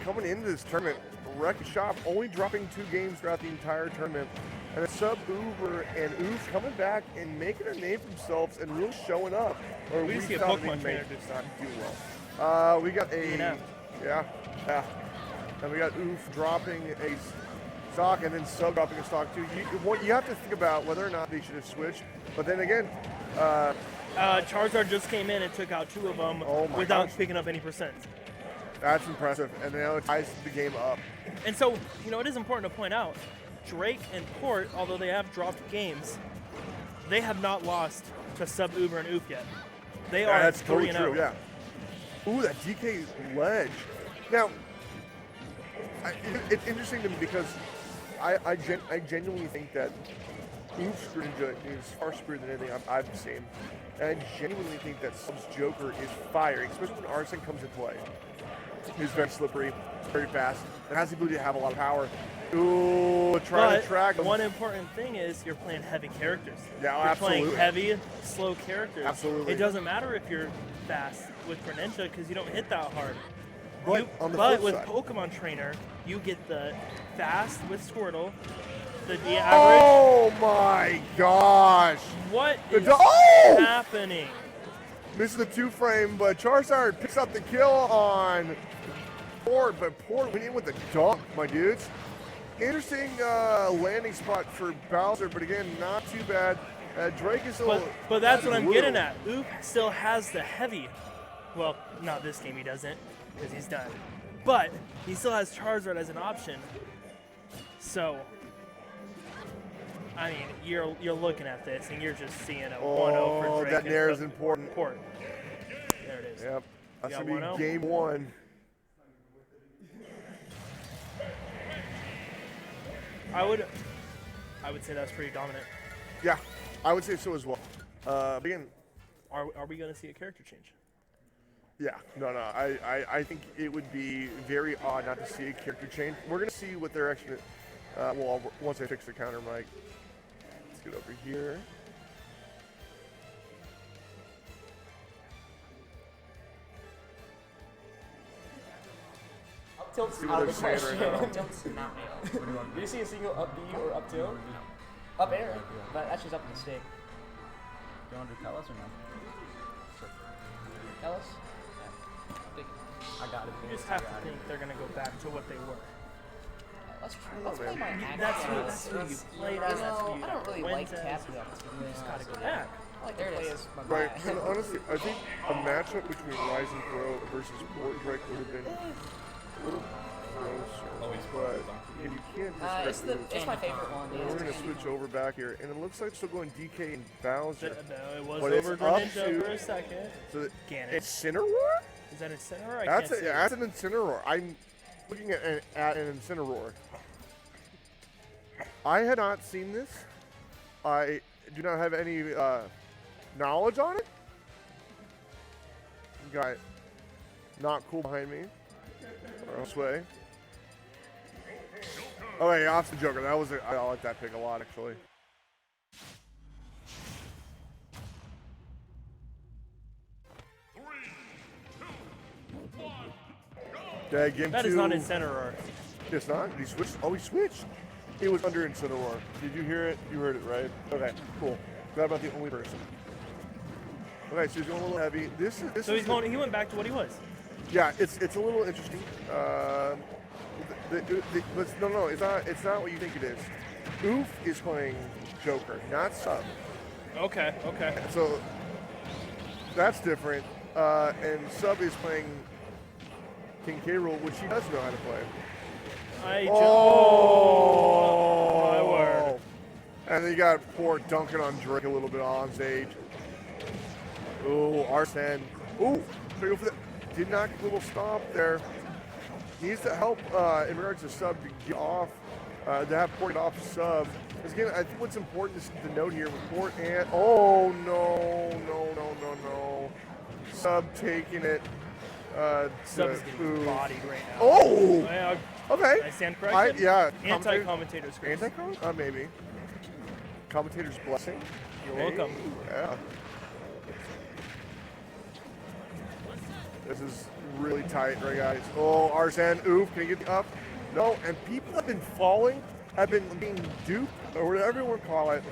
coming into this tournament. Wreck Shop only dropping 2 games throughout the entire tournament. And Sub Uber and Oof coming back and making a name for themselves and really showing up. Or we see a Pokemon trainer do well. We got a yeah. And we got Oof dropping a stock and then Sub dropping a stock too. You have to think about whether or not they should have switched. But then again, Charizard just came in and took out 2 of them without picking up any percent. That's impressive, and now it ties the game up. And so, it is important to point out, Drake and Port, although they have dropped games, they have not lost to Sub Uber and Oof yet. They are that's 3-0. totally true, yeah. Ooh, that DK ledge. Now, it's interesting to me because I genuinely think that Oof's Greninja is far superior than anything I've seen. And I genuinely think that Sub's Joker is fire, especially when Arsene comes into play. He's very slippery, very fast, and has the ability to have a lot of power. Ooh, trying to track him. One important thing is you're playing heavy characters. Yeah, you're absolutely. playing heavy, slow characters. Absolutely. It doesn't matter if you're fast with Greninja because you don't hit that hard. But with side. Pokemon Trainer, you get the fast with Squirtle, the average. Oh my gosh! What is happening? Misses the 2-frame, but Charizard picks up the kill on Port, but Port went in with the dunk, my dudes. Interesting landing spot for Bowser, but again, not too bad. Drake is still. But that's what I'm getting at. Oof still has the heavy. Well, not this game he doesn't, because he's done. But he still has Charizard as an option. So I mean, you're looking at this and you're just seeing a 1-0 Oh, for Drake. that and nair is Port. important. Port. There it is. Yep. That's got going to 1-0? be game 1. I would say that's pretty dominant. Yeah, I would say so as well. Again, Are we going to see a character change? yeah, no. I think it would be very odd not to see a character change. We're going to see what they're actually, well, once I fix the counter mic. Let's get over here. Up tilt's See what out of they're the saying question. right now. Up tilt's not real. Do you see a single up B or up tilt? Up air, but that's just up mistake. Do you want to do Kalos or no? Ellis? I got it. You just have to think they're going to go back to what they were. Let's play my act. That's who you played as. That's who you I don't really like wins as. Cappy up. You just got to go back. I like to play as my Right, guy. and honestly, I think a matchup between Rising Pro versus Port Drake would have been a little closer. But if you can't It's my favorite one. we're going to switch over back here, and it looks like still going DK and Bowser. No, it was But over it's up Greninja to- for a second. So Ganon. Incineroar? Is that Incineroar? I That's can't see. that's an Incineroar. I'm looking at an Incineroar. I had not seen this. I do not have any knowledge on it. Got not cool behind me. Or else way. Oh, yeah, off the Joker. That was I like that pick a lot, actually. Okay, game That 2. is not Incineroar. It's not? He switched? Oh, he switched. It was under Incineroar. Did you hear it? You heard it, right? Okay, cool. Glad about the only person. Okay, so he's going a little heavy. This So is he went back to what he was. yeah, it's a little interesting. But no, it's not what you think it is. Oof is playing Joker, not Sub. Okay. So that's different. And Sub is playing King K. Rool, which he does know how to play. Oh, my word. And then you got Port dunking on Drake a little bit on stage. Ooh, Arsene. Ooh, trying to go for that. Did not get a little stop there. Needs to help in regards to Sub to get off, to have Port get off Sub. Because again, I think what's important is to note here with Port and oh no. Sub taking it. Sub is getting bodied right now. Oh! Yeah, Okay. I stand corrected? Yeah. Anti-commentator's curse. Anti-comment? Maybe. Commentator's blessing. You're welcome. Yeah. This is really tight, right, guys? Oh, Arsene, oof, can you get up? No, and people have been falling, have been being duped, or whatever you want to call it,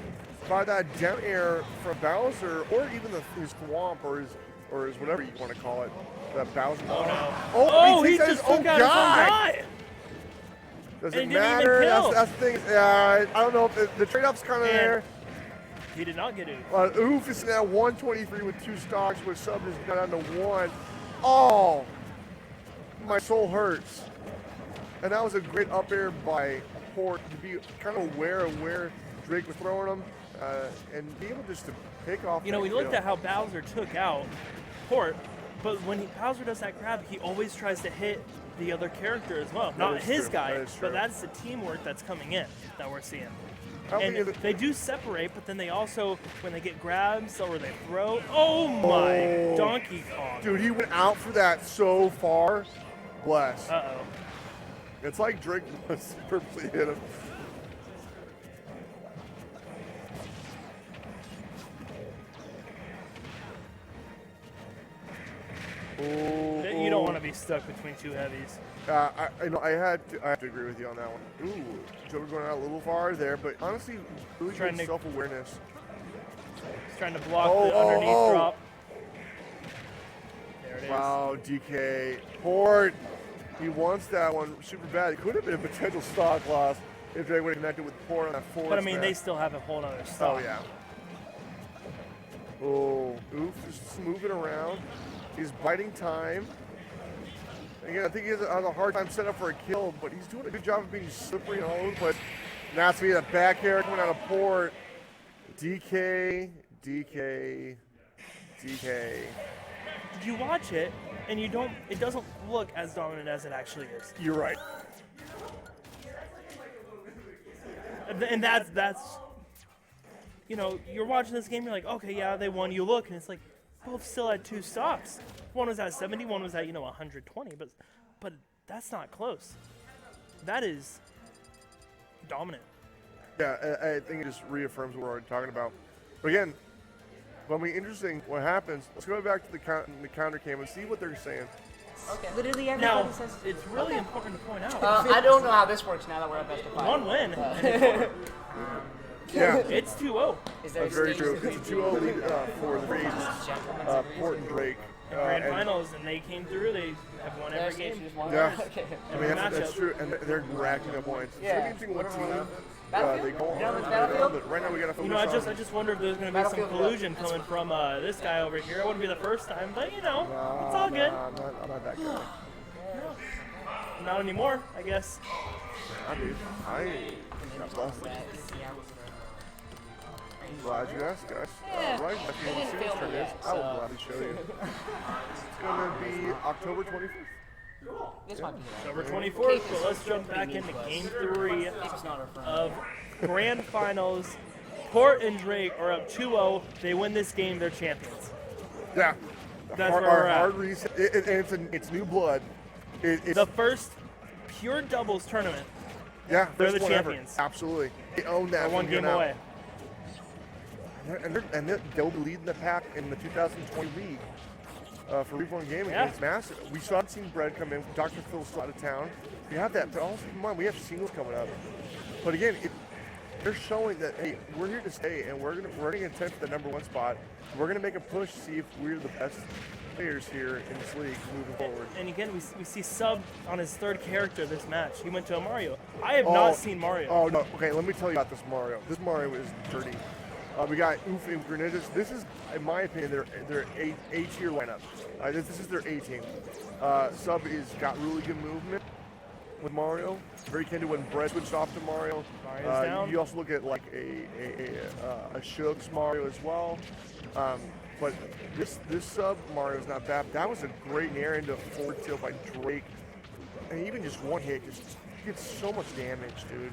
by that down air from Bowser, or even his thwomp, or his whatever you want to call it. That Bowser. Oh, no. Oh, he takes out just his own took out his own guy. Doesn't And he didn't even matter. kill. That's the thing. Yeah, I don't know if the trade-off's kind of And there. He did not get it. Oof is now 123 with 2 stocks, with Sub has gone down to 1. Oh, my soul hurts. And that was a great up air by Port to be kind of aware of where Drake was throwing him and be able just to pick off. You know, we looked at how Bowser took out Port, but when Bowser does that grab, he always tries to hit the other character as well. Not is his true. guy, That is but true. that's the teamwork that's coming in that we're seeing. think And they do separate, but then they also, when they get grabs or they throw, oh my, Donkey Kong. Dude, he went out for that so far. Bless. Uh-oh. It's like Drake was purposely hit him. You don't want to be stuck between two heavies. I have to agree with you on that one. Ooh, Joker going out a little far there, but honestly, really Trying good to- self-awareness. He's trying to block the underneath drop. There it is. Wow, DK. Port. He wants that one super bad. It could have been a potential stock loss if Drake would have connected with Port on that forward But I mean, smash. they still have a whole other stock. Oh, yeah. Oh, Oof just moving around. He's biting time. Again, I think he has a hard time set up for a kill, but he's doing a good job of being slippery and all over the place. Now it's me, the back air coming out of port. DK. Did you watch it and you don't? It doesn't look as dominant as it actually is. You're right. And that's you know, you're watching this game, you're like, okay, yeah, they won. You look and it's like both still had 2 stocks. One was at 70, one was at 120, but that's not close. That is dominant. Yeah, I think it just reaffirms what we're already talking about. But again, it'll be interesting what happens. Let's go back to the counter cam and see what they're saying. Okay. Literally Now, everybody says. it's really important to point out. I don't know how this works now that we're at best of 5. One win. Yeah. It's 2-0. Is there That's very stage true. three? It's a 2-0 lead for the Rays, Port and Drake. Grand and- finals, and they came through. They have won every game. Yeah, Okay. I mean that's true, and they're racking up points. It's gonna be interesting what team they go on. But right now we gotta focus You know, I on. just wonder if there's going to be some Battlefield, collusion coming from this guy over here. It wouldn't be the first time, but it's all good. I'm not that guy. Not anymore, I guess. I do. God bless them. I'm glad you asked, guys. Right, if you want to see what turn is, I will gladly show you. It's gonna be October 25th. This might be October 24th, but let's jump back into Game 3 of Grand Finals. Port and Drake are up 2-0. They win this game, they're champions. Yeah. That's where our we're at. hard reset, and it's new blood. It's The first pure doubles tournament. yeah, they're first the one ever. champions. Absolutely. They own that. They're one from here game now. away. And they'll be leading the pack in the 2020 league for Reform Gaming. Yeah. It's massive. We still haven't seen Brad come in. Dr. Phil's still out of town. We have that, but also come on, we have singles coming up. But again, they're showing that hey, we're here to stay, and we're gonna attempt the #1 spot. We're gonna make a push to see if we're the best players here in this league moving forward. And again, we see Sub on his 3rd character this match. He went to a Mario. I have not seen Mario. Oh no. Okay, let me tell you about this Mario. This Mario is dirty. We got Oof and Grenadiers. This is, in my opinion, their A-tier lineup. This is their A team. Sub is got really good movement with Mario. Very akin to when Brett switched off to Mario. Mario's down. You also look at like a Shug's Mario as well. But this Sub Mario is not bad. That was a great nair into forward tilt by Drake. And even just one hit just gets so much damage, dude.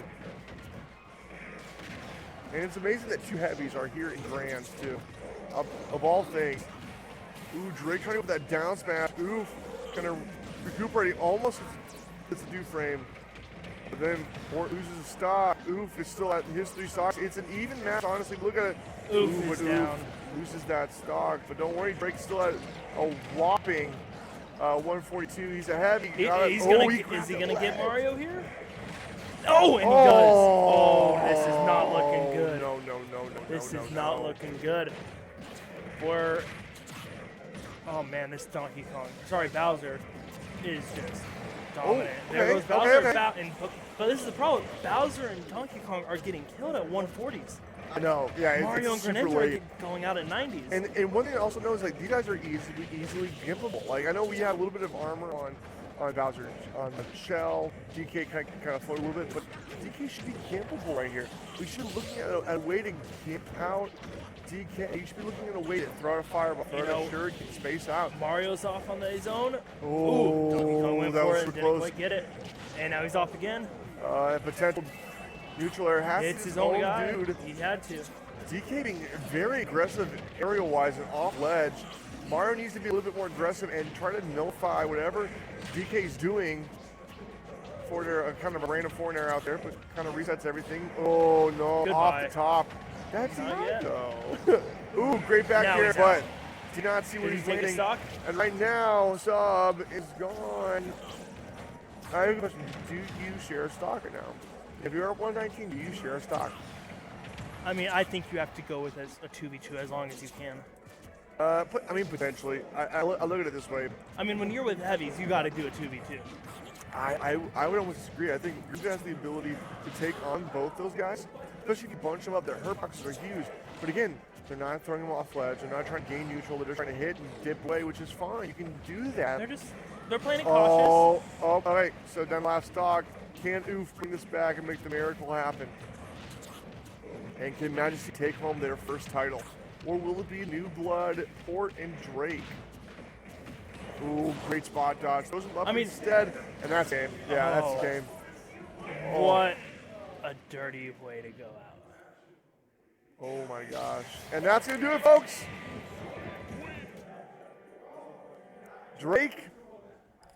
And it's amazing that 2 heavies are here in Grands, too. Of all things. Ooh, Drake trying to go with that down smash. Oof. Kind of recuperating. Almost gets the do frame. But then Port loses a stock. Oof is still at his 3 stocks. It's an even match, honestly. Look at it. Oof is down. Loses that stock. But don't worry, Drake's still at a whopping 142. He's a heavy. Is he gonna get Mario here? Oh, and he does. Oh, this is not looking good. No. This is not looking good. Oh man, this Donkey Kong. Sorry, Bowser is just dominant. There goes Bowser. Okay. But this is the problem. Bowser and Donkey Kong are getting killed at 140s. I know, yeah. Mario it's and super Greninja are late. going out at 90s. And one thing I also know is like these guys are easily gimpable. Like I know we have a little bit of armor on Bowser, on the shell. DK kind of float a little bit, but DK should be gimpable right here. We should be looking at a way to gimp out DK. You should be looking at a way to throw out a fireball, throw out a shuriken, space out. Mario's off on the zone. Oh, Donkey Kong went that for was it so and didn't close. quite get it. And now he's off again. Potential neutral air has It's to his be only own guy. dude. He had to. DK being very aggressive aerial-wise and off-ledge. Mario needs to be a little bit more aggressive and try to nullify whatever DK's doing for their kind of a random forward air out there, but kind of resets everything. Oh no, Goodbye. off the top. That's Not not yet. though. Ooh, great back Now here, he's but out. do not see where Did he's he take a landing. stock? And right now, Sub is gone. I have a question. Do you share a stock or no? If you're up 119, do you share a stock? I mean, I think you have to go with a 2v2 as long as you can. I mean, potentially. I look at it this way. I mean, when you're with heavies, you got to do a 2v2. I would almost disagree. I think Grinda has the ability to take on both those guys, especially if you bunch them up. Their hurt boxes are huge. But again, they're not throwing them off ledge. They're not trying to gain neutral. They're just trying to hit and dip away, which is fine. You can do that. They're playing it cautious. Oh, all right. So then last stock. Can Oof bring this back and make the miracle happen? And can Majesty take home their first title? Or will it be New Blood, Port, and Drake? Ooh, great spot dodge. Throws him up instead, and that's game. Yeah, that's the game. Oh. What a dirty way to go out. Oh my gosh. And that's going to do it, folks. Drake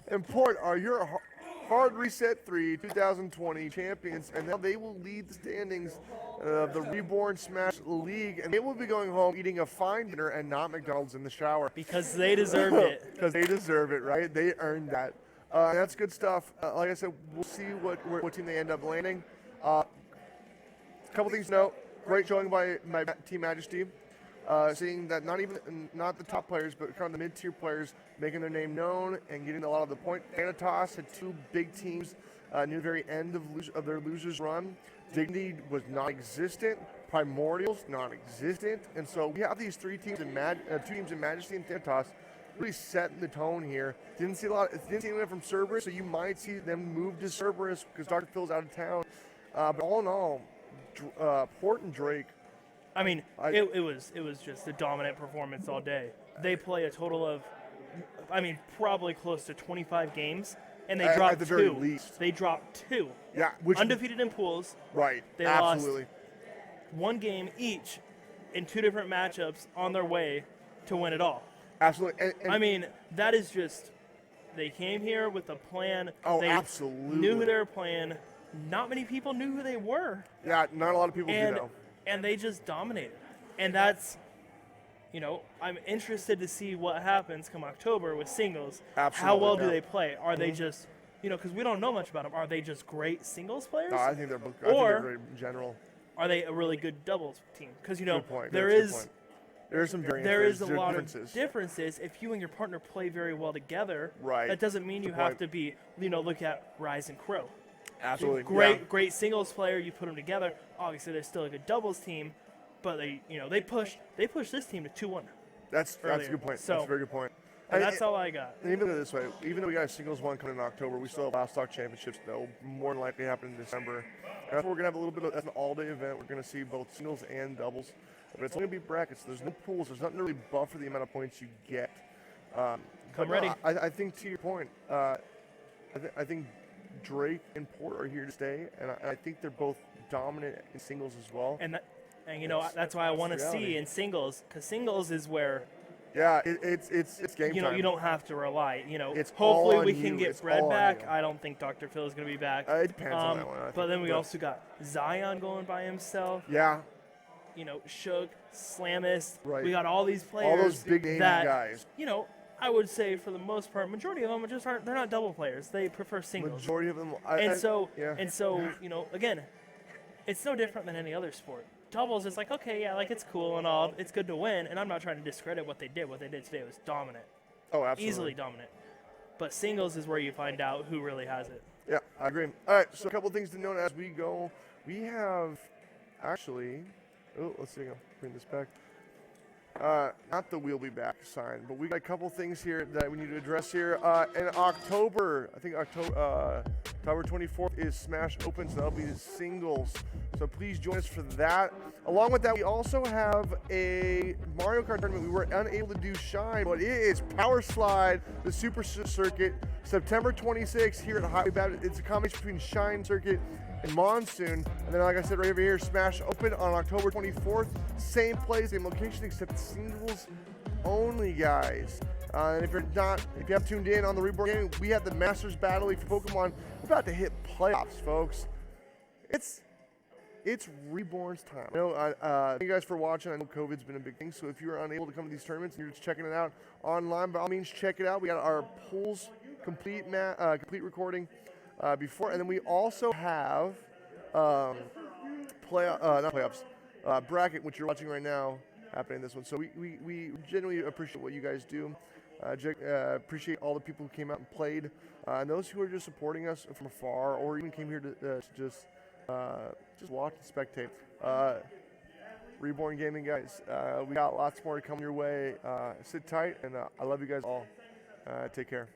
and Port are your Hard Reset 3 2020 champions, and now they will lead the standings of the Reborn Smash League, and they will be going home eating a fine dinner and not McDonald's in the shower. Because they deserved it. Because they deserve it, right? They earned that. That's good stuff. Like I said, we'll see what team they end up landing. A couple things to note. Great showing by my Team Majesty. Seeing that not the top players, but kind of the mid-tier players making their name known and getting a lot of the point. Thanatos had two big teams near the very end of their losers run. Dignity was non-existent. Primordials non-existent, and so we have these two teams in Majesty and Thanatos really setting the tone here. Didn't see anyone from Cerberus, so you might see them move to Cerberus because Dr. Phil's out of town. But all in all, Port and Drake. I mean, it was just a dominant performance all day. They play a total of, probably close to 25 games, and they dropped at the two. very least. They dropped two. Yeah, undefeated in pools. Right. They absolutely. lost one game each in two different matchups on their way to win it all. Absolutely. And that is just, they came here with a plan. Oh, they absolutely. Knew who they were playing. Not many people knew who they were. Yeah, not a lot of people do know. And they just dominated. And that's, I'm interested to see what happens come October with singles. Absolutely. How well do they play? Are they just, because we don't know much about them. Are they just great singles players? No, I think they're great in general. Are they a really good doubles team? Because, Good point. there is some variances. There is a lot of differences. If you and your partner play very well together, right. That doesn't mean you have to be, look at Rise and Crow. Absolutely. Great singles player. You put them together. Obviously, they're still a good doubles team, but they pushed this team to 2-1. That's a good point. So, that's a very good point. And that's all I got. And even this way, even though we got a singles one coming in October, we still have Last Stock Championships that will more than likely happen in December. And that's where we're gonna have a little bit of that's an all-day event. We're gonna see both singles and doubles, but it's only gonna be brackets. There's no pools. There's nothing to really buffer the amount of points you get. Come ready. I think to your point, I think Drake and Port are here to stay, and I think they're both dominant in singles as well. And that's why I want to see in singles, because singles is where. Yeah, it's game time. You don't have to rely. It's hopefully all we on can you. get It's Brad all on back. you. I don't think Dr. Phil is going to be back. It depends on that one. But then we also got Zion going by himself. Yeah. Shook, Slamist. Right. We got all these players. All those big name guys. I would say for the most part, majority of them just aren't. They're not double players. They prefer singles. Majority of them. Again, it's no different than any other sport. Doubles is like, okay, yeah, like it's cool and all. It's good to win, and I'm not trying to discredit what they did. What they did today was dominant. Oh, absolutely. Easily dominant. But singles is where you find out who really has it. Yeah, I agree. All right, so a couple things to note as we go. We have actually. Oh, let's see. I'll bring this back. Not the "we'll be back" sign, but we got a couple things here that we need to address here. In October, I think October 24th is Smash Open, so that'll be the singles. So please join us for that. Along with that, we also have a Mario Kart tournament. We were unable to do Shine, but it is Power Slide, the Super Circuit, September 26th here at Highway Baptist. It's a combination between Shine Circuit and Monsoon. And then, like I said, right over here, Smash Open on October 24th. Same place, same location, except singles only, guys. And if you have tuned in on the Reborn Gaming, we have the Masters Battle League for Pokemon. We're about to hit playoffs, folks. It's Reborn's time. Thank you guys for watching. I know COVID's been a big thing, so if you're unable to come to these tournaments and you're just checking it out online, by all means, check it out. We got our polls complete recording before, and then we also have bracket, which you're watching right now, happening in this one. So we genuinely appreciate what you guys do. Appreciate all the people who came out and played, and those who are just supporting us from afar, or even came here to just watch and spectate. Reborn Gaming, guys. We got lots more to come your way. Sit tight, and I love you guys all. Take care.